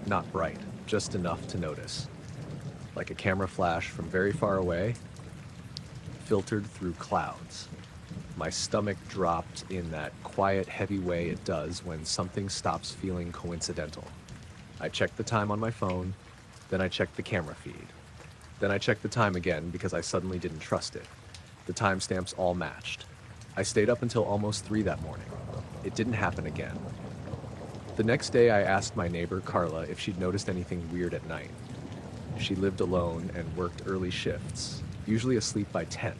Not bright, just enough to notice. Like a camera flash from very far away, filtered through clouds. My stomach dropped in that quiet, heavy way it does when something stops feeling coincidental. I checked the time on my phone, then I checked the camera feed. Then I checked the time again because I suddenly didn't trust it. The timestamps all matched. I stayed up until almost 3 that morning. It didn't happen again. The next day I asked my neighbor Carla if she'd noticed anything weird at night. She lived alone and worked early shifts, usually asleep by 10.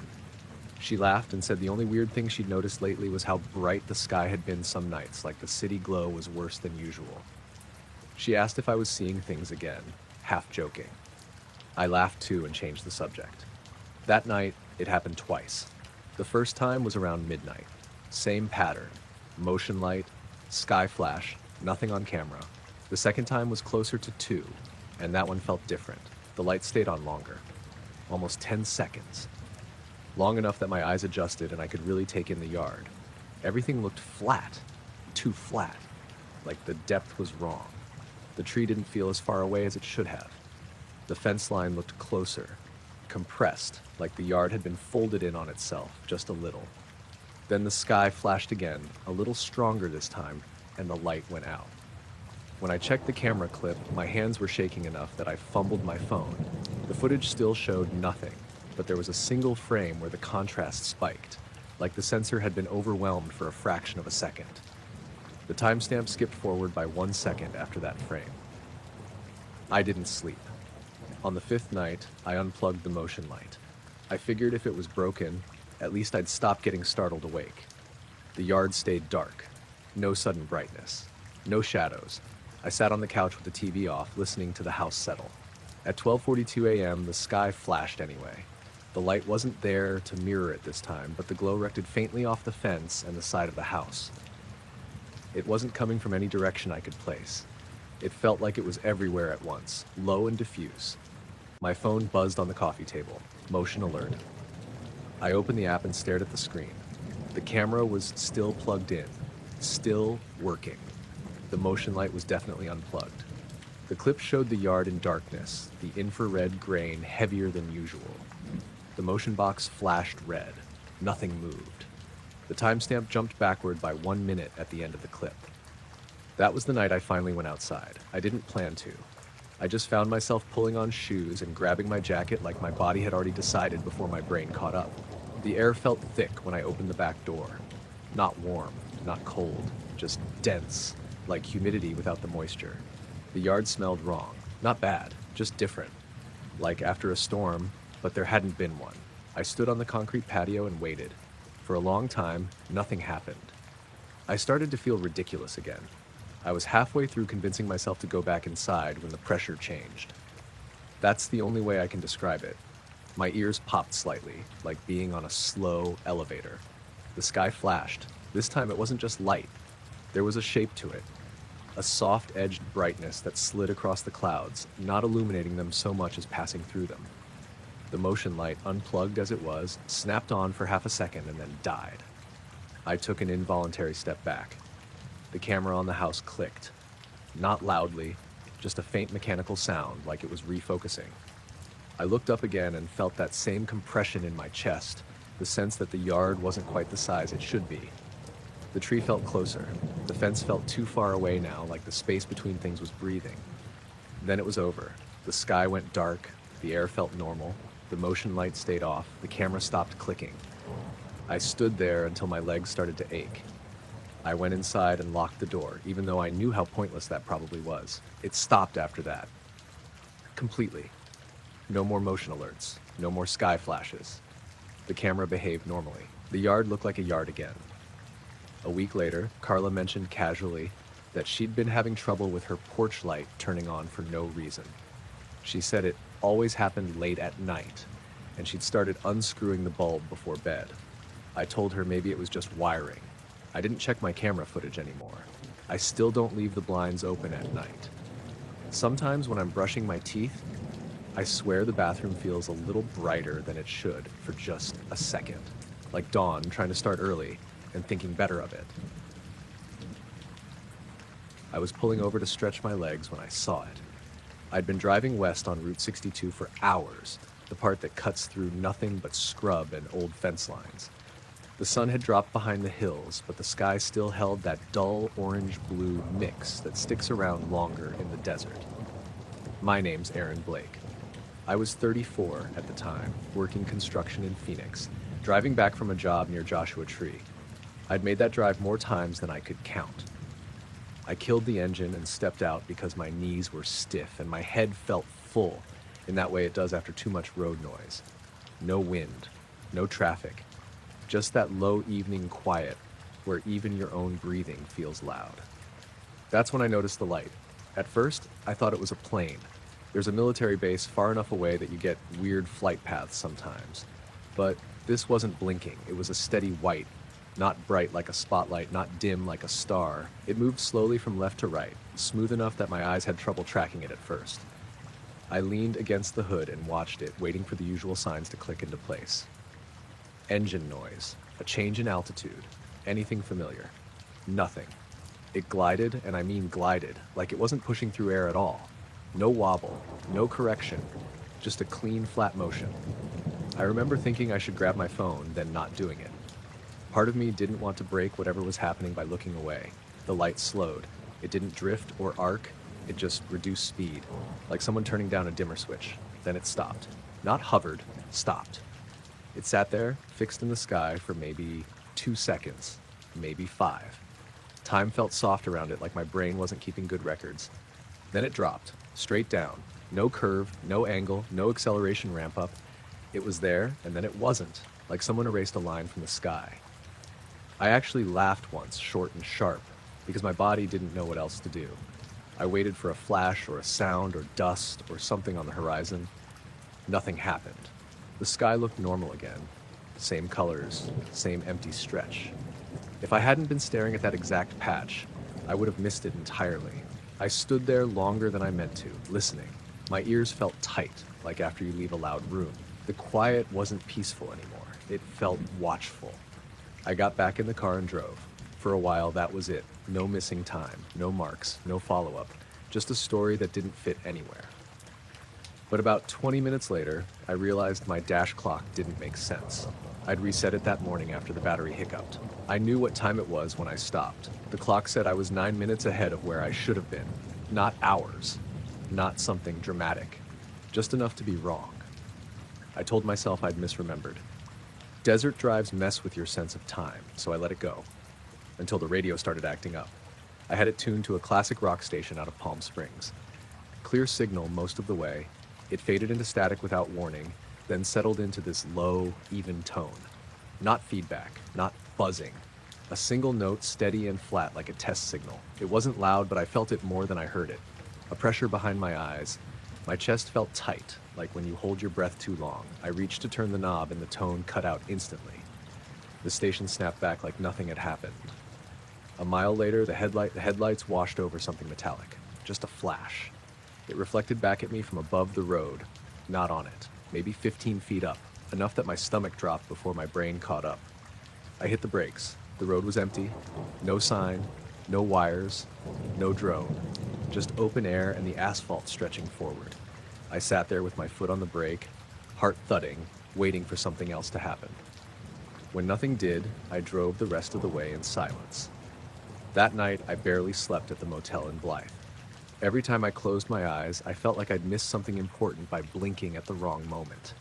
She laughed and said the only weird thing she'd noticed lately was how bright the sky had been some nights, like the city glow was worse than usual. She asked if I was seeing things again, half joking. I laughed too and changed the subject. That night, it happened twice. The first time was around midnight. Same pattern. Motion light, sky flash, nothing on camera. The second time was closer to 2, and that one felt different. The light stayed on longer. Almost 10 seconds. Long enough that my eyes adjusted and I could really take in the yard. Everything looked flat. Too flat. Like the depth was wrong. The tree didn't feel as far away as it should have. The fence line looked closer, compressed, like the yard had been folded in on itself, just a little. Then the sky flashed again, a little stronger this time, and the light went out. When I checked the camera clip, my hands were shaking enough that I fumbled my phone. The footage still showed nothing, but there was a single frame where the contrast spiked, like the sensor had been overwhelmed for a fraction of a second. The timestamp skipped forward by 1 second after that frame. I didn't sleep. On the 5th night, I unplugged the motion light. I figured if it was broken, at least I'd stop getting startled awake. The yard stayed dark. No sudden brightness. No shadows. I sat on the couch with the TV off, listening to the house settle. At 12:42 a.m., the sky flashed anyway. The light wasn't there to mirror it this time, but the glow reflected faintly off the fence and the side of the house. It wasn't coming from any direction I could place. It felt like it was everywhere at once, low and diffuse. My phone buzzed on the coffee table. Motion alert. I opened the app and stared at the screen. The camera was still plugged in, still working. The motion light was definitely unplugged. The clip showed the yard in darkness, the infrared grain heavier than usual. The motion box flashed red. Nothing moved. The timestamp jumped backward by 1 minute at the end of the clip. That was the night I finally went outside. I didn't plan to. I just found myself pulling on shoes and grabbing my jacket like my body had already decided before my brain caught up. The air felt thick when I opened the back door. Not warm, not cold, just dense, like humidity without the moisture. The yard smelled wrong. Not bad, just different. Like after a storm, but there hadn't been one. I stood on the concrete patio and waited. For a long time, nothing happened. I started to feel ridiculous again. I was halfway through convincing myself to go back inside when the pressure changed. That's the only way I can describe it. My ears popped slightly, like being on a slow elevator. The sky flashed. This time it wasn't just light. There was a shape to it. A soft-edged brightness that slid across the clouds, not illuminating them so much as passing through them. The motion light, unplugged as it was, snapped on for half a second and then died. I took an involuntary step back. The camera on the house clicked. Not loudly, just a faint mechanical sound like it was refocusing. I looked up again and felt that same compression in my chest, the sense that the yard wasn't quite the size it should be. The tree felt closer. The fence felt too far away now, like the space between things was breathing. Then it was over. The sky went dark, the air felt normal, the motion light stayed off, the camera stopped clicking. I stood there until my legs started to ache. I went inside and locked the door, even though I knew how pointless that probably was. It stopped after that. Completely. No more motion alerts. No more sky flashes. The camera behaved normally. The yard looked like a yard again. A week later, Carla mentioned casually that she'd been having trouble with her porch light turning on for no reason. She said it always happened late at night, and she'd started unscrewing the bulb before bed. I told her maybe it was just wiring. I didn't check my camera footage anymore. I still don't leave the blinds open at night. Sometimes when I'm brushing my teeth, I swear the bathroom feels a little brighter than it should for just a second. Like dawn trying to start early and thinking better of it. I was pulling over to stretch my legs when I saw it. I'd been driving west on Route 62 for hours, the part that cuts through nothing but scrub and old fence lines. The sun had dropped behind the hills, but the sky still held that dull orange-blue mix that sticks around longer in the desert. My name's Aaron Blake. I was 34 at the time, working construction in Phoenix, driving back from a job near Joshua Tree. I'd made that drive more times than I could count. I killed the engine and stepped out because my knees were stiff and my head felt full, in that way it does after too much road noise. No wind, no traffic, just that low evening quiet where even your own breathing feels loud. That's when I noticed the light. At first, I thought it was a plane. There's a military base far enough away that you get weird flight paths sometimes. But this wasn't blinking. It was a steady white, not bright like a spotlight, not dim like a star. It moved slowly from left to right, smooth enough that my eyes had trouble tracking it at first. I leaned against the hood and watched it, waiting for the usual signs to click into place. Engine noise, a change in altitude, anything familiar? Nothing. It glided, and I mean glided, like it wasn't pushing through air at all. No wobble, no correction, just a clean, flat motion. I remember thinking I should grab my phone, then not doing it. Part of me didn't want to break whatever was happening by looking away. The light slowed. It didn't drift or arc, it just reduced speed, like someone turning down a dimmer switch. Then it stopped. Not hovered, stopped. It sat there, fixed in the sky for maybe 2 seconds, maybe 5. Time felt soft around it, like my brain wasn't keeping good records. Then it dropped, straight down. No curve, no angle, no acceleration ramp up. It was there, and then it wasn't, like someone erased a line from the sky. I actually laughed once, short and sharp, because my body didn't know what else to do. I waited for a flash or a sound or dust or something on the horizon. Nothing happened. The sky looked normal again. Same colors, same empty stretch. If I hadn't been staring at that exact patch, I would have missed it entirely. I stood there longer than I meant to, listening. My ears felt tight, like after you leave a loud room. The quiet wasn't peaceful anymore. It felt watchful. I got back in the car and drove. For a while, that was it. No missing time, no marks, no follow-up. Just a story that didn't fit anywhere. But about 20 minutes later, I realized my dash clock didn't make sense. I'd reset it that morning after the battery hiccuped. I knew what time it was when I stopped. The clock said I was 9 minutes ahead of where I should have been. Not hours. Not something dramatic. Just enough to be wrong. I told myself I'd misremembered. Desert drives mess with your sense of time, so I let it go. Until the radio started acting up. I had it tuned to a classic rock station out of Palm Springs. Clear signal most of the way. It faded into static without warning, then settled into this low, even tone. Not feedback, not buzzing. A single note, steady and flat like a test signal. It wasn't loud, but I felt it more than I heard it. A pressure behind my eyes. My chest felt tight, like when you hold your breath too long. I reached to turn the knob and the tone cut out instantly. The station snapped back like nothing had happened. A mile later, the headlights washed over something metallic. Just a flash. It reflected back at me from above the road, not on it, maybe 15 feet up, enough that my stomach dropped before my brain caught up. I hit the brakes. The road was empty, no sign, no wires, no drone, just open air and the asphalt stretching forward. I sat there with my foot on the brake, heart thudding, waiting for something else to happen. When nothing did, I drove the rest of the way in silence. That night, I barely slept at the motel in Blythe. Every time I closed my eyes, I felt like I'd missed something important by blinking at the wrong moment.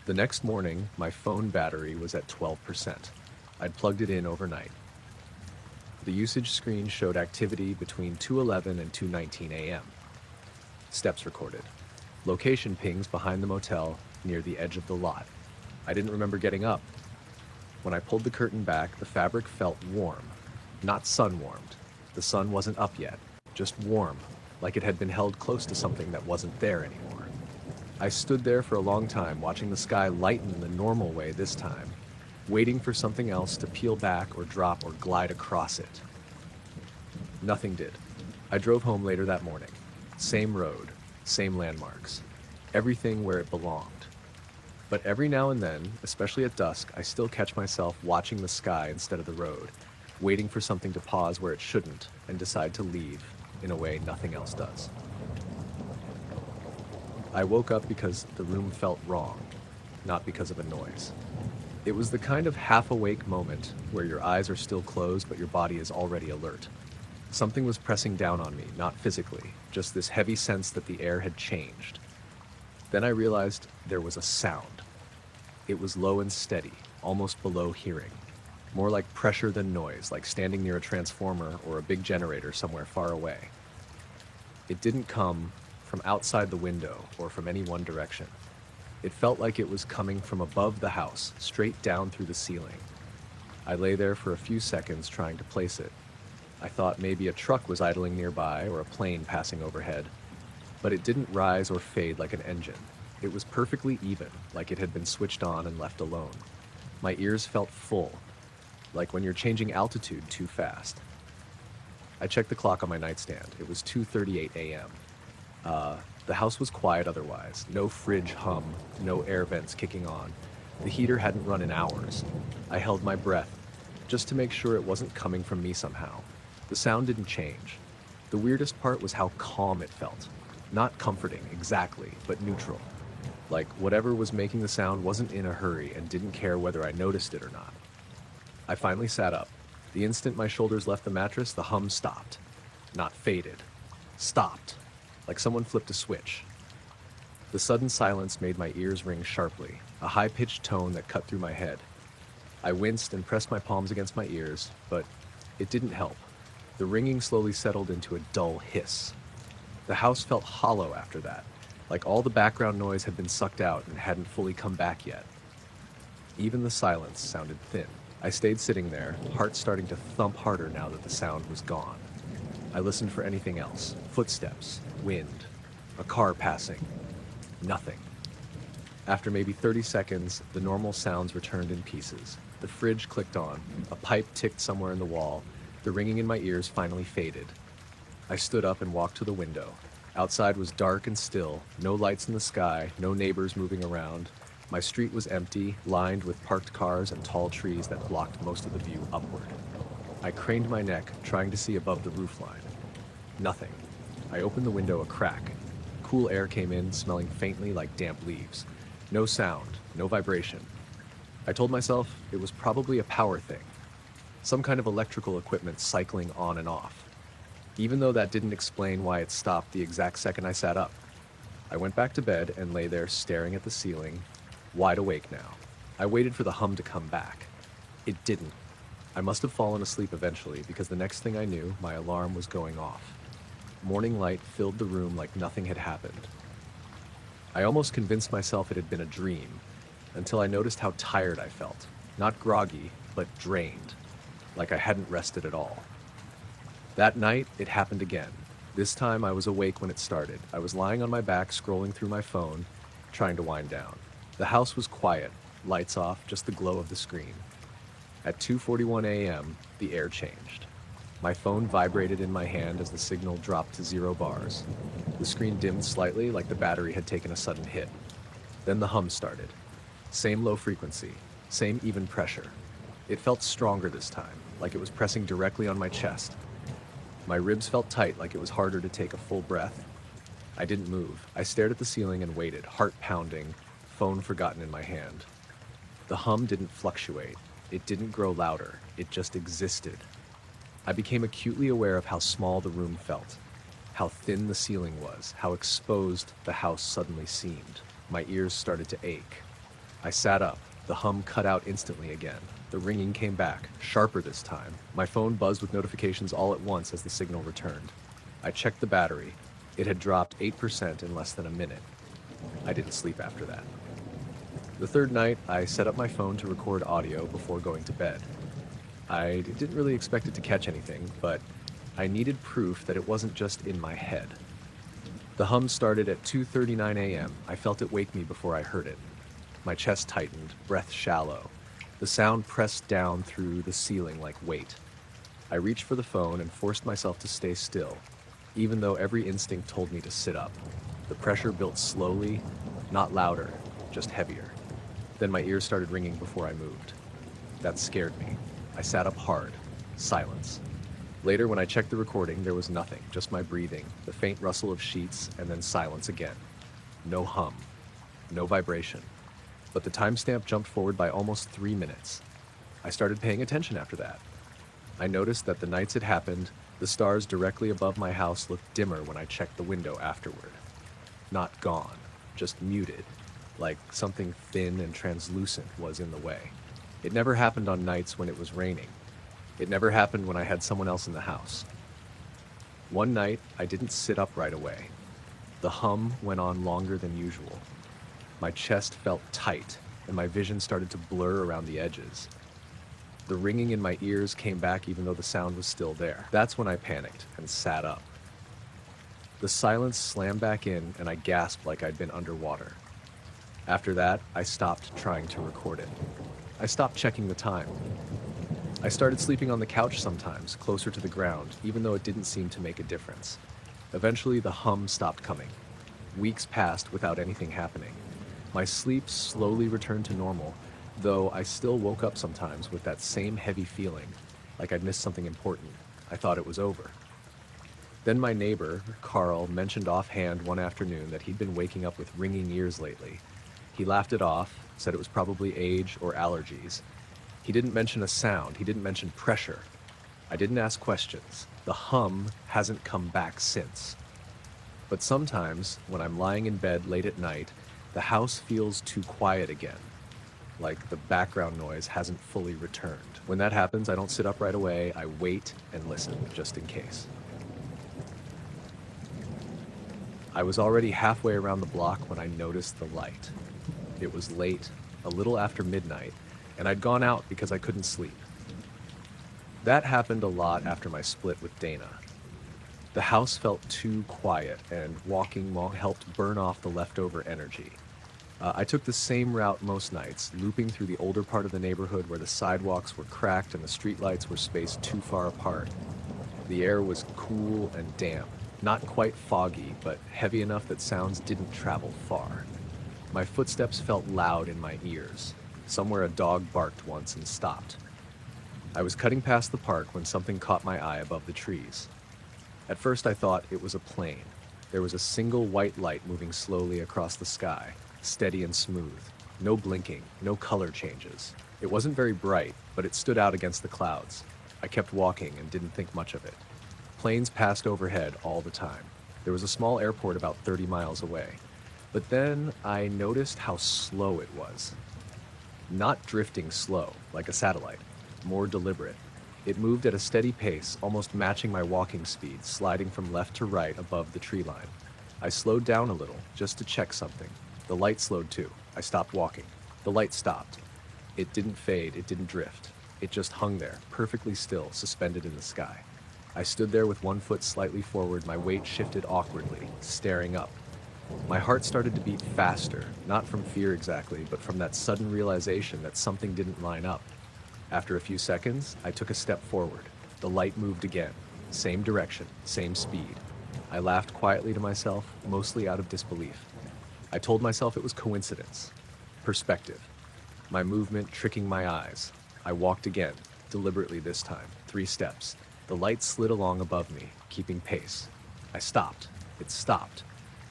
The next morning, my phone battery was at 12%. I'd plugged it in overnight. The usage screen showed activity between 2:11 and 2:19 a.m. Steps recorded. Location pings behind the motel near the edge of the lot. I didn't remember getting up. When I pulled the curtain back, the fabric felt warm, not sun-warmed. The sun wasn't up yet. Just warm, like it had been held close to something that wasn't there anymore. I stood there for a long time, watching the sky lighten the normal way this time, waiting for something else to peel back or drop or glide across it. Nothing did. I drove home later that morning. Same road, same landmarks, everything where it belonged. But every now and then, especially at dusk, I still catch myself watching the sky instead of the road, waiting for something to pause where it shouldn't and decide to leave in a way nothing else does. I woke up because the room felt wrong, not because of a noise. It was the kind of half-awake moment where your eyes are still closed but your body is already alert. Something was pressing down on me, not physically, just this heavy sense that the air had changed. Then I realized there was a sound. It was low and steady, almost below hearing. More like pressure than noise, like standing near a transformer or a big generator somewhere far away. It didn't come from outside the window or from any one direction. It felt like it was coming from above the house, straight down through the ceiling. I lay there for a few seconds trying to place it. I thought maybe a truck was idling nearby or a plane passing overhead. But it didn't rise or fade like an engine. It was perfectly even, like it had been switched on and left alone. My ears felt full, like when you're changing altitude too fast. I checked the clock on my nightstand. It was 2:38 a.m. The house was quiet otherwise. No fridge hum, no air vents kicking on. The heater hadn't run in hours. I held my breath, just to make sure it wasn't coming from me somehow. The sound didn't change. The weirdest part was how calm it felt. Not comforting, exactly, but neutral. Like whatever was making the sound wasn't in a hurry and didn't care whether I noticed it or not. I finally sat up. The instant my shoulders left the mattress, the hum stopped. Not faded. Stopped. Like someone flipped a switch. The sudden silence made my ears ring sharply, a high-pitched tone that cut through my head. I winced and pressed my palms against my ears, but it didn't help. The ringing slowly settled into a dull hiss. The house felt hollow after that, like all the background noise had been sucked out and hadn't fully come back yet. Even the silence sounded thin. I stayed sitting there, heart starting to thump harder now that the sound was gone. I listened for anything else. Footsteps, wind, a car passing. Nothing. After maybe 30 seconds, the normal sounds returned in pieces. The fridge clicked on, a pipe ticked somewhere in the wall, the ringing in my ears finally faded. I stood up and walked to the window. Outside was dark and still, no lights in the sky, no neighbors moving around. My street was empty, lined with parked cars and tall trees that blocked most of the view upward. I craned my neck, trying to see above the roofline. Nothing. I opened the window a crack. Cool air came in, smelling faintly like damp leaves. No sound, no vibration. I told myself it was probably a power thing. Some kind of electrical equipment cycling on and off. Even though that didn't explain why it stopped the exact second I sat up. I went back to bed and lay there staring at the ceiling, wide awake now. I waited for the hum to come back. It didn't. I must have fallen asleep eventually because the next thing I knew, my alarm was going off. Morning light filled the room like nothing had happened. I almost convinced myself it had been a dream, until I noticed how tired I felt. Not groggy, but drained, like I hadn't rested at all. That night, it happened again. This time I was awake when it started. I was lying on my back, scrolling through my phone, trying to wind down. The house was quiet, lights off, just the glow of the screen. At 2:41 a.m., the air changed. My phone vibrated in my hand as the signal dropped to 0 bars. The screen dimmed slightly, like the battery had taken a sudden hit. Then the hum started. Same low frequency, same even pressure. It felt stronger this time, like it was pressing directly on my chest. My ribs felt tight, like it was harder to take a full breath. I didn't move. I stared at the ceiling and waited, heart pounding, phone forgotten in my hand. The hum didn't fluctuate. It didn't grow louder. It just existed. I became acutely aware of how small the room felt, how thin the ceiling was, how exposed the house suddenly seemed. My ears started to ache. I sat up. The hum cut out instantly again. The ringing came back, sharper this time. My phone buzzed with notifications all at once as the signal returned. I checked the battery. It had dropped 8% in less than a minute. I didn't sleep after that. The third night, I set up my phone to record audio before going to bed. I didn't really expect it to catch anything, but I needed proof that it wasn't just in my head. The hum started at 2:39 a.m. I felt it wake me before I heard it. My chest tightened, breath shallow. The sound pressed down through the ceiling like weight. I reached for the phone and forced myself to stay still, even though every instinct told me to sit up. The pressure built slowly, not louder, just heavier. Then my ears started ringing before I moved. That scared me. I sat up hard. Silence. Later, when I checked the recording, there was nothing, just my breathing, the faint rustle of sheets, and then silence again. No hum. No vibration. but the timestamp jumped forward by almost 3 minutes. I started paying attention after that. I noticed that the nights it happened, the stars directly above my house looked dimmer when I checked the window afterward. Not gone, just muted, like something thin and translucent was in the way. It never happened on nights when it was raining. It never happened when I had someone else in the house. One night, I didn't sit up right away. The hum went on longer than usual. My chest felt tight, and my vision started to blur around the edges. The ringing in my ears came back even though the sound was still there. That's when I panicked and sat up. The silence slammed back in, and I gasped like I'd been underwater. After that, I stopped trying to record it. I stopped checking the time. I started sleeping on the couch sometimes, closer to the ground, even though it didn't seem to make a difference. Eventually, the hum stopped coming. Weeks passed without anything happening. My sleep slowly returned to normal, though I still woke up sometimes with that same heavy feeling, like I'd missed something important. I thought it was over. Then my neighbor, Carl, mentioned offhand one afternoon that he'd been waking up with ringing ears lately. He laughed it off, said it was probably age or allergies. He didn't mention a sound, he didn't mention pressure. I didn't ask questions. The hum hasn't come back since. But sometimes, when I'm lying in bed late at night, the house feels too quiet again, like the background noise hasn't fully returned. When that happens, I don't sit up right away, I wait and listen, just in case. I was already halfway around the block when I noticed the light. It was late, a little after midnight, and I'd gone out because I couldn't sleep. That happened a lot after my split with Dana. The house felt too quiet, and walking long helped burn off the leftover energy. I took the same route most nights, looping through the older part of the neighborhood where the sidewalks were cracked and the streetlights were spaced too far apart. The air was cool and damp, not quite foggy, but heavy enough that sounds didn't travel far. My footsteps felt loud in my ears. Somewhere a dog barked once and stopped. I was cutting past the park when something caught my eye above the trees. At first I thought it was a plane. There was a single white light moving slowly across the sky, steady and smooth. No blinking, no color changes. It wasn't very bright, but it stood out against the clouds. I kept walking and didn't think much of it. Planes passed overhead all the time. There was a small airport about 30 miles away. But then I noticed how slow it was. Not drifting slow, like a satellite, more deliberate. It moved at a steady pace, almost matching my walking speed, sliding from left to right above the tree line. I slowed down a little, just to check something. The light slowed too. I stopped walking. The light stopped. It didn't fade, it didn't drift. It just hung there, perfectly still, suspended in the sky. I stood there with one foot slightly forward, my weight shifted awkwardly, staring up. My heart started to beat faster, not from fear exactly, but from that sudden realization that something didn't line up. After a few seconds, I took a step forward. The light moved again. Same direction, same speed. I laughed quietly to myself, mostly out of disbelief. I told myself it was coincidence. Perspective. My movement tricking my eyes. I walked again, deliberately this time, 3 steps. The light slid along above me, keeping pace. I stopped. It stopped.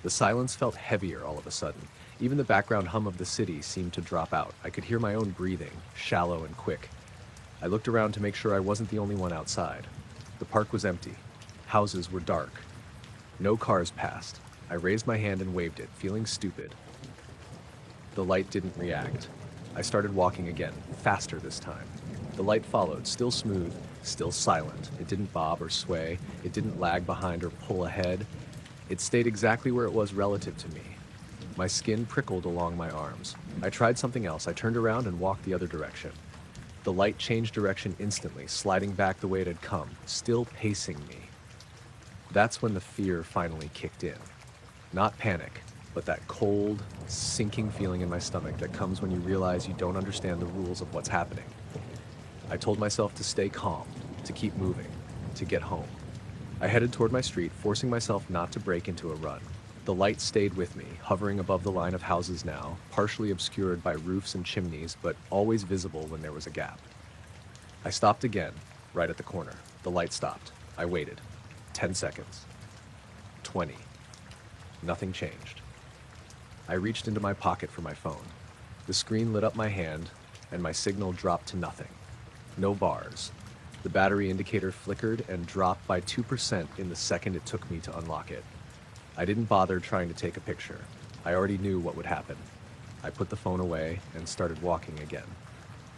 The silence felt heavier all of a sudden. Even the background hum of the city seemed to drop out. I could hear my own breathing, shallow and quick. I looked around to make sure I wasn't the only one outside. The park was empty. Houses were dark. No cars passed. I raised my hand and waved it, feeling stupid. The light didn't react. I started walking again, faster this time. The light followed, still smooth, still silent. It didn't bob or sway. It didn't lag behind or pull ahead. It stayed exactly where it was relative to me. My skin prickled along my arms. I tried something else. I turned around and walked the other direction. The light changed direction instantly, sliding back the way it had come, still pacing me. That's when the fear finally kicked in. Not panic, but that cold, sinking feeling in my stomach that comes when you realize you don't understand the rules of what's happening. I told myself to stay calm, to keep moving, to get home. I headed toward my street, forcing myself not to break into a run. The light stayed with me, hovering above the line of houses now, partially obscured by roofs and chimneys, but always visible when there was a gap. I stopped again, right at the corner. The light stopped. I waited. 10 seconds. 20. Nothing changed. I reached into my pocket for my phone. The screen lit up my hand, and my signal dropped to nothing. No bars. The battery indicator flickered and dropped by 2% in the second it took me to unlock it. I didn't bother trying to take a picture. I already knew what would happen. I put the phone away and started walking again.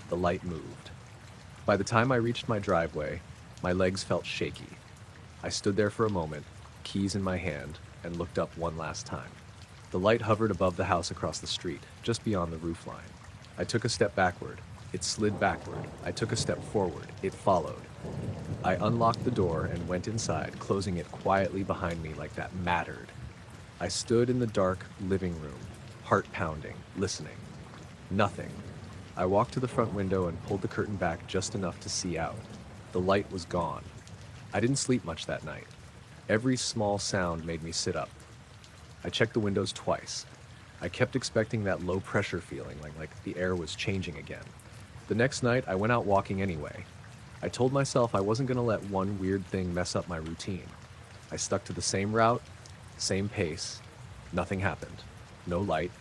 The light moved. By the time I reached my driveway, my legs felt shaky. I stood there for a moment, keys in my hand, and looked up one last time. The light hovered above the house across the street, just beyond the roofline. I took a step backward. It slid backward. I took a step forward. It followed. I unlocked the door and went inside, closing it quietly behind me like that mattered. I stood in the dark living room, heart pounding, listening. Nothing. I walked to the front window and pulled the curtain back just enough to see out. The light was gone. I didn't sleep much that night. Every small sound made me sit up. I checked the windows twice. I kept expecting that low pressure feeling, like the air was changing again. The next night, I went out walking anyway. I told myself I wasn't going to let one weird thing mess up my routine. I stuck to the same route, same pace. Nothing happened. No light.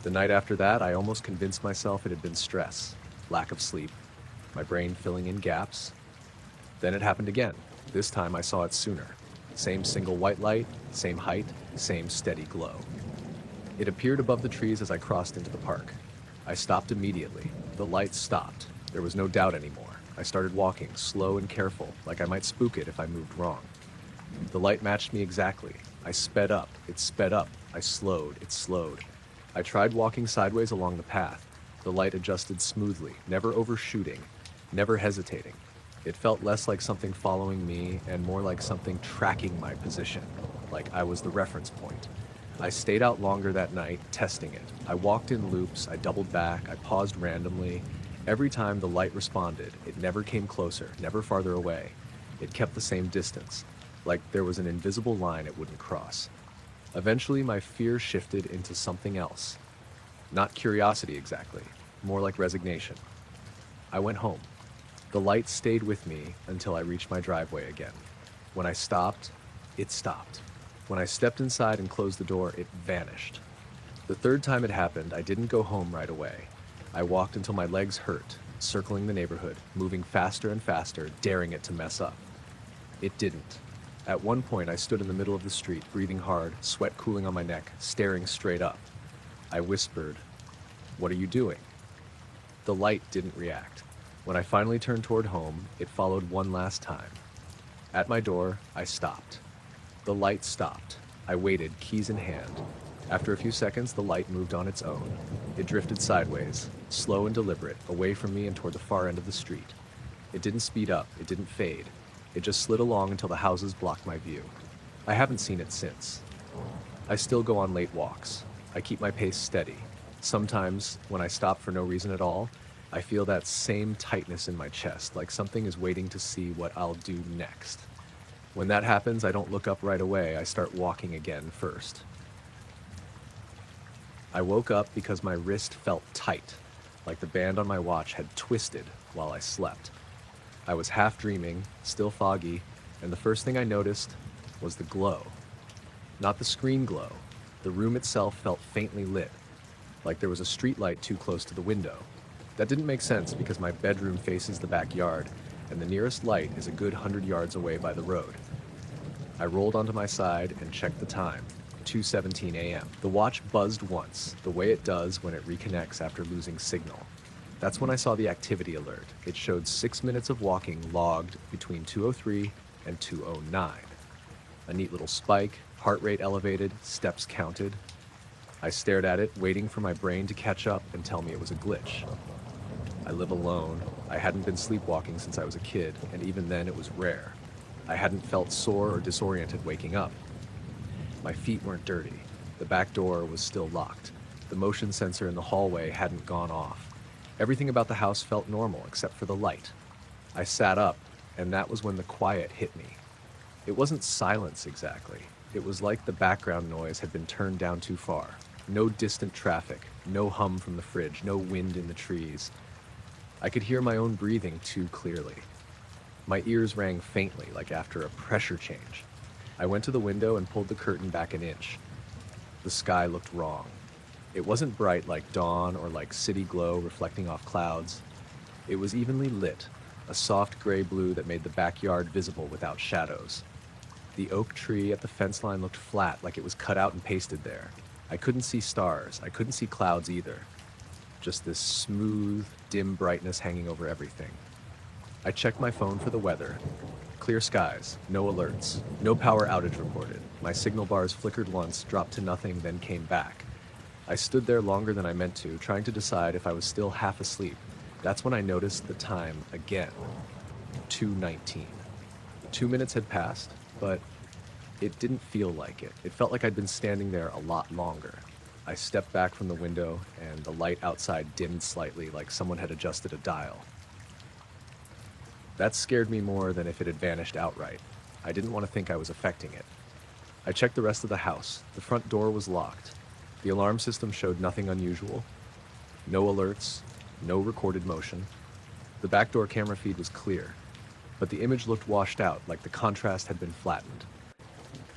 The night after that, I almost convinced myself it had been stress, lack of sleep, my brain filling in gaps. Then it happened again. This time I saw it sooner. Same single white light, same height, same steady glow. It appeared above the trees as I crossed into the park. I stopped immediately. The light stopped. There was no doubt anymore. I started walking, slow and careful, like I might spook it if I moved wrong. The light matched me exactly. I sped up. It sped up. I slowed. It slowed. I tried walking sideways along the path. The light adjusted smoothly, never overshooting, never hesitating. It felt less like something following me and more like something tracking my position, like I was the reference point. I stayed out longer that night, testing it. I walked in loops, I doubled back, I paused randomly. Every time the light responded, it never came closer, never farther away. It kept the same distance, like there was an invisible line it wouldn't cross. Eventually, my fear shifted into something else. Not curiosity exactly, more like resignation. I went home. The light stayed with me until I reached my driveway again. When I stopped, it stopped. When I stepped inside and closed the door, it vanished. The third time it happened, I didn't go home right away. I walked until my legs hurt, circling the neighborhood, moving faster and faster, daring it to mess up. It didn't. At one point, I stood in the middle of the street, breathing hard, sweat cooling on my neck, staring straight up. I whispered, "What are you doing?" The light didn't react. When I finally turned toward home, it followed one last time. At my door, I stopped. The light stopped. I waited, keys in hand. After a few seconds, the light moved on its own. It drifted sideways, slow and deliberate, away from me and toward the far end of the street. It didn't speed up, it didn't fade. It just slid along until the houses blocked my view. I haven't seen it since. I still go on late walks. I keep my pace steady. Sometimes, when I stop for no reason at all, I feel that same tightness in my chest, like something is waiting to see what I'll do next. When that happens, I don't look up right away. I start walking again first. I woke up because my wrist felt tight, like the band on my watch had twisted while I slept. I was half dreaming, still foggy, and the first thing I noticed was the glow. Not the screen glow. The room itself felt faintly lit, like there was a street light too close to the window. That didn't make sense because my bedroom faces the backyard, and the nearest light is a good 100 yards away by the road. I rolled onto my side and checked the time, 2:17 a.m. The watch buzzed once, the way it does when it reconnects after losing signal. That's when I saw the activity alert. It showed 6 minutes of walking logged between 2:03 and 2:09. A neat little spike, heart rate elevated, steps counted. I stared at it, waiting for my brain to catch up and tell me it was a glitch. I live alone. I hadn't been sleepwalking since I was a kid, and even then it was rare. I hadn't felt sore or disoriented waking up. My feet weren't dirty. The back door was still locked. The motion sensor in the hallway hadn't gone off. Everything about the house felt normal except for the light. I sat up, and that was when the quiet hit me. It wasn't silence exactly. It was like the background noise had been turned down too far. No distant traffic, no hum from the fridge, no wind in the trees. I could hear my own breathing too clearly. My ears rang faintly, like after a pressure change. I went to the window and pulled the curtain back an inch. The sky looked wrong. It wasn't bright like dawn or like city glow reflecting off clouds. It was evenly lit, a soft gray blue that made the backyard visible without shadows. The oak tree at the fence line looked flat, like it was cut out and pasted there. I couldn't see stars. I couldn't see clouds either. Just this smooth, dim brightness hanging over everything. I checked my phone for the weather. Clear skies, no alerts, no power outage reported. My signal bars flickered once, dropped to nothing, then came back. I stood there longer than I meant to, trying to decide if I was still half asleep. That's when I noticed the time again. 2:19. 2 minutes had passed, but it didn't feel like it. It felt like I'd been standing there a lot longer. I stepped back from the window, and the light outside dimmed slightly, like someone had adjusted a dial. That scared me more than if it had vanished outright. I didn't want to think I was affecting it. I checked the rest of the house. The front door was locked. The alarm system showed nothing unusual. No alerts, no recorded motion. The back door camera feed was clear, but the image looked washed out, like the contrast had been flattened.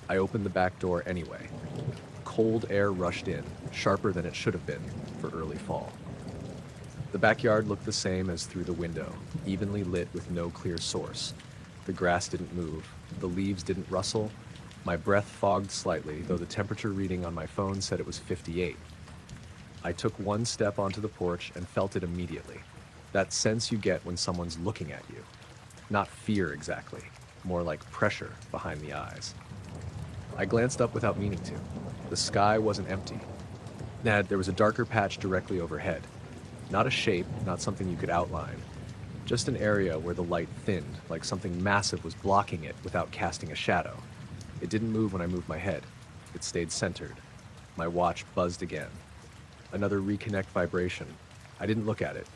I opened the back door anyway. Cold air rushed in, sharper than it should have been for early fall. The backyard looked the same as through the window, evenly lit with no clear source. The grass didn't move, the leaves didn't rustle. My breath fogged slightly, though the temperature reading on my phone said it was 58. I took one step onto the porch and felt it immediately. That sense you get when someone's looking at you. Not fear exactly, more like pressure behind the eyes. I glanced up without meaning to. The sky wasn't empty. There was a darker patch directly overhead. Not a shape, not something you could outline. Just an area where the light thinned, like something massive was blocking it without casting a shadow. It didn't move when I moved my head. It stayed centered. My watch buzzed again. Another reconnect vibration. I didn't look at it.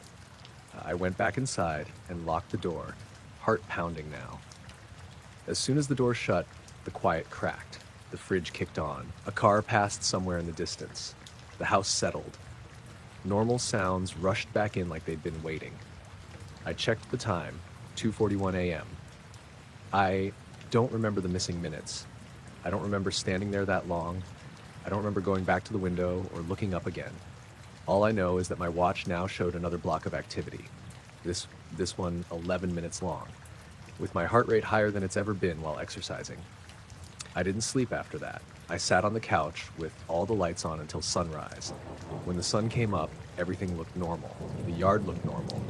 I went back inside and locked the door, heart pounding now. As soon as the door shut, the quiet cracked. The fridge kicked on. A car passed somewhere in the distance. The house settled. Normal sounds rushed back in like they'd been waiting. I checked the time, 2:41 a.m. I don't remember the missing minutes. I don't remember standing there that long. I don't remember going back to the window or looking up again. All I know is that my watch now showed another block of activity. This one 11 minutes long, with my heart rate higher than it's ever been while exercising. I didn't sleep after that. I sat on the couch with all the lights on until sunrise. When the sun came up, everything looked normal. The yard looked normal.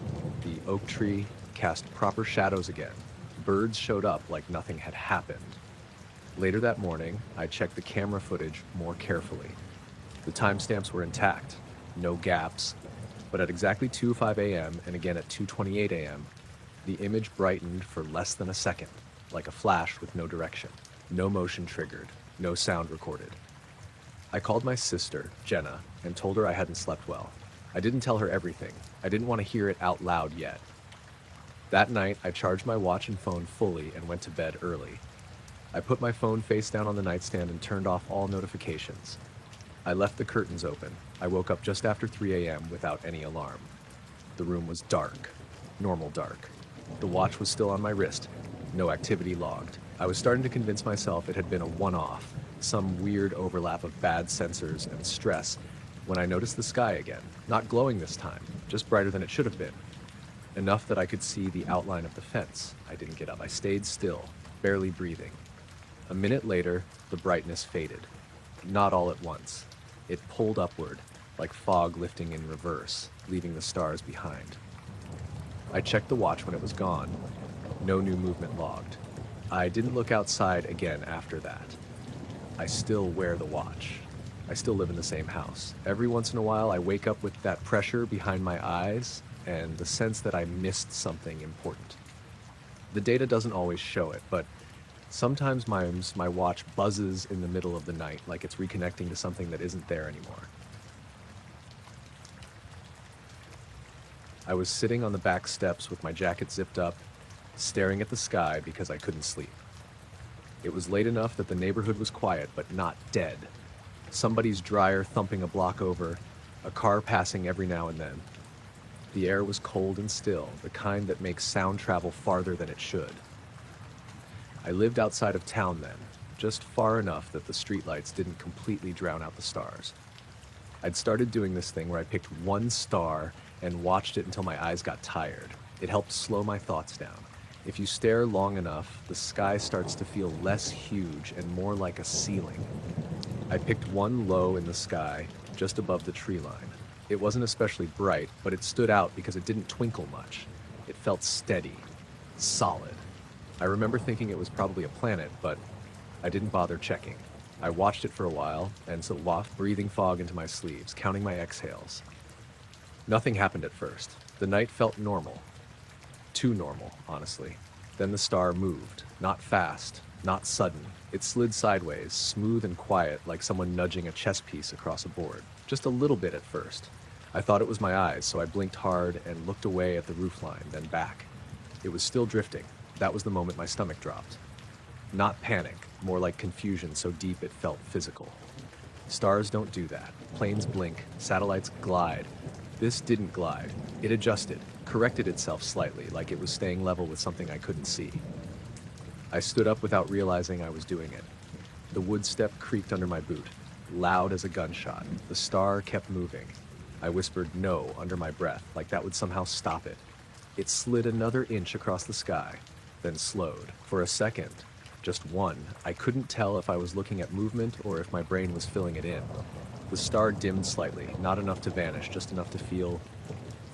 The oak tree cast proper shadows again. Birds showed up like nothing had happened. Later that morning, I checked the camera footage more carefully. The timestamps were intact, no gaps, but at exactly 2:05 a.m. and again at 2:28 a.m., the image brightened for less than a second, like a flash with no direction. No motion triggered, no sound recorded. I called my sister, Jenna, and told her I hadn't slept well. I didn't tell her everything. I didn't want to hear it out loud yet. That night, I charged my watch and phone fully and went to bed early. I put my phone face down on the nightstand and turned off all notifications. I left the curtains open. I woke up just after 3 a.m. without any alarm. The room was dark, normal dark. The watch was still on my wrist, no activity logged. I was starting to convince myself it had been a one-off, some weird overlap of bad sensors and stress, when I noticed the sky again, not glowing this time, just brighter than it should have been. Enough that I could see the outline of the fence. I didn't get up. I stayed still, barely breathing. A minute later, the brightness faded. Not all at once. It pulled upward, like fog lifting in reverse, leaving the stars behind. I checked the watch when it was gone. No new movement logged. I didn't look outside again after that. I still wear the watch. I still live in the same house. Every once in a while, I wake up with that pressure behind my eyes and the sense that I missed something important. The data doesn't always show it, but sometimes my watch buzzes in the middle of the night, like it's reconnecting to something that isn't there anymore. I was sitting on the back steps with my jacket zipped up, staring at the sky because I couldn't sleep. It was late enough that the neighborhood was quiet, but not dead. Somebody's dryer thumping a block over, a car passing every now and then. The air was cold and still, the kind that makes sound travel farther than it should. I lived outside of town then, just far enough that the streetlights didn't completely drown out the stars. I'd started doing this thing where I picked one star and watched it until my eyes got tired. It helped slow my thoughts down. If you stare long enough, the sky starts to feel less huge and more like a ceiling. I picked one low in the sky, just above the tree line. It wasn't especially bright, but it stood out because it didn't twinkle much. It felt steady, solid. I remember thinking it was probably a planet, but I didn't bother checking. I watched it for a while, and so waft breathing fog into my sleeves, counting my exhales. Nothing happened at first. The night felt normal. Too normal, honestly. Then the star moved. Not fast, not sudden. It slid sideways, smooth and quiet, like someone nudging a chess piece across a board. Just a little bit at first. I thought it was my eyes, so I blinked hard and looked away at the roofline, then back. It was still drifting. That was the moment my stomach dropped. Not panic, more like confusion so deep it felt physical. Stars don't do that. Planes blink, satellites glide. This didn't glide. It adjusted, corrected itself slightly, like it was staying level with something I couldn't see. I stood up without realizing I was doing it. The wood step creaked under my boot, loud as a gunshot. The star kept moving. I whispered no under my breath, like that would somehow stop it. It slid another inch across the sky, then slowed. For a second, just one, I couldn't tell if I was looking at movement or if my brain was filling it in. The star dimmed slightly, not enough to vanish, just enough to feel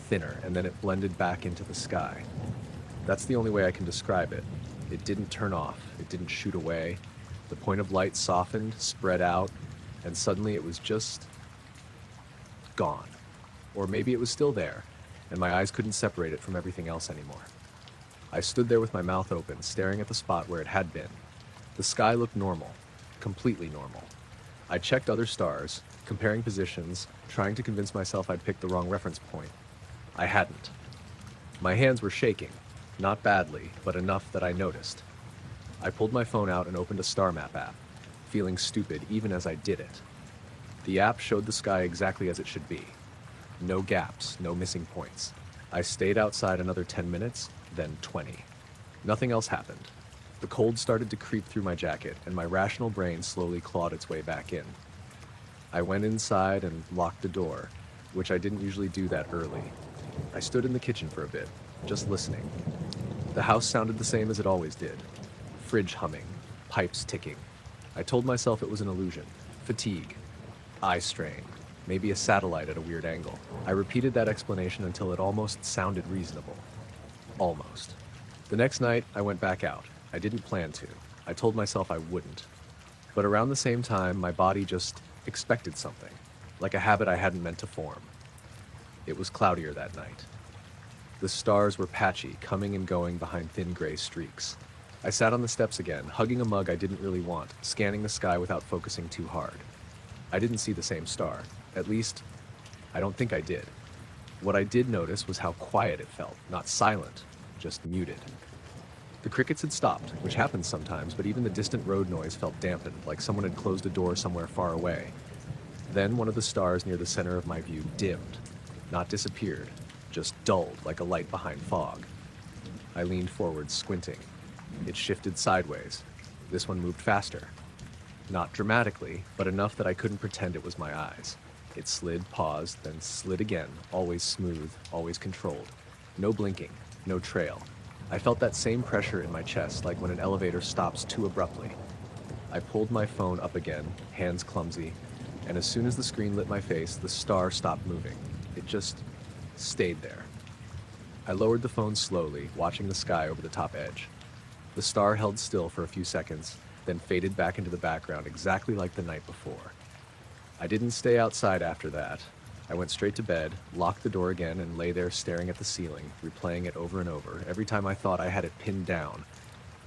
thinner, and then it blended back into the sky. That's the only way I can describe it. It didn't turn off, it didn't shoot away. The point of light softened, spread out, and suddenly it was just gone. Or maybe it was still there, and my eyes couldn't separate it from everything else anymore. I stood there with my mouth open, staring at the spot where it had been. The sky looked normal, completely normal. I checked other stars, comparing positions, trying to convince myself I'd picked the wrong reference point. I hadn't. My hands were shaking, not badly, but enough that I noticed. I pulled my phone out and opened a star map app, feeling stupid even as I did it. The app showed the sky exactly as it should be. No gaps, no missing points. I stayed outside another 10 minutes, then 20. Nothing else happened. The cold started to creep through my jacket, and my rational brain slowly clawed its way back in. I went inside and locked the door, which I didn't usually do that early. I stood in the kitchen for a bit, just listening. The house sounded the same as it always did. Fridge humming, pipes ticking. I told myself it was an illusion. Fatigue, eye strain, maybe a satellite at a weird angle. I repeated that explanation until it almost sounded reasonable. Almost. The next night, I went back out. I didn't plan to. I told myself I wouldn't. But around the same time, my body just expected something, like a habit I hadn't meant to form. It was cloudier that night. The stars were patchy, coming and going behind thin gray streaks. I sat on the steps again, hugging a mug I didn't really want, scanning the sky without focusing too hard. I didn't see the same star. At least, I don't think I did. What I did notice was how quiet it felt, not silent, just muted. The crickets had stopped, which happens sometimes, but even the distant road noise felt dampened, like someone had closed a door somewhere far away. Then one of the stars near the center of my view dimmed, not disappeared, just dulled like a light behind fog. I leaned forward, squinting. It shifted sideways. This one moved faster. Not dramatically, but enough that I couldn't pretend it was my eyes. It slid, paused, then slid again, always smooth, always controlled. No blinking, no trail. I felt that same pressure in my chest, like when an elevator stops too abruptly. I pulled my phone up again, hands clumsy, and as soon as the screen lit my face, the star stopped moving. It just stayed there. I lowered the phone slowly, watching the sky over the top edge. The star held still for a few seconds, then faded back into the background exactly like the night before. I didn't stay outside after that. I went straight to bed, locked the door again, and lay there staring at the ceiling, replaying it over and over, every time I thought I had it pinned down.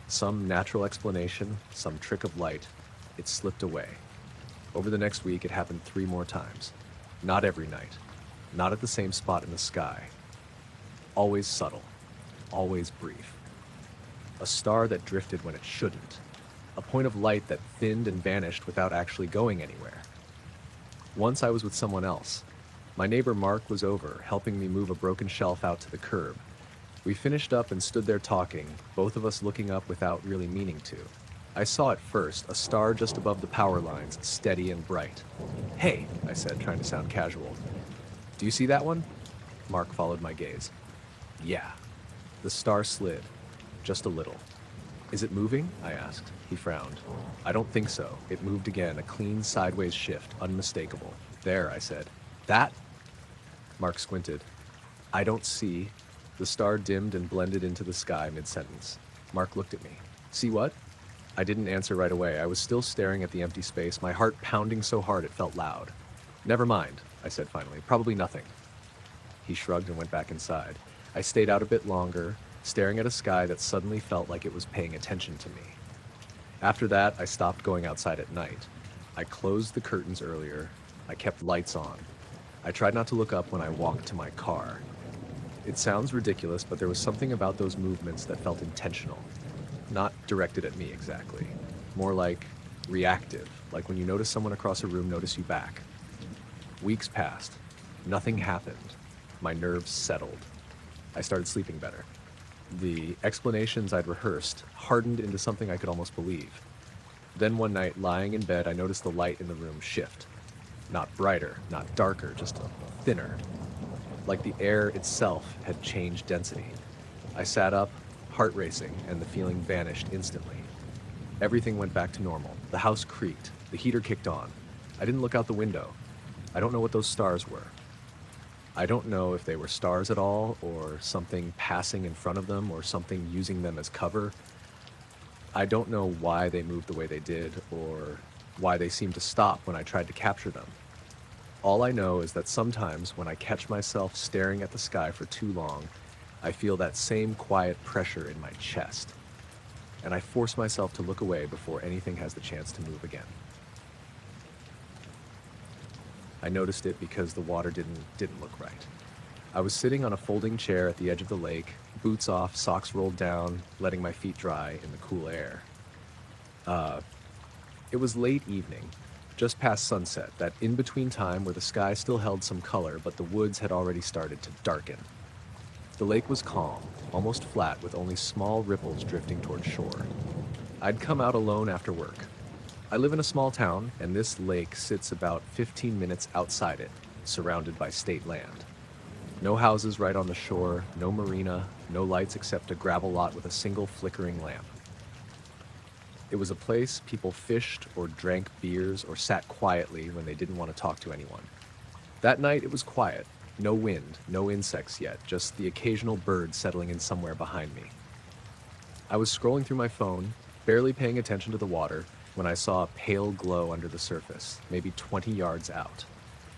Some natural explanation, some trick of light, it slipped away. Over the next week, it happened 3 more times. Not every night. Not at the same spot in the sky. Always subtle. Always brief. A star that drifted when it shouldn't. A point of light that thinned and vanished without actually going anywhere. Once I was with someone else. My neighbor Mark was over, helping me move a broken shelf out to the curb. We finished up and stood there talking, both of us looking up without really meaning to. I saw it first, a star just above the power lines, steady and bright. "Hey," I said, trying to sound casual. "Do you see that one?" Mark followed my gaze. "Yeah." The star slid, just a little. "Is it moving?" I asked. He frowned. "I don't think so." It moved again, a clean sideways shift, unmistakable. "There," I said. "That?" Mark squinted. "I don't see." The star dimmed and blended into the sky mid-sentence. Mark looked at me. "See what?" I didn't answer right away. I was still staring at the empty space, my heart pounding so hard it felt loud. "Never mind," I said finally. "Probably nothing." He shrugged and went back inside. I stayed out a bit longer, staring at a sky that suddenly felt like it was paying attention to me. After that, I stopped going outside at night. I closed the curtains earlier. I kept lights on. I tried not to look up when I walked to my car. It sounds ridiculous, but there was something about those movements that felt intentional. Not directed at me exactly. More like reactive, like when you notice someone across a room notice you back. Weeks passed. Nothing happened. My nerves settled. I started sleeping better. The explanations I'd rehearsed hardened into something I could almost believe. Then one night, lying in bed, I noticed the light in the room shift. Not brighter, not darker, just thinner. Like the air itself had changed density. I sat up, heart racing, and the feeling vanished instantly. Everything went back to normal. The house creaked. The heater kicked on. I didn't look out the window. I don't know what those stars were. I don't know if they were stars at all, or something passing in front of them, or something using them as cover. I don't know why they moved the way they did, or why they seemed to stop when I tried to capture them. All I know is that sometimes when I catch myself staring at the sky for too long, I feel that same quiet pressure in my chest, and I force myself to look away before anything has the chance to move again. I noticed it because the water didn't look right. I was sitting on a folding chair at the edge of the lake, boots off, socks rolled down, letting my feet dry in the cool air. It was late evening, just past sunset, that in-between time where the sky still held some color, but the woods had already started to darken. The lake was calm, almost flat, with only small ripples drifting toward shore. I'd come out alone after work. I live in a small town, and this lake sits about 15 minutes outside it, surrounded by state land. No houses right on the shore, no marina, no lights except a gravel lot with a single flickering lamp. It was a place people fished or drank beers or sat quietly when they didn't want to talk to anyone. That night it was quiet. No wind, no insects yet, just the occasional bird settling in somewhere behind me. I was scrolling through my phone, barely paying attention to the water, when I saw a pale glow under the surface, maybe 20 yards out.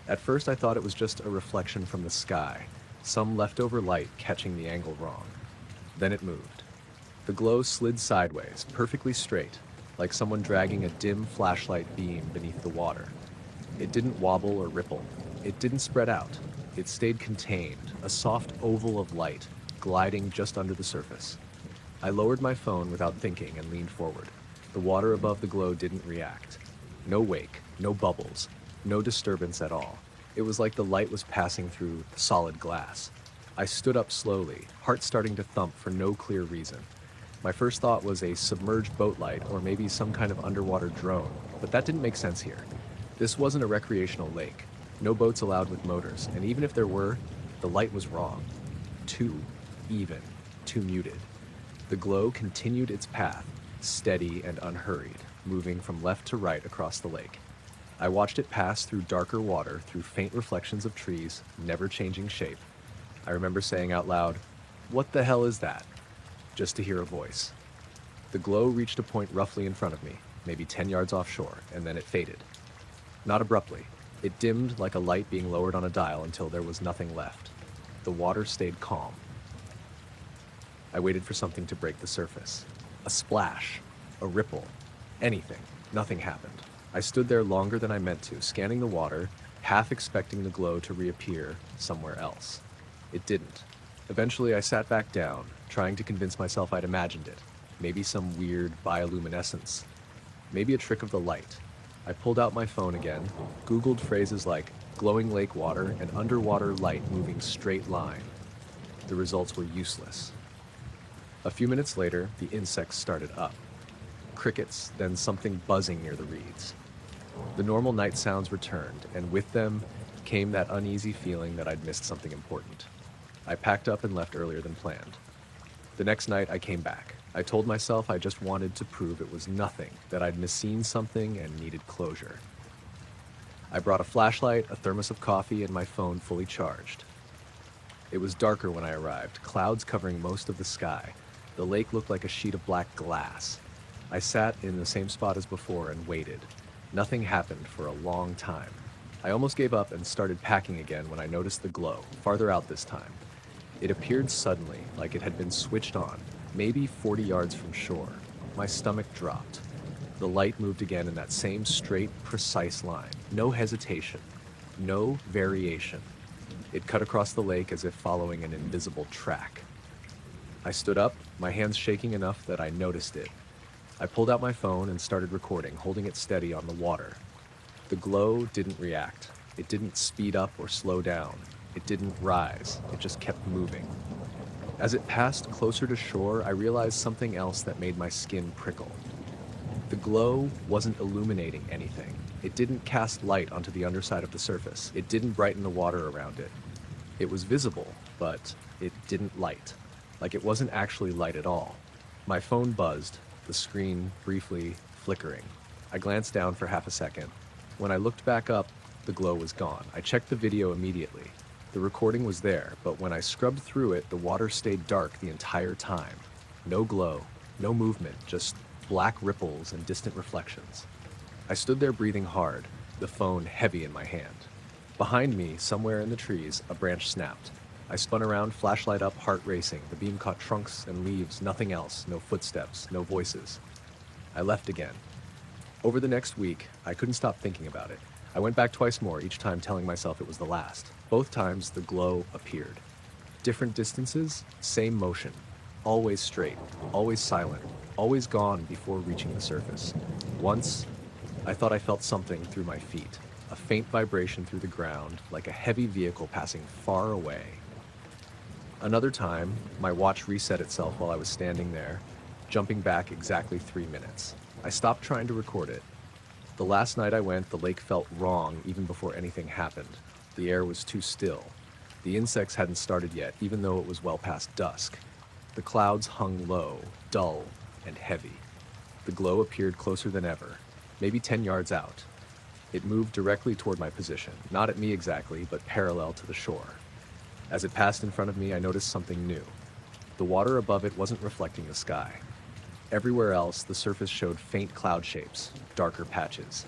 At first I thought it was just a reflection from the sky, some leftover light catching the angle wrong. Then it moved. The glow slid sideways, perfectly straight, like someone dragging a dim flashlight beam beneath the water. It didn't wobble or ripple. It didn't spread out. It stayed contained, a soft oval of light, gliding just under the surface. I lowered my phone without thinking and leaned forward. The water above the glow didn't react. No wake, no bubbles, no disturbance at all. It was like the light was passing through solid glass. I stood up slowly, heart starting to thump for no clear reason. My first thought was a submerged boat light or maybe some kind of underwater drone, but that didn't make sense here. This wasn't a recreational lake. No boats allowed with motors, and even if there were, the light was wrong. Too even, too muted. The glow continued its path, steady and unhurried, moving from left to right across the lake. I watched it pass through darker water, through faint reflections of trees, never changing shape. I remember saying out loud, "What the hell is that?" just to hear a voice. The glow reached a point roughly in front of me, maybe 10 yards offshore, and then it faded. Not abruptly. It dimmed like a light being lowered on a dial until there was nothing left. The water stayed calm. I waited for something to break the surface. A splash, a ripple, anything. Nothing happened. I stood there longer than I meant to, scanning the water, half expecting the glow to reappear somewhere else. It didn't. Eventually I sat back down, trying to convince myself I'd imagined it. Maybe some weird bioluminescence. Maybe a trick of the light. I pulled out my phone again, Googled phrases like glowing lake water and underwater light moving straight line. The results were useless. A few minutes later, the insects started up. crickets, then something buzzing near the reeds. The normal night sounds returned, and with them came that uneasy feeling that I'd missed something important. I packed up and left earlier than planned. The next night, I came back. I told myself I just wanted to prove it was nothing, that I'd misseen something and needed closure. I brought a flashlight, a thermos of coffee, and my phone fully charged. It was darker when I arrived, clouds covering most of the sky. The lake looked like a sheet of black glass. I sat in the same spot as before and waited. Nothing happened for a long time. I almost gave up and started packing again when I noticed the glow, farther out this time. It appeared suddenly, like it had been switched on, maybe 40 yards from shore. My stomach dropped. The light moved again in that same straight, precise line. No hesitation. No variation. It cut across the lake as if following an invisible track. I stood up, my hands shaking enough that I noticed it. I pulled out my phone and started recording, holding it steady on the water. The glow didn't react. It didn't speed up or slow down. It didn't rise. It just kept moving. As it passed closer to shore, I realized something else that made my skin prickle. The glow wasn't illuminating anything. It didn't cast light onto the underside of the surface. It didn't brighten the water around it. It was visible, but it didn't light. Like it wasn't actually light at all. My phone buzzed, the screen briefly flickering. I glanced down for half a second. When I looked back up, the glow was gone. I checked the video immediately. The recording was there, but when I scrubbed through it, the water stayed dark the entire time. No glow, no movement, just black ripples and distant reflections. I stood there breathing hard, the phone heavy in my hand. Behind me, somewhere in the trees, a branch snapped. I spun around, flashlight up, heart racing. The beam caught trunks and leaves, nothing else, no footsteps, no voices. I left again. Over the next week, I couldn't stop thinking about it. I went back twice more, each time telling myself it was the last. Both times, the glow appeared. Different distances, same motion. Always straight, always silent, always gone before reaching the surface. Once, I thought I felt something through my feet. A faint vibration through the ground, like a heavy vehicle passing far away. Another time, my watch reset itself while I was standing there, jumping back exactly 3 minutes. I stopped trying to record it. The last night I went, the lake felt wrong even before anything happened. The air was too still. The insects hadn't started yet, even though it was well past dusk. The clouds hung low, dull, and heavy. The glow appeared closer than ever, maybe 10 yards out. It moved directly toward my position, not at me exactly, but parallel to the shore. As it passed in front of me, I noticed something new. The water above it wasn't reflecting the sky. Everywhere else, the surface showed faint cloud shapes, darker patches.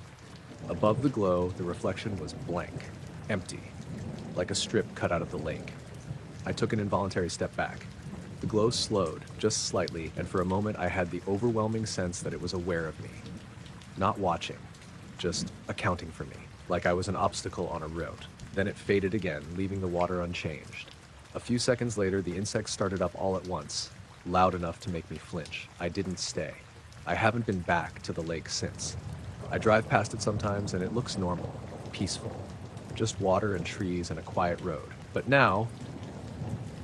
Above the glow, the reflection was blank, empty, like a strip cut out of the lake. I took an involuntary step back. The glow slowed, just slightly, and for a moment I had the overwhelming sense that it was aware of me. Not watching, just accounting for me, like I was an obstacle on a road. Then it faded again, leaving the water unchanged. A few seconds later, the insects started up all at once, loud enough to make me flinch. I didn't stay. I haven't been back to the lake since. I drive past it sometimes and it looks normal, peaceful. Just water and trees and a quiet road. But now,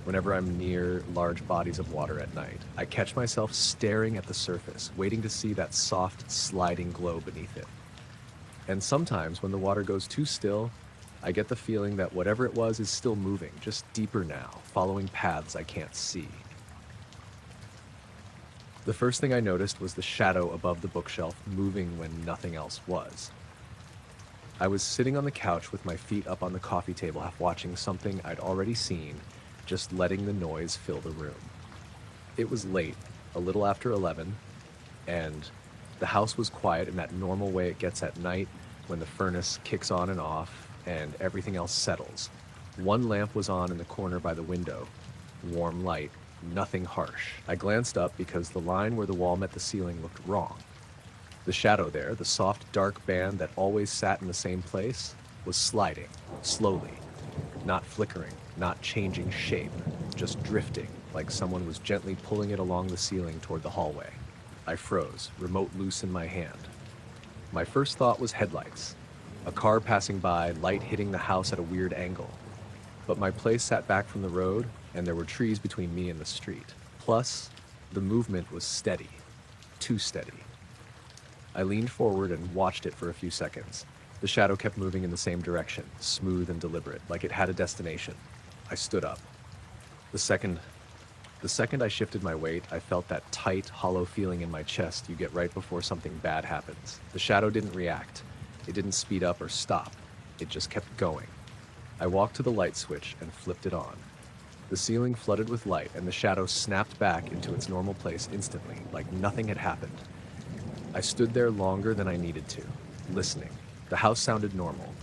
whenever I'm near large bodies of water at night, I catch myself staring at the surface, waiting to see that soft, sliding glow beneath it. And sometimes when the water goes too still, I get the feeling that whatever it was is still moving, just deeper now, following paths I can't see. The first thing I noticed was the shadow above the bookshelf moving when nothing else was. I was sitting on the couch with my feet up on the coffee table, half watching something I'd already seen, just letting the noise fill the room. It was late, a little after 11, and the house was quiet in that normal way it gets at night when the furnace kicks on and off and everything else settles. One lamp was on in the corner by the window, warm light, nothing harsh. I glanced up because the line where the wall met the ceiling looked wrong. The shadow there, the soft dark band that always sat in the same place, was sliding, slowly, not flickering, not changing shape, just drifting, like someone was gently pulling it along the ceiling toward the hallway. I froze, remote loose in my hand. My first thought was headlights. A car passing by, light hitting the house at a weird angle. But my place sat back from the road, and there were trees between me and the street. Plus, the movement was steady. Too steady. I leaned forward and watched it for a few seconds. The shadow kept moving in the same direction, smooth and deliberate, like it had a destination. I stood up. The second the second I shifted my weight, I felt that tight, hollow feeling in my chest you get right before something bad happens. The shadow didn't react. It didn't speed up or stop. It just kept going. I walked to the light switch and flipped it on. The ceiling flooded with light, and the shadow snapped back into its normal place instantly, like nothing had happened. I stood there longer than I needed to, listening. The house sounded normal.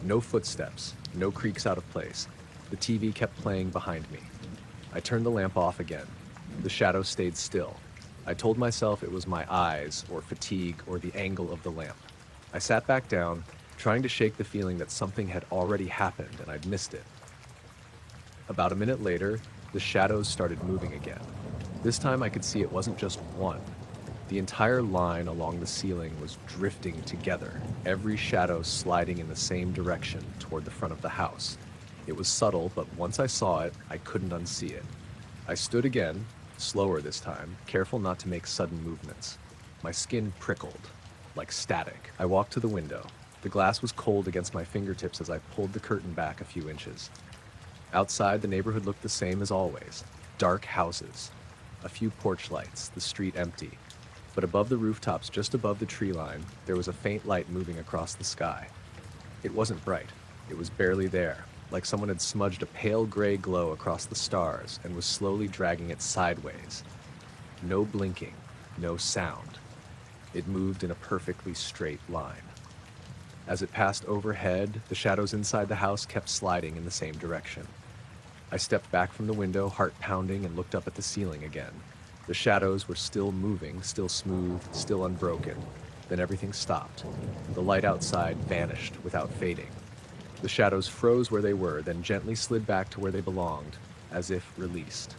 No footsteps, no creaks out of place. The TV kept playing behind me. I turned the lamp off again. The shadow stayed still. I told myself it was my eyes, or fatigue, or the angle of the lamp. I sat back down, trying to shake the feeling that something had already happened and I'd missed it. About a minute later, the shadows started moving again. This time I could see it wasn't just one. The entire line along the ceiling was drifting together, every shadow sliding in the same direction toward the front of the house. It was subtle, but once I saw it, I couldn't unsee it. I stood again, slower this time, careful not to make sudden movements. My skin prickled, like static. I walked to the window. The glass was cold against my fingertips as I pulled the curtain back a few inches. Outside, the neighborhood looked the same as always. Dark houses, a few porch lights, the street empty. But above the rooftops, just above the tree line, there was a faint light moving across the sky. It wasn't bright. It was barely there, like someone had smudged a pale gray glow across the stars and was slowly dragging it sideways. No blinking, no sound. It moved in a perfectly straight line. As it passed overhead, the shadows inside the house kept sliding in the same direction. I stepped back from the window, heart pounding, and looked up at the ceiling again. The shadows were still moving, still smooth, still unbroken. Then everything stopped. The light outside vanished without fading. The shadows froze where they were, then gently slid back to where they belonged, as if released.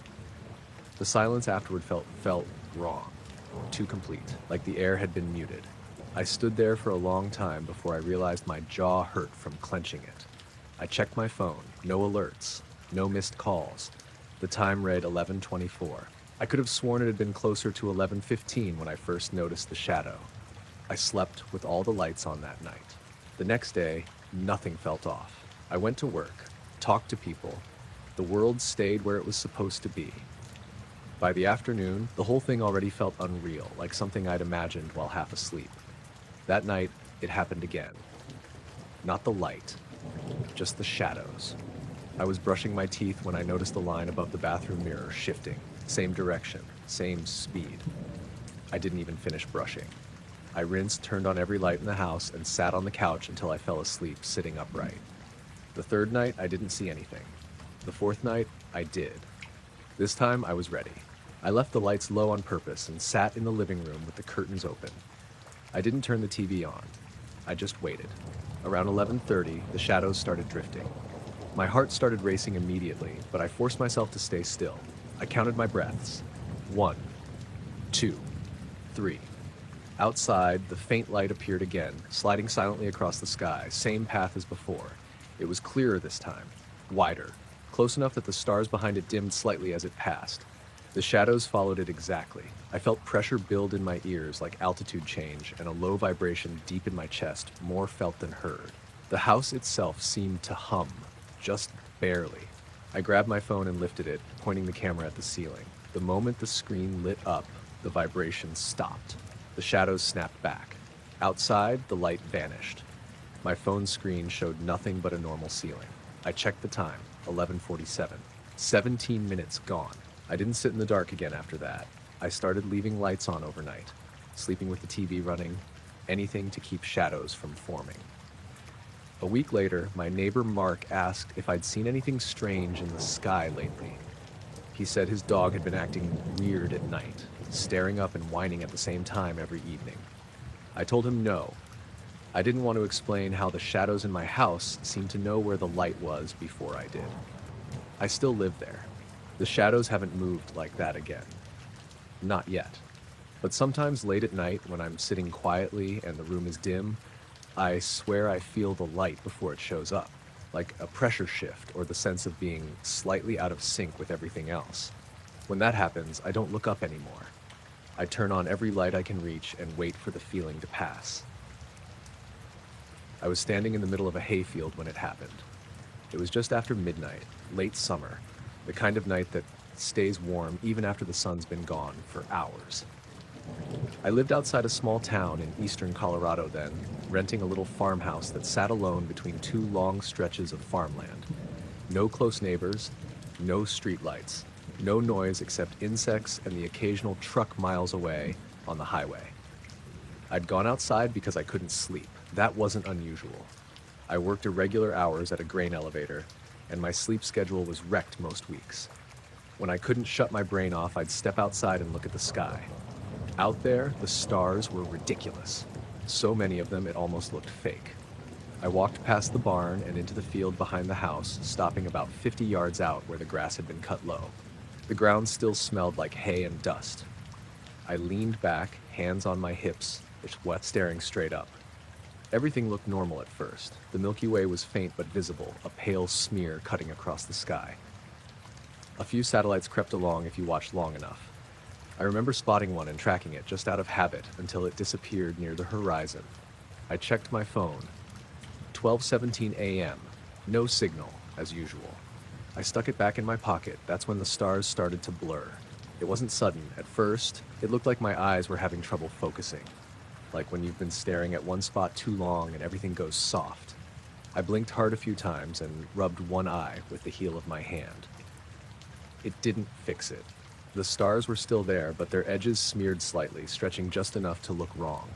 The silence afterward felt wrong, too complete, like the air had been muted. I stood there for a long time before I realized my jaw hurt from clenching it. I checked my phone. No alerts, no missed calls. The time read 11:24. I could have sworn it had been closer to 11:15 when I first noticed the shadow. I slept with all the lights on that night. The next day, nothing felt off. I went to work, talked to people. The world stayed where it was supposed to be. By the afternoon, the whole thing already felt unreal, like something I'd imagined while half asleep. That night, it happened again. Not the light, just the shadows. I was brushing my teeth when I noticed the line above the bathroom mirror shifting. Same direction, same speed. I didn't even finish brushing. I rinsed, turned on every light in the house, and sat on the couch until I fell asleep, sitting upright. The third night, I didn't see anything. The fourth night, I did. This time, I was ready. I left the lights low on purpose and sat in the living room with the curtains open. I didn't turn the TV on. I just waited. Around 11:30, the shadows started drifting. My heart started racing immediately, but I forced myself to stay still. I counted my breaths. 1, 2, 3. Outside, the faint light appeared again, sliding silently across the sky, same path as before. It was clearer this time, wider, close enough that the stars behind it dimmed slightly as it passed. The shadows followed it exactly. I felt pressure build in my ears like altitude change and a low vibration deep in my chest, more felt than heard. The house itself seemed to hum, just barely. I grabbed my phone and lifted it, pointing the camera at the ceiling. The moment the screen lit up, the vibration stopped. The shadows snapped back. Outside, the light vanished. My phone screen showed nothing but a normal ceiling. I checked the time, 11:47. 17 minutes gone. I didn't sit in the dark again after that. I started leaving lights on overnight, sleeping with the TV running, anything to keep shadows from forming. A week later, my neighbor Mark asked if I'd seen anything strange in the sky lately. He said his dog had been acting weird at night, staring up and whining at the same time every evening. I told him no. I didn't want to explain how the shadows in my house seemed to know where the light was before I did. I still live there. The shadows haven't moved like that again. Not yet. But sometimes late at night, when I'm sitting quietly and the room is dim, I swear I feel the light before it shows up, like a pressure shift or the sense of being slightly out of sync with everything else. When that happens, I don't look up anymore. I turn on every light I can reach and wait for the feeling to pass. I was standing in the middle of a hayfield when it happened. It was just after midnight, late summer, the kind of night that stays warm even after the sun's been gone for hours. I lived outside a small town in eastern Colorado then, renting a little farmhouse that sat alone between two long stretches of farmland. No close neighbors, no streetlights, no noise except insects and the occasional truck miles away on the highway. I'd gone outside because I couldn't sleep. That wasn't unusual. I worked irregular hours at a grain elevator, and my sleep schedule was wrecked most weeks. When I couldn't shut my brain off, I'd step outside and look at the sky. Out there, the stars were ridiculous. So many of them, it almost looked fake. I walked past the barn and into the field behind the house, stopping about 50 yards out where the grass had been cut low. The ground still smelled like hay and dust. I leaned back, hands on my hips, staring straight up. Everything looked normal at first. The Milky Way was faint but visible, a pale smear cutting across the sky. A few satellites crept along if you watched long enough. I remember spotting one and tracking it just out of habit until it disappeared near the horizon. I checked my phone. 12:17 a.m. No signal, as usual. I stuck it back in my pocket. That's when the stars started to blur. It wasn't sudden. At first, it looked like my eyes were having trouble focusing. Like when you've been staring at one spot too long and everything goes soft. I blinked hard a few times and rubbed one eye with the heel of my hand. It didn't fix it. The stars were still there, but their edges smeared slightly, stretching just enough to look wrong.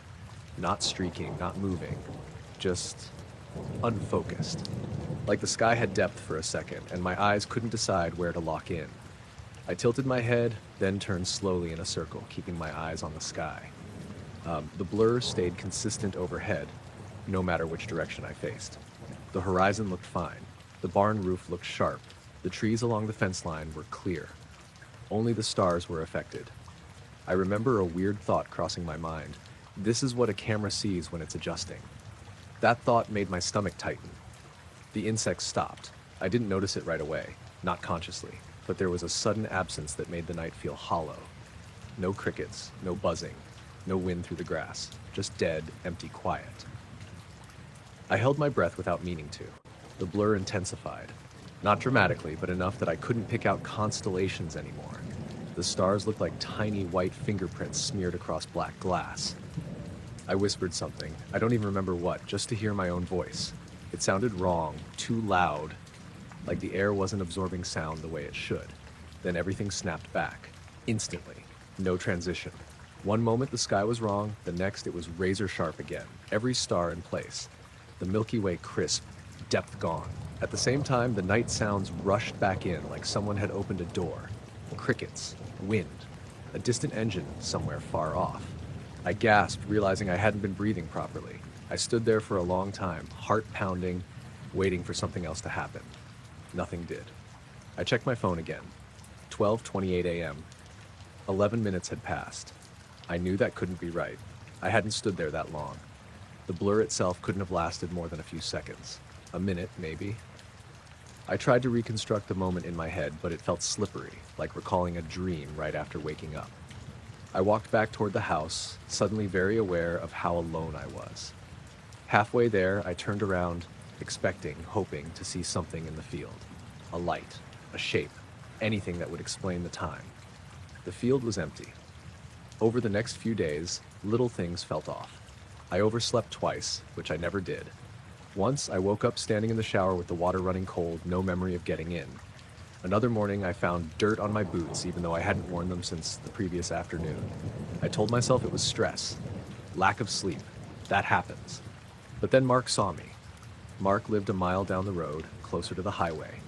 Not streaking, not moving, just unfocused. Like the sky had depth for a second, and my eyes couldn't decide where to lock in. I tilted my head, then turned slowly in a circle, keeping my eyes on the sky. The blur stayed consistent overhead, no matter which direction I faced. The horizon looked fine. The barn roof looked sharp. The trees along the fence line were clear. Only the stars were affected. I remember a weird thought crossing my mind. This is what a camera sees when it's adjusting. That thought made my stomach tighten. The insects stopped. I didn't notice it right away, not consciously, but there was a sudden absence that made the night feel hollow. No crickets, no buzzing, no wind through the grass, just dead, empty quiet. I held my breath without meaning to. The blur intensified. Not dramatically, but enough that I couldn't pick out constellations anymore. The stars looked like tiny white fingerprints smeared across black glass. I whispered something, I don't even remember what, just to hear my own voice. It sounded wrong, too loud, like the air wasn't absorbing sound the way it should. Then everything snapped back, instantly, no transition. One moment the sky was wrong, the next it was razor sharp again, every star in place. The Milky Way crisp, depth gone. At the same time, the night sounds rushed back in like someone had opened a door. Crickets, wind, a distant engine somewhere far off. I gasped, realizing I hadn't been breathing properly. I stood there for a long time, heart pounding, waiting for something else to happen. Nothing did. I checked my phone again. 12:28 a.m. 11 minutes had passed. I knew that couldn't be right. I hadn't stood there that long. The blur itself couldn't have lasted more than a few seconds. A minute, maybe. I tried to reconstruct the moment in my head, but it felt slippery, like recalling a dream right after waking up. I walked back toward the house, suddenly very aware of how alone I was. Halfway there, I turned around, expecting, hoping to see something in the field. A light, a shape, anything that would explain the time. The field was empty. Over the next few days, little things felt off. I overslept twice, which I never did. Once, I woke up standing in the shower with the water running cold, no memory of getting in. Another morning, I found dirt on my boots, even though I hadn't worn them since the previous afternoon. I told myself it was stress, lack of sleep. That happens. But then Mark saw me. Mark lived a mile down the road, closer to the highway.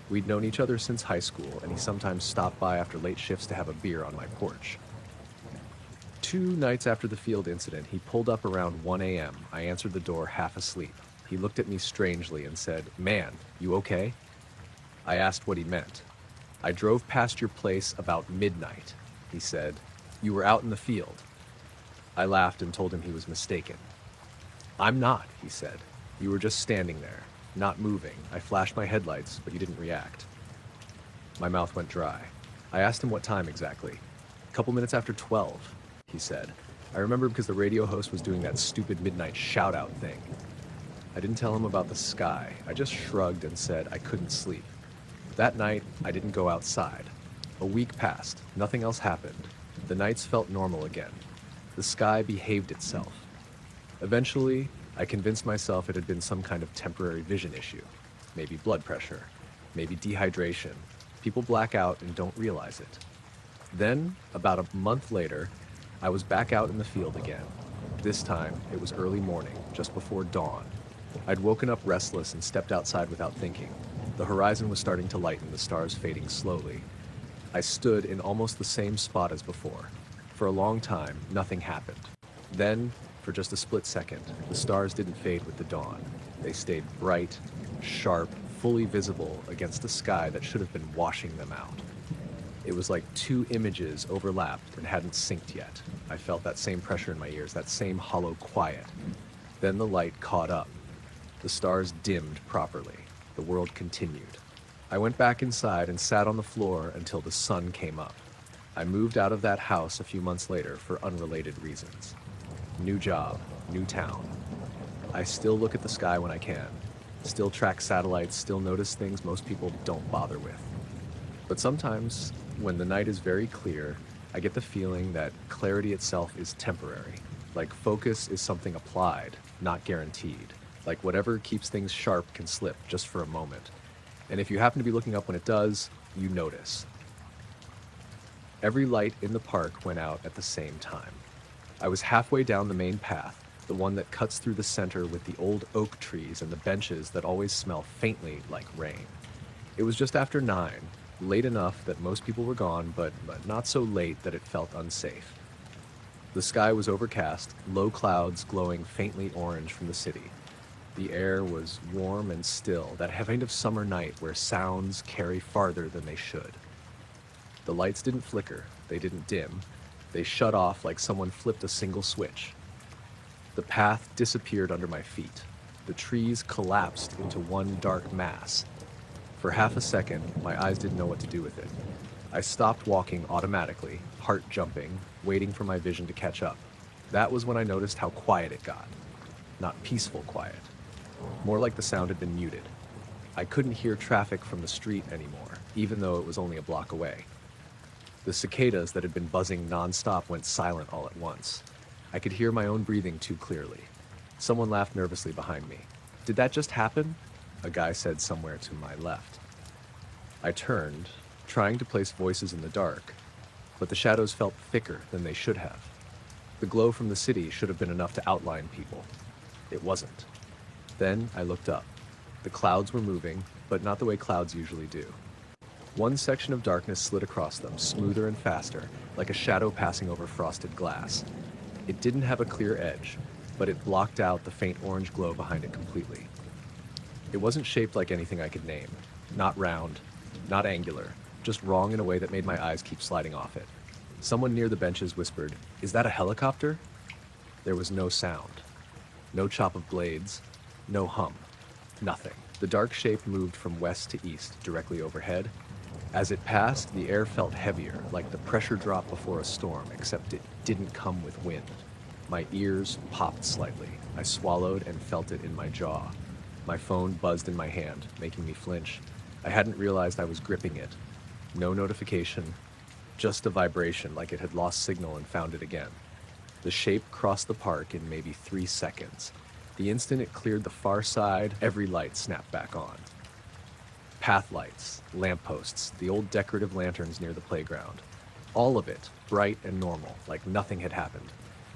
We'd known each other since high school, and he sometimes stopped by after late shifts to have a beer on my porch. 2 nights after the field incident, he pulled up around 1 a.m. I answered the door half asleep. He looked at me strangely and said, "Man, you okay?" I asked what he meant. "I drove past your place about midnight," he said. "You were out in the field." I laughed and told him he was mistaken. "I'm not," he said. "You were just standing there, not moving. I flashed my headlights, but you didn't react." My mouth went dry. I asked him what time exactly. Couple minutes after 12, he said. I remember because the radio host was doing that stupid midnight shout-out thing. I didn't tell him about the sky. I just shrugged and said I couldn't sleep. That night, I didn't go outside. A week passed. Nothing else happened. The nights felt normal again. The sky behaved itself. Eventually, I convinced myself it had been some kind of temporary vision issue. Maybe blood pressure. Maybe dehydration. People black out and don't realize it. Then, about a month later, I was back out in the field again. This time, it was early morning, just before dawn. I'd woken up restless and stepped outside without thinking. The horizon was starting to lighten, the stars fading slowly. I stood in almost the same spot as before. For a long time, nothing happened. Then, for just a split second, the stars didn't fade with the dawn. They stayed bright, sharp, fully visible against a sky that should have been washing them out. It was like two images overlapped and hadn't synced yet. I felt that same pressure in my ears, that same hollow quiet. Then the light caught up. The stars dimmed properly. The world continued. I went back inside and sat on the floor until the sun came up. I moved out of that house a few months later for unrelated reasons. New job, new town. I still look at the sky when I can. Still track satellites, still notice things most people don't bother with. But sometimes, when the night is very clear, I get the feeling that clarity itself is temporary. Like focus is something applied, not guaranteed. Like whatever keeps things sharp can slip just for a moment. And if you happen to be looking up when it does, you notice. Every light in the park went out at the same time. I was halfway down the main path, the one that cuts through the center with the old oak trees and the benches that always smell faintly like rain. It was just after 9, late enough that most people were gone, but not so late that it felt unsafe. The sky was overcast, low clouds glowing faintly orange from the city. The air was warm and still, that kind of summer night where sounds carry farther than they should. The lights didn't flicker, they didn't dim. They shut off like someone flipped a single switch. The path disappeared under my feet. The trees collapsed into one dark mass. For half a second, my eyes didn't know what to do with it. I stopped walking automatically, heart jumping, waiting for my vision to catch up. That was when I noticed how quiet it got. Not peaceful quiet. More like the sound had been muted. I couldn't hear traffic from the street anymore, even though it was only a block away. The cicadas that had been buzzing nonstop went silent all at once. I could hear my own breathing too clearly. Someone laughed nervously behind me. "Did that just happen?" a guy said somewhere to my left. I turned, trying to place voices in the dark, but the shadows felt thicker than they should have. The glow from the city should have been enough to outline people. It wasn't. Then I looked up. The clouds were moving, but not the way clouds usually do. One section of darkness slid across them, smoother and faster, like a shadow passing over frosted glass. It didn't have a clear edge, but it blocked out the faint orange glow behind it completely. It wasn't shaped like anything I could name. Not round, not angular, just wrong in a way that made my eyes keep sliding off it. Someone near the benches whispered, "Is that a helicopter?" There was no sound. No chop of blades. No hum. Nothing. The dark shape moved from west to east, directly overhead. As it passed, the air felt heavier, like the pressure drop before a storm, except it didn't come with wind. My ears popped slightly. I swallowed and felt it in my jaw. My phone buzzed in my hand, making me flinch. I hadn't realized I was gripping it. No notification, just a vibration like it had lost signal and found it again. The shape crossed the park in maybe 3 seconds. The instant it cleared the far side, every light snapped back on. Path lights, lampposts, the old decorative lanterns near the playground. All of it, bright and normal, like nothing had happened.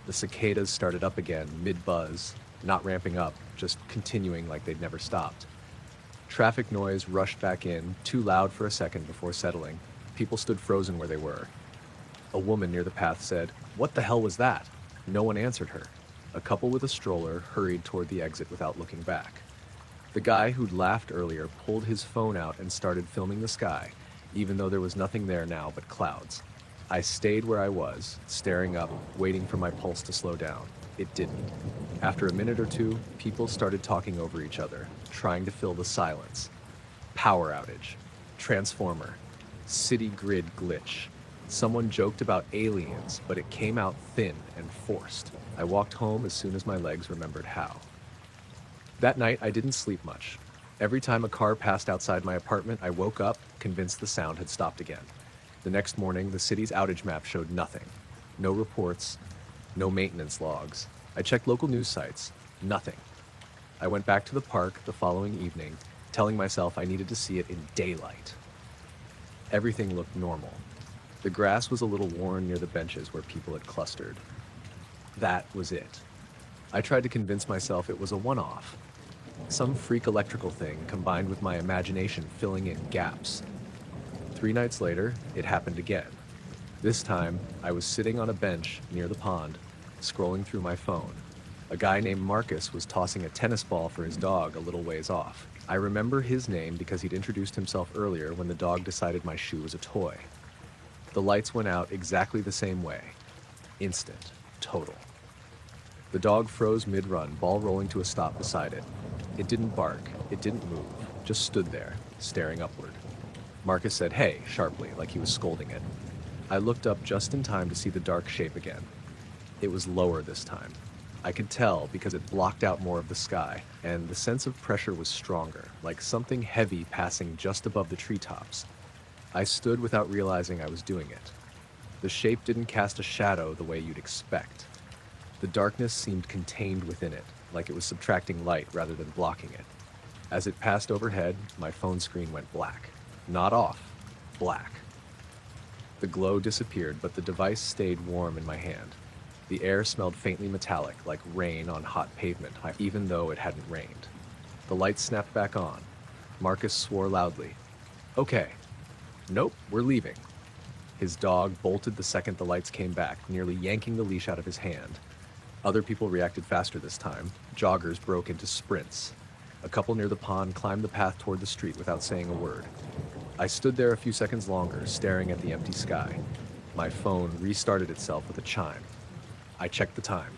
The cicadas started up again, mid-buzz, not ramping up, just continuing like they'd never stopped. Traffic noise rushed back in, too loud for a second before settling. People stood frozen where they were. A woman near the path said, "What the hell was that?" No one answered her. A couple with a stroller hurried toward the exit without looking back. The guy who'd laughed earlier pulled his phone out and started filming the sky, even though there was nothing there now but clouds. I stayed where I was, staring up, waiting for my pulse to slow down. It didn't. After a minute or two, people started talking over each other, trying to fill the silence. Power outage. Transformer. City grid glitch. Someone joked about aliens, but it came out thin and forced. I walked home as soon as my legs remembered how. That night, I didn't sleep much. Every time a car passed outside my apartment, I woke up, convinced the sound had stopped again. The next morning, the city's outage map showed nothing. No reports, no maintenance logs. I checked local news sites, nothing. I went back to the park the following evening, telling myself I needed to see it in daylight. Everything looked normal. The grass was a little worn near the benches where people had clustered. That was it. I tried to convince myself it was a one-off. Some freak electrical thing combined with my imagination filling in gaps. 3 nights later, it happened again. This time, I was sitting on a bench near the pond, scrolling through my phone. A guy named Marcus was tossing a tennis ball for his dog a little ways off. I remember his name because he'd introduced himself earlier when the dog decided my shoe was a toy. The lights went out exactly the same way. Instant. Total. The dog froze mid-run, ball rolling to a stop beside it. It didn't bark. It didn't move. Just stood there, staring upward. Marcus said, "Hey," sharply, like he was scolding it. I looked up just in time to see the dark shape again. It was lower this time. I could tell because it blocked out more of the sky, and the sense of pressure was stronger, like something heavy passing just above the treetops. I stood without realizing I was doing it. The shape didn't cast a shadow the way you'd expect. The darkness seemed contained within it, like it was subtracting light rather than blocking it. As it passed overhead, my phone screen went black. Not off, black. The glow disappeared, but the device stayed warm in my hand. The air smelled faintly metallic, like rain on hot pavement, even though it hadn't rained. The lights snapped back on. Marcus swore loudly. "Okay." "Nope, we're leaving." His dog bolted the second the lights came back, nearly yanking the leash out of his hand. Other people reacted faster this time. Joggers broke into sprints. A couple near the pond climbed the path toward the street without saying a word. I stood there a few seconds longer, staring at the empty sky. My phone restarted itself with a chime. I checked the time.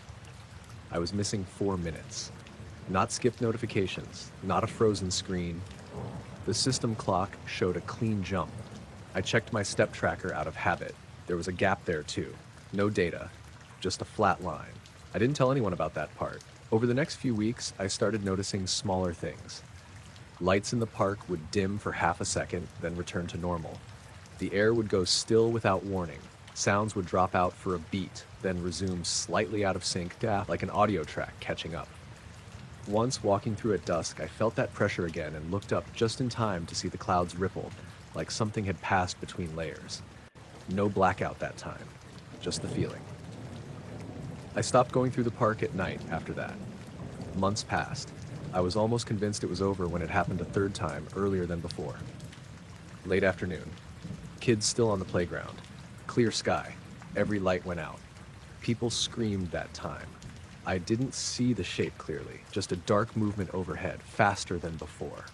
I was missing 4 minutes. Not skipped notifications, not a frozen screen. The system clock showed a clean jump. I checked my step tracker out of habit. There was a gap there too. No data, just a flat line. I didn't tell anyone about that part. Over the next few weeks, I started noticing smaller things. Lights in the park would dim for half a second, then return to normal. The air would go still without warning. Sounds would drop out for a beat, then resume slightly out of sync, like an audio track catching up. Once, walking through at dusk, I felt that pressure again and looked up just in time to see the clouds ripple, like something had passed between layers. No blackout that time, just the feeling. I stopped going through the park at night after that. Months passed. I was almost convinced it was over when it happened a third time, earlier than before. Late afternoon. Kids still on the playground. Clear sky. Every light went out. People screamed that time. I didn't see the shape clearly, just a dark movement overhead, faster than before.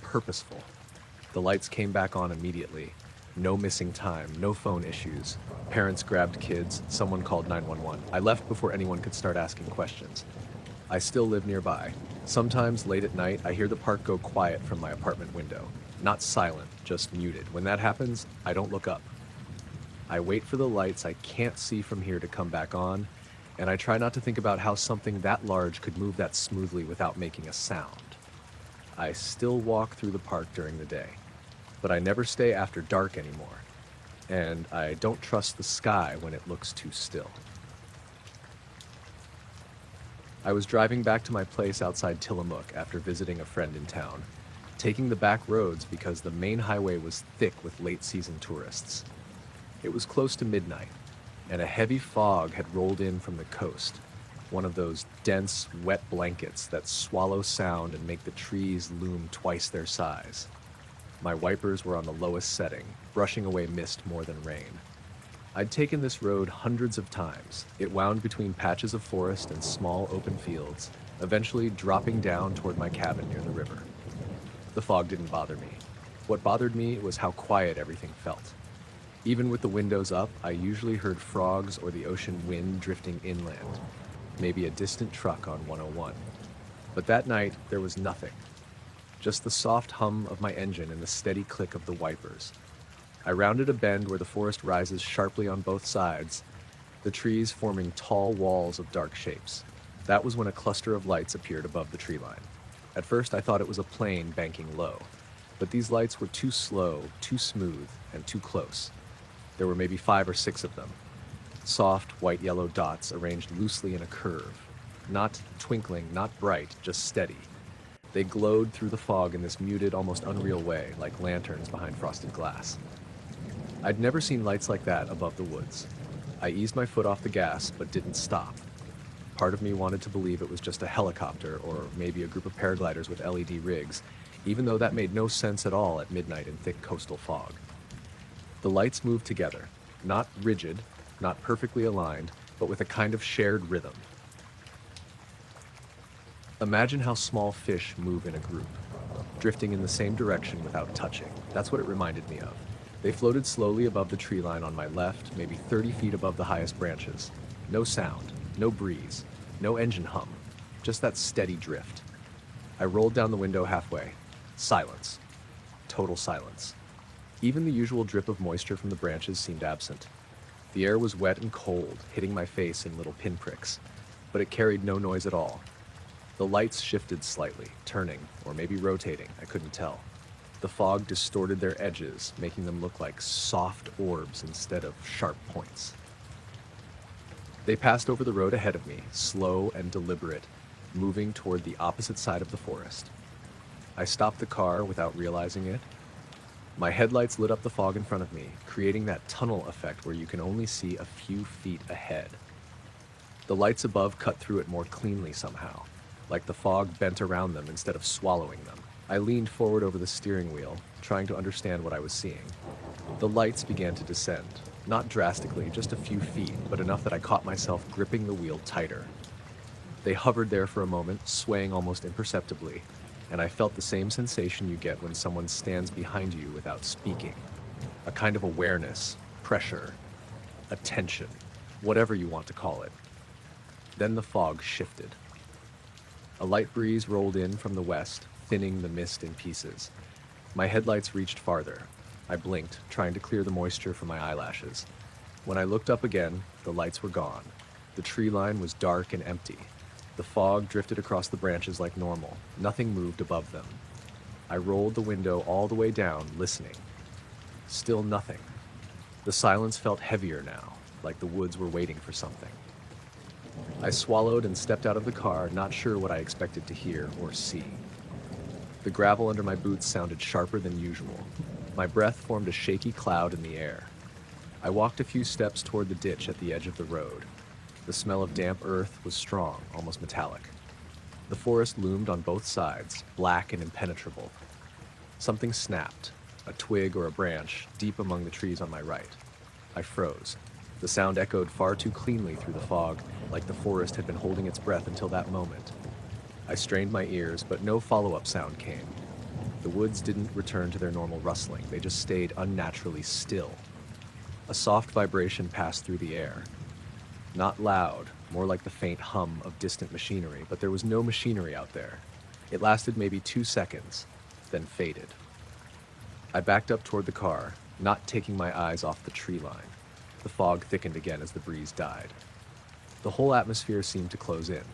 Purposeful. The lights came back on immediately. No missing time, no phone issues. Parents grabbed kids, someone called 911. I left before anyone could start asking questions. I still live nearby. Sometimes late at night, I hear the park go quiet from my apartment window. Not silent, just muted. When that happens, I don't look up. I wait for the lights I can't see from here to come back on, and I try not to think about how something that large could move that smoothly without making a sound. I still walk through the park during the day, but I never stay after dark anymore, and I don't trust the sky when it looks too still. I was driving back to my place outside Tillamook after visiting a friend in town, taking the back roads because the main highway was thick with late-season tourists. It was close to midnight, and a heavy fog had rolled in from the coast, one of those dense, wet blankets that swallow sound and make the trees loom twice their size. My wipers were on the lowest setting, brushing away mist more than rain. I'd taken this road hundreds of times. It wound between patches of forest and small open fields, eventually dropping down toward my cabin near the river. The fog didn't bother me. What bothered me was how quiet everything felt. Even with the windows up, I usually heard frogs or the ocean wind drifting inland, maybe a distant truck on 101. But that night, there was nothing. Just the soft hum of my engine and the steady click of the wipers. I rounded a bend where the forest rises sharply on both sides, the trees forming tall walls of dark shapes. That was when a cluster of lights appeared above the tree line. At first, I thought it was a plane banking low, but these lights were too slow, too smooth, and too close. There were maybe 5 or 6 of them, soft white-yellow dots arranged loosely in a curve. Not twinkling, not bright, just steady. They glowed through the fog in this muted, almost unreal way, like lanterns behind frosted glass. I'd never seen lights like that above the woods. I eased my foot off the gas, but didn't stop. Part of me wanted to believe it was just a helicopter, or maybe a group of paragliders with LED rigs, even though that made no sense at all at midnight in thick coastal fog. The lights moved together, not rigid, not perfectly aligned, but with a kind of shared rhythm. Imagine how small fish move in a group, drifting in the same direction without touching. That's what it reminded me of. They floated slowly above the tree line on my left, maybe 30 feet above the highest branches. No sound, no breeze, no engine hum, just that steady drift. I rolled down the window halfway. Silence. Total silence. Even the usual drip of moisture from the branches seemed absent. The air was wet and cold, hitting my face in little pinpricks, but it carried no noise at all. The lights shifted slightly, turning, or maybe rotating, I couldn't tell. The fog distorted their edges, making them look like soft orbs instead of sharp points. They passed over the road ahead of me, slow and deliberate, moving toward the opposite side of the forest. I stopped the car without realizing it. My headlights lit up the fog in front of me, creating that tunnel effect where you can only see a few feet ahead. The lights above cut through it more cleanly somehow, like the fog bent around them instead of swallowing them. I leaned forward over the steering wheel, trying to understand what I was seeing. The lights began to descend, not drastically, just a few feet, but enough that I caught myself gripping the wheel tighter. They hovered there for a moment, swaying almost imperceptibly, and I felt the same sensation you get when someone stands behind you without speaking. A kind of awareness, pressure, attention, whatever you want to call it. Then the fog shifted. A light breeze rolled in from the west, thinning the mist in pieces. My headlights reached farther. I blinked, trying to clear the moisture from my eyelashes. When I looked up again, the lights were gone. The tree line was dark and empty. The fog drifted across the branches like normal. Nothing moved above them. I rolled the window all the way down, listening. Still nothing. The silence felt heavier now, like the woods were waiting for something. I swallowed and stepped out of the car, not sure what I expected to hear or see. The gravel under my boots sounded sharper than usual. My breath formed a shaky cloud in the air. I walked a few steps toward the ditch at the edge of the road. The smell of damp earth was strong, almost metallic. The forest loomed on both sides, black and impenetrable. Something snapped, a twig or a branch, deep among the trees on my right. I froze. The sound echoed far too cleanly through the fog, like the forest had been holding its breath until that moment. I strained my ears, but no follow-up sound came. The woods didn't return to their normal rustling, they just stayed unnaturally still. A soft vibration passed through the air. Not loud, more like the faint hum of distant machinery, but there was no machinery out there. It lasted maybe 2 seconds, then faded. I backed up toward the car, not taking my eyes off the tree line. The fog thickened again as the breeze died. The whole atmosphere seemed to close in.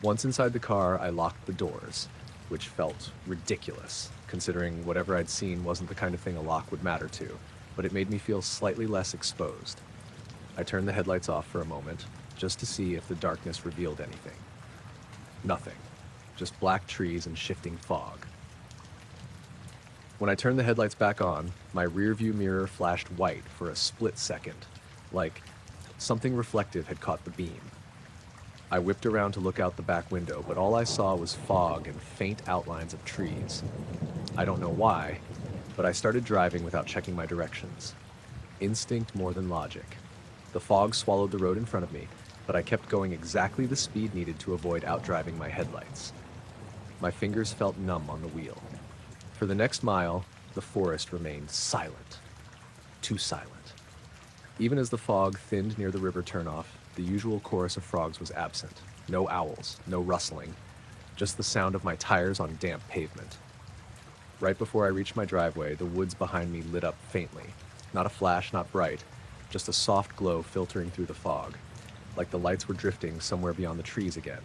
Once inside the car, I locked the doors, which felt ridiculous, considering whatever I'd seen wasn't the kind of thing a lock would matter to, but it made me feel slightly less exposed. I turned the headlights off for a moment, just to see if the darkness revealed anything. Nothing. Just black trees and shifting fog. When I turned the headlights back on, my rearview mirror flashed white for a split second, like something reflective had caught the beam. I whipped around to look out the back window, but all I saw was fog and faint outlines of trees. I don't know why, but I started driving without checking my directions. Instinct more than logic. The fog swallowed the road in front of me, but I kept going exactly the speed needed to avoid outdriving my headlights. My fingers felt numb on the wheel. For the next mile, the forest remained silent. Too silent. Even as the fog thinned near the river turnoff, the usual chorus of frogs was absent. No owls, no rustling, just the sound of my tires on damp pavement. Right before I reached my driveway, the woods behind me lit up faintly. Not a flash, not bright, just a soft glow filtering through the fog, like the lights were drifting somewhere beyond the trees again.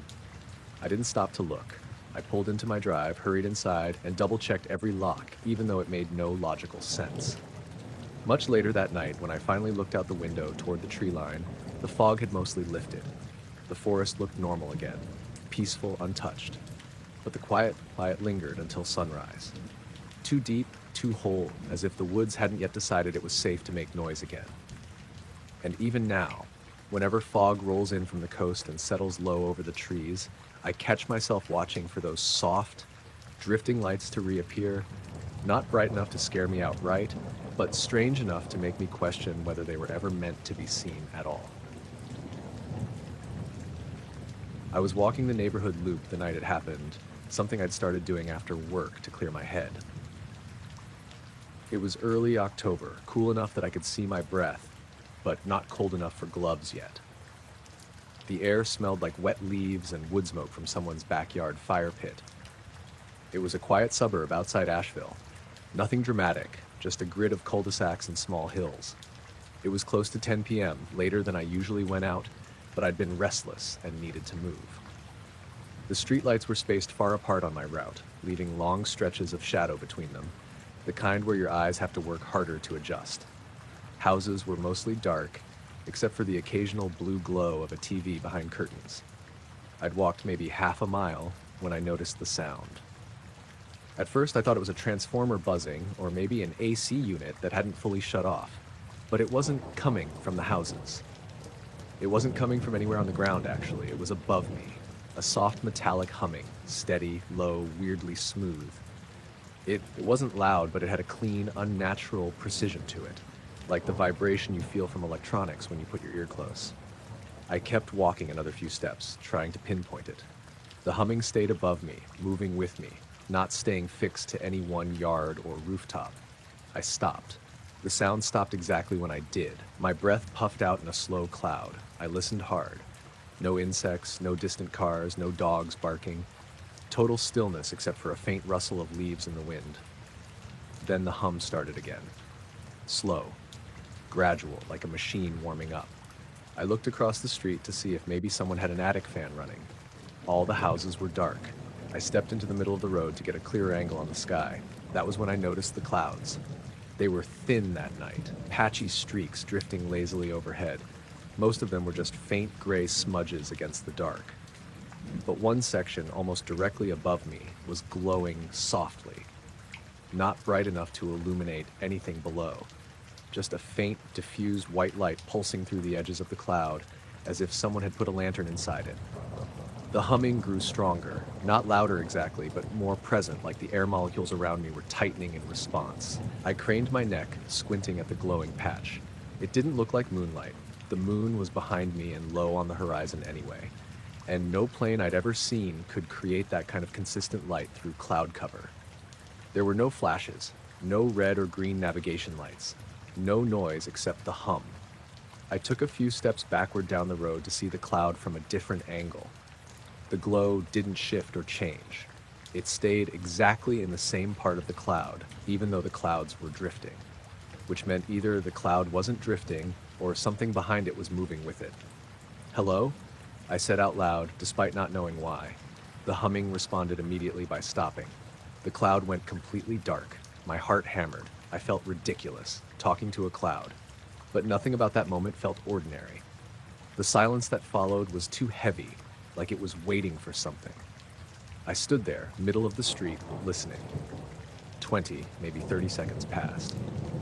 I didn't stop to look. I pulled into my drive, hurried inside, and double-checked every lock, even though it made no logical sense. Much later that night, when I finally looked out the window toward the tree line, the fog had mostly lifted. The forest looked normal again, peaceful, untouched. But the quiet lingered until sunrise. Too deep, too whole, as if the woods hadn't yet decided it was safe to make noise again. And even now, whenever fog rolls in from the coast and settles low over the trees, I catch myself watching for those soft, drifting lights to reappear, not bright enough to scare me outright, but strange enough to make me question whether they were ever meant to be seen at all. I was walking the neighborhood loop the night it happened, something I'd started doing after work to clear my head. It was early October, cool enough that I could see my breath, but not cold enough for gloves yet. The air smelled like wet leaves and wood smoke from someone's backyard fire pit. It was a quiet suburb outside Asheville. Nothing dramatic, just a grid of cul-de-sacs and small hills. It was close to 10 p.m., later than I usually went out, but I'd been restless and needed to move. The streetlights were spaced far apart on my route, leaving long stretches of shadow between them, the kind where your eyes have to work harder to adjust. Houses were mostly dark, except for the occasional blue glow of a TV behind curtains. I'd walked maybe half a mile when I noticed the sound. At first I thought it was a transformer buzzing, or maybe an AC unit that hadn't fully shut off, but it wasn't coming from the houses. It wasn't coming from anywhere on the ground, actually. It was above me, a soft metallic humming, steady, low, weirdly smooth. It wasn't loud, but it had a clean, unnatural precision to it, like the vibration you feel from electronics when you put your ear close. I kept walking another few steps, trying to pinpoint it. The humming stayed above me, moving with me, not staying fixed to any one yard or rooftop. I stopped. The sound stopped exactly when I did. My breath puffed out in a slow cloud. I listened hard. No insects, no distant cars, no dogs barking. Total stillness except for a faint rustle of leaves in the wind. Then the hum started again. Slow, gradual, like a machine warming up. I looked across the street to see if maybe someone had an attic fan running. All the houses were dark. I stepped into the middle of the road to get a clearer angle on the sky. That was when I noticed the clouds. They were thin that night, patchy streaks drifting lazily overhead. Most of them were just faint gray smudges against the dark. But one section, almost directly above me, was glowing softly. Not bright enough to illuminate anything below. Just a faint, diffused white light pulsing through the edges of the cloud, as if someone had put a lantern inside it. The humming grew stronger, not louder exactly, but more present, like the air molecules around me were tightening in response. I craned my neck, squinting at the glowing patch. It didn't look like moonlight. The moon was behind me and low on the horizon anyway, and no plane I'd ever seen could create that kind of consistent light through cloud cover. There were no flashes, no red or green navigation lights, no noise except the hum. I took a few steps backward down the road to see the cloud from a different angle. The glow didn't shift or change. It stayed exactly in the same part of the cloud, even though the clouds were drifting, which meant either the cloud wasn't drifting or something behind it was moving with it. "Hello?" I said out loud, despite not knowing why. The humming responded immediately by stopping. The cloud went completely dark. My heart hammered. I felt ridiculous, talking to a cloud. But nothing about that moment felt ordinary. The silence that followed was too heavy, like it was waiting for something. I stood there, middle of the street, listening. 20, maybe 30 seconds passed.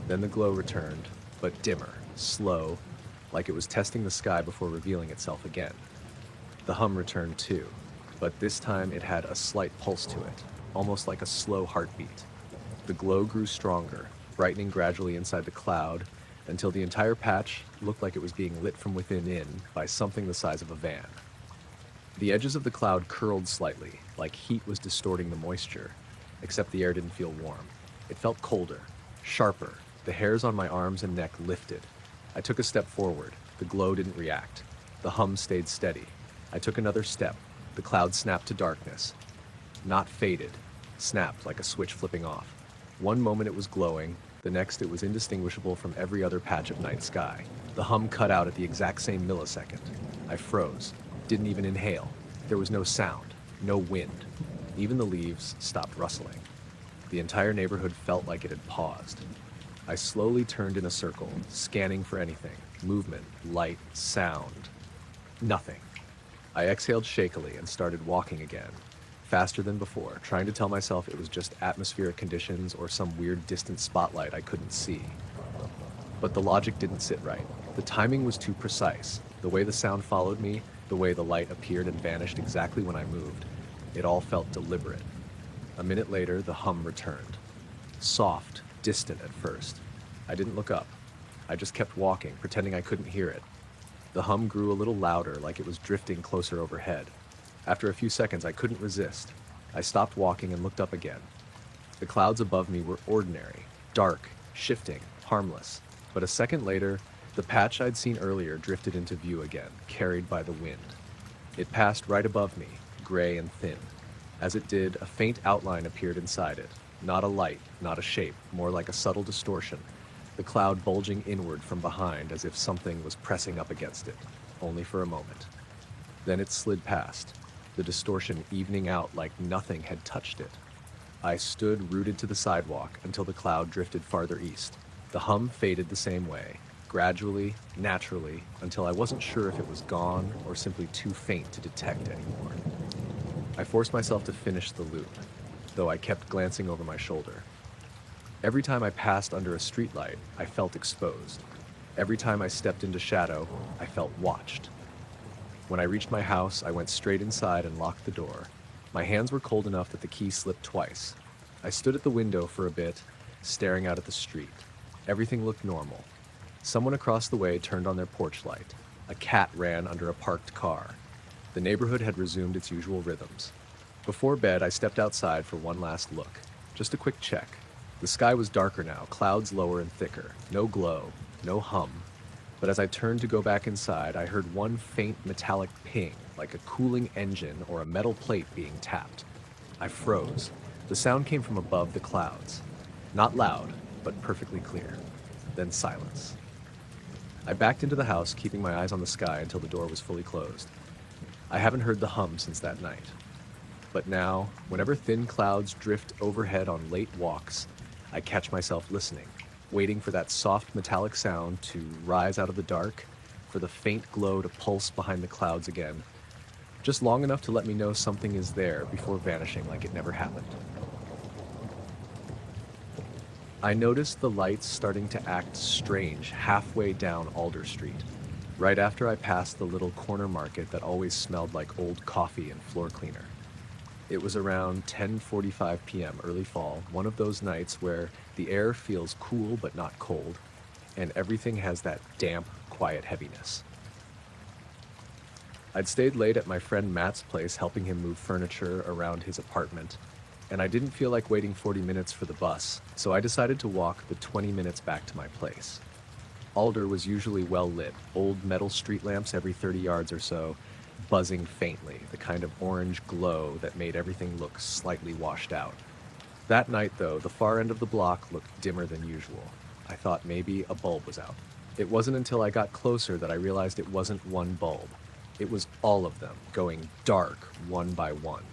Then the glow returned, but dimmer, slow, like it was testing the sky before revealing itself again. The hum returned too, but this time it had a slight pulse to it, almost like a slow heartbeat. The glow grew stronger, brightening gradually inside the cloud, until the entire patch looked like it was being lit from within in by something the size of a van. The edges of the cloud curled slightly, like heat was distorting the moisture, except the air didn't feel warm. It felt colder, sharper. The hairs on my arms and neck lifted. I took a step forward. The glow didn't react. The hum stayed steady. I took another step. The cloud snapped to darkness. Not faded. Snapped like a switch flipping off. One moment it was glowing, The next, it was indistinguishable from every other patch of night sky. The hum cut out at the exact same millisecond. I froze, didn't even inhale. There was no sound, no wind. Even the leaves stopped rustling. The entire neighborhood felt like it had paused. I slowly turned in a circle, scanning for anything, movement, light, sound. Nothing. I exhaled shakily and started walking again, faster than before, trying to tell myself it was just atmospheric conditions or some weird distant spotlight I couldn't see. But the logic didn't sit right. The timing was too precise. The way the sound followed me, the way the light appeared and vanished exactly when I moved. It all felt deliberate. A minute later, the hum returned. Soft, distant at first. I didn't look up. I just kept walking, pretending I couldn't hear it. The hum grew a little louder, like it was drifting closer overhead. After a few seconds, I couldn't resist. I stopped walking and looked up again. The clouds above me were ordinary, dark, shifting, harmless. But a second later, the patch I'd seen earlier drifted into view again, carried by the wind. It passed right above me, gray and thin. As it did, a faint outline appeared inside it. Not a light, not a shape, more like a subtle distortion. The cloud bulging inward from behind as if something was pressing up against it, only for a moment. Then it slid past, the distortion evening out like nothing had touched it. I stood rooted to the sidewalk until the cloud drifted farther east. The hum faded the same way, gradually, naturally, until I wasn't sure if it was gone or simply too faint to detect anymore. I forced myself to finish the loop, though I kept glancing over my shoulder. Every time I passed under a streetlight, I felt exposed. Every time I stepped into shadow, I felt watched. When I reached my house, I went straight inside and locked the door. My hands were cold enough that the key slipped twice. I stood at the window for a bit, staring out at the street. Everything looked normal. Someone across the way turned on their porch light. A cat ran under a parked car. The neighborhood had resumed its usual rhythms. Before bed, I stepped outside for one last look. Just a quick check. The sky was darker now, clouds lower and thicker. No glow, no hum. But as I turned to go back inside, I heard one faint metallic ping, like a cooling engine or a metal plate being tapped. I froze. The sound came from above the clouds. Not loud, but perfectly clear. Then silence. I backed into the house, keeping my eyes on the sky until the door was fully closed. I haven't heard the hum since that night. But now, whenever thin clouds drift overhead on late walks, I catch myself listening, waiting for that soft metallic sound to rise out of the dark, for the faint glow to pulse behind the clouds again, just long enough to let me know something is there before vanishing like it never happened. I noticed the lights starting to act strange halfway down Alder Street, right after I passed the little corner market that always smelled like old coffee and floor cleaner. It was around 10:45 p.m. early fall, one of those nights where the air feels cool but not cold, and everything has that damp, quiet heaviness. I'd stayed late at my friend Matt's place helping him move furniture around his apartment, and I didn't feel like waiting 40 minutes for the bus, so I decided to walk the 20 minutes back to my place. Alder was usually well lit, old metal street lamps every 30 yards or so, buzzing faintly, the kind of orange glow that made everything look slightly washed out. That night, though, the far end of the block looked dimmer than usual. I thought maybe a bulb was out. It wasn't until I got closer that I realized it wasn't one bulb. It was all of them, going dark one by one.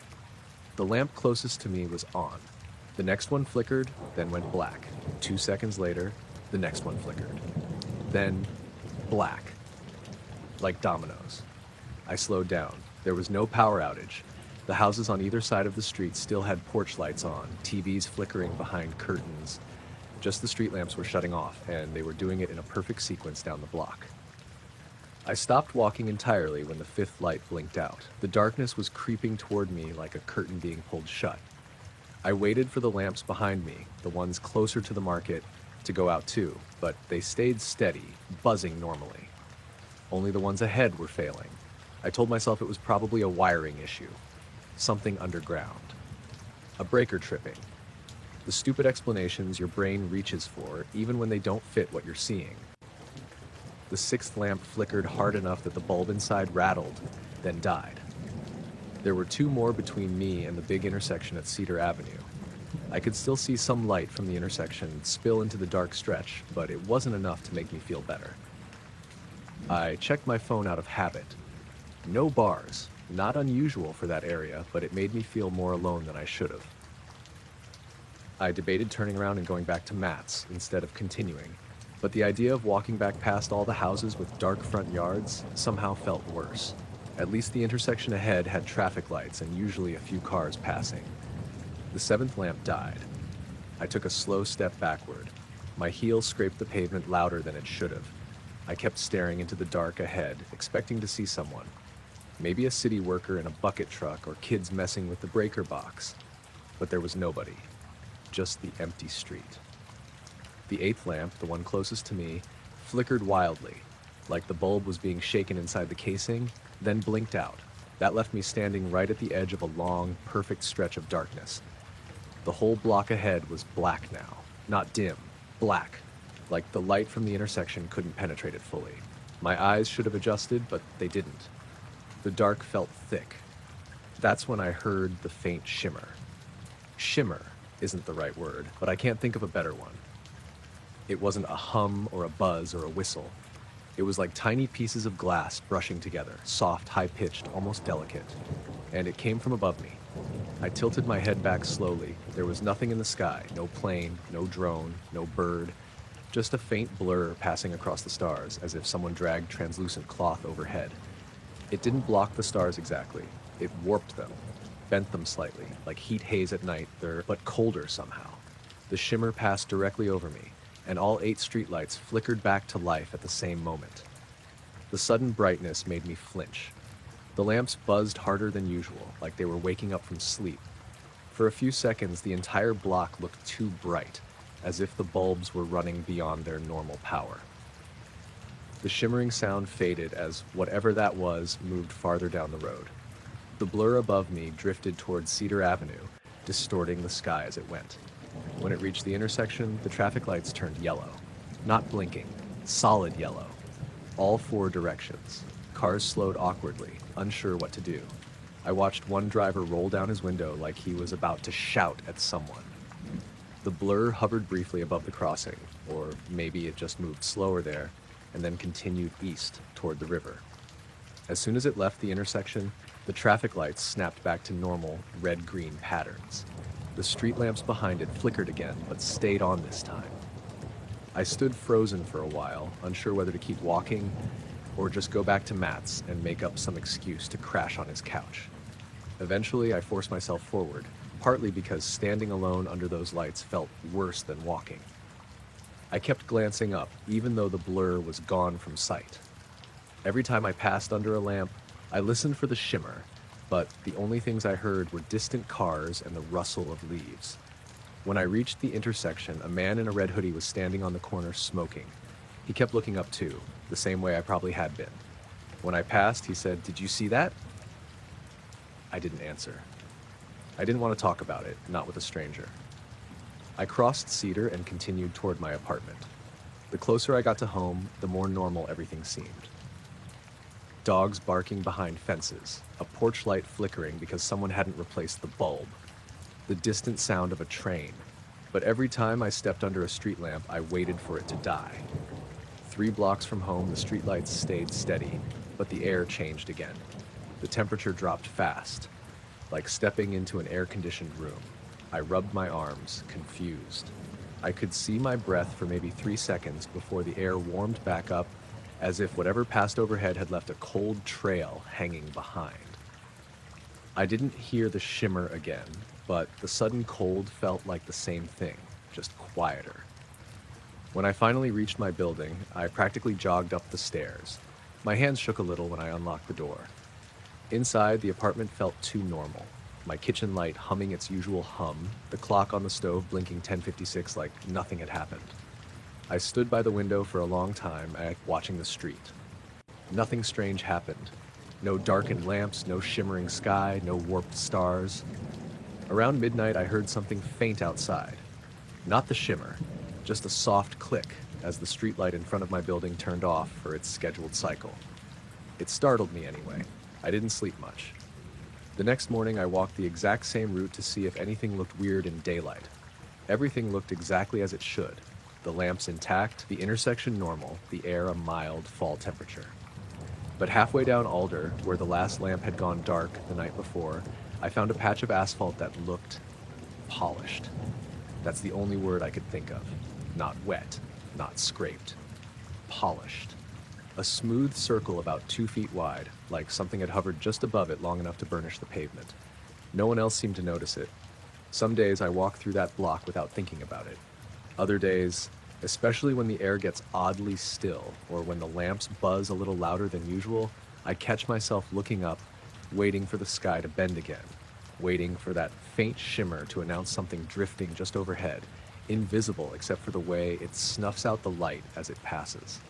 The lamp closest to me was on. The next one flickered, then went black. 2 seconds later, the next one flickered. Then, black. Like dominoes. I slowed down. There was no power outage. The houses on either side of the street still had porch lights on, TVs flickering behind curtains. Just the street lamps were shutting off, and they were doing it in a perfect sequence down the block. I stopped walking entirely when the fifth light blinked out. The darkness was creeping toward me like a curtain being pulled shut. I waited for the lamps behind me, the ones closer to the market, to go out too, but they stayed steady, buzzing normally. Only the ones ahead were failing. I told myself it was probably a wiring issue. Something underground. A breaker tripping. The stupid explanations your brain reaches for, even when they don't fit what you're seeing. The sixth lamp flickered hard enough that the bulb inside rattled, then died. There were 2 more between me and the big intersection at Cedar Avenue. I could still see some light from the intersection spill into the dark stretch, but it wasn't enough to make me feel better. I checked my phone out of habit. No bars, not unusual for that area, but it made me feel more alone than I should have. I debated turning around and going back to Matt's instead of continuing, but the idea of walking back past all the houses with dark front yards somehow felt worse. At least the intersection ahead had traffic lights and usually a few cars passing. The seventh lamp died. I took a slow step backward. My heel scraped the pavement louder than it should have. I kept staring into the dark ahead, expecting to see someone. Maybe a city worker in a bucket truck or kids messing with the breaker box. But there was nobody. Just the empty street. The eighth lamp, the one closest to me, flickered wildly, like the bulb was being shaken inside the casing, then blinked out. That left me standing right at the edge of a long, perfect stretch of darkness. The whole block ahead was black now. Not dim, black. Like the light from the intersection couldn't penetrate it fully. My eyes should have adjusted, but they didn't. The dark felt thick. That's when I heard the faint shimmer. Shimmer isn't the right word, but I can't think of a better one. It wasn't a hum or a buzz or a whistle. It was like tiny pieces of glass brushing together, soft, high-pitched, almost delicate. And it came from above me. I tilted my head back slowly. There was nothing in the sky, no plane, no drone, no bird, just a faint blur passing across the stars, as if someone dragged translucent cloth overhead. It didn't block the stars exactly. It warped them, bent them slightly, like heat haze at night, but colder somehow. The shimmer passed directly over me, and all 8 streetlights flickered back to life at the same moment. The sudden brightness made me flinch. The lamps buzzed harder than usual, like they were waking up from sleep. For a few seconds, the entire block looked too bright, as if the bulbs were running beyond their normal power. The shimmering sound faded as whatever that was moved farther down the road. The blur above me drifted towards Cedar Avenue, distorting the sky as it went. When it reached the intersection, the traffic lights turned yellow. Not blinking, solid yellow. All 4 directions. Cars slowed awkwardly, unsure what to do. I watched one driver roll down his window like he was about to shout at someone. The blur hovered briefly above the crossing, or maybe it just moved slower there, and then continued east toward the river. As soon as it left the intersection, the traffic lights snapped back to normal red-green patterns. The street lamps behind it flickered again, but stayed on this time. I stood frozen for a while, unsure whether to keep walking or just go back to Matt's and make up some excuse to crash on his couch. Eventually, I forced myself forward, partly because standing alone under those lights felt worse than walking. I kept glancing up, even though the blur was gone from sight. Every time I passed under a lamp, I listened for the shimmer, but the only things I heard were distant cars and the rustle of leaves. When I reached the intersection, a man in a red hoodie was standing on the corner smoking. He kept looking up too, the same way I probably had been. When I passed, he said, "Did you see that?" I didn't answer. I didn't want to talk about it, not with a stranger. I crossed Cedar and continued toward my apartment. The closer I got to home, the more normal everything seemed. Dogs barking behind fences, a porch light flickering because someone hadn't replaced the bulb, the distant sound of a train. But every time I stepped under a street lamp, I waited for it to die. 3 blocks from home, the streetlights stayed steady, but the air changed again. The temperature dropped fast, like stepping into an air-conditioned room. I rubbed my arms, confused. I could see my breath for maybe 3 seconds before the air warmed back up, as if whatever passed overhead had left a cold trail hanging behind. I didn't hear the shimmer again, but the sudden cold felt like the same thing, just quieter. When I finally reached my building, I practically jogged up the stairs. My hands shook a little when I unlocked the door. Inside, the apartment felt too normal. My kitchen light humming its usual hum, the clock on the stove blinking 10:56 like nothing had happened. I stood by the window for a long time, watching the street. Nothing strange happened. No darkened lamps, no shimmering sky, no warped stars. Around midnight, I heard something faint outside. Not the shimmer, just a soft click as the streetlight in front of my building turned off for its scheduled cycle. It startled me anyway. I didn't sleep much. The next morning, I walked the exact same route to see if anything looked weird in daylight. Everything looked exactly as it should. The lamps intact, the intersection normal, the air a mild fall temperature. But halfway down Alder, where the last lamp had gone dark the night before, I found a patch of asphalt that looked polished. That's the only word I could think of. Not wet, not scraped. Polished. A smooth circle about 2 feet wide, like something had hovered just above it long enough to burnish the pavement. No one else seemed to notice it. Some days I walk through that block without thinking about it. Other days, especially when the air gets oddly still or when the lamps buzz a little louder than usual, I catch myself looking up, waiting for the sky to bend again, waiting for that faint shimmer to announce something drifting just overhead, invisible except for the way it snuffs out the light as it passes.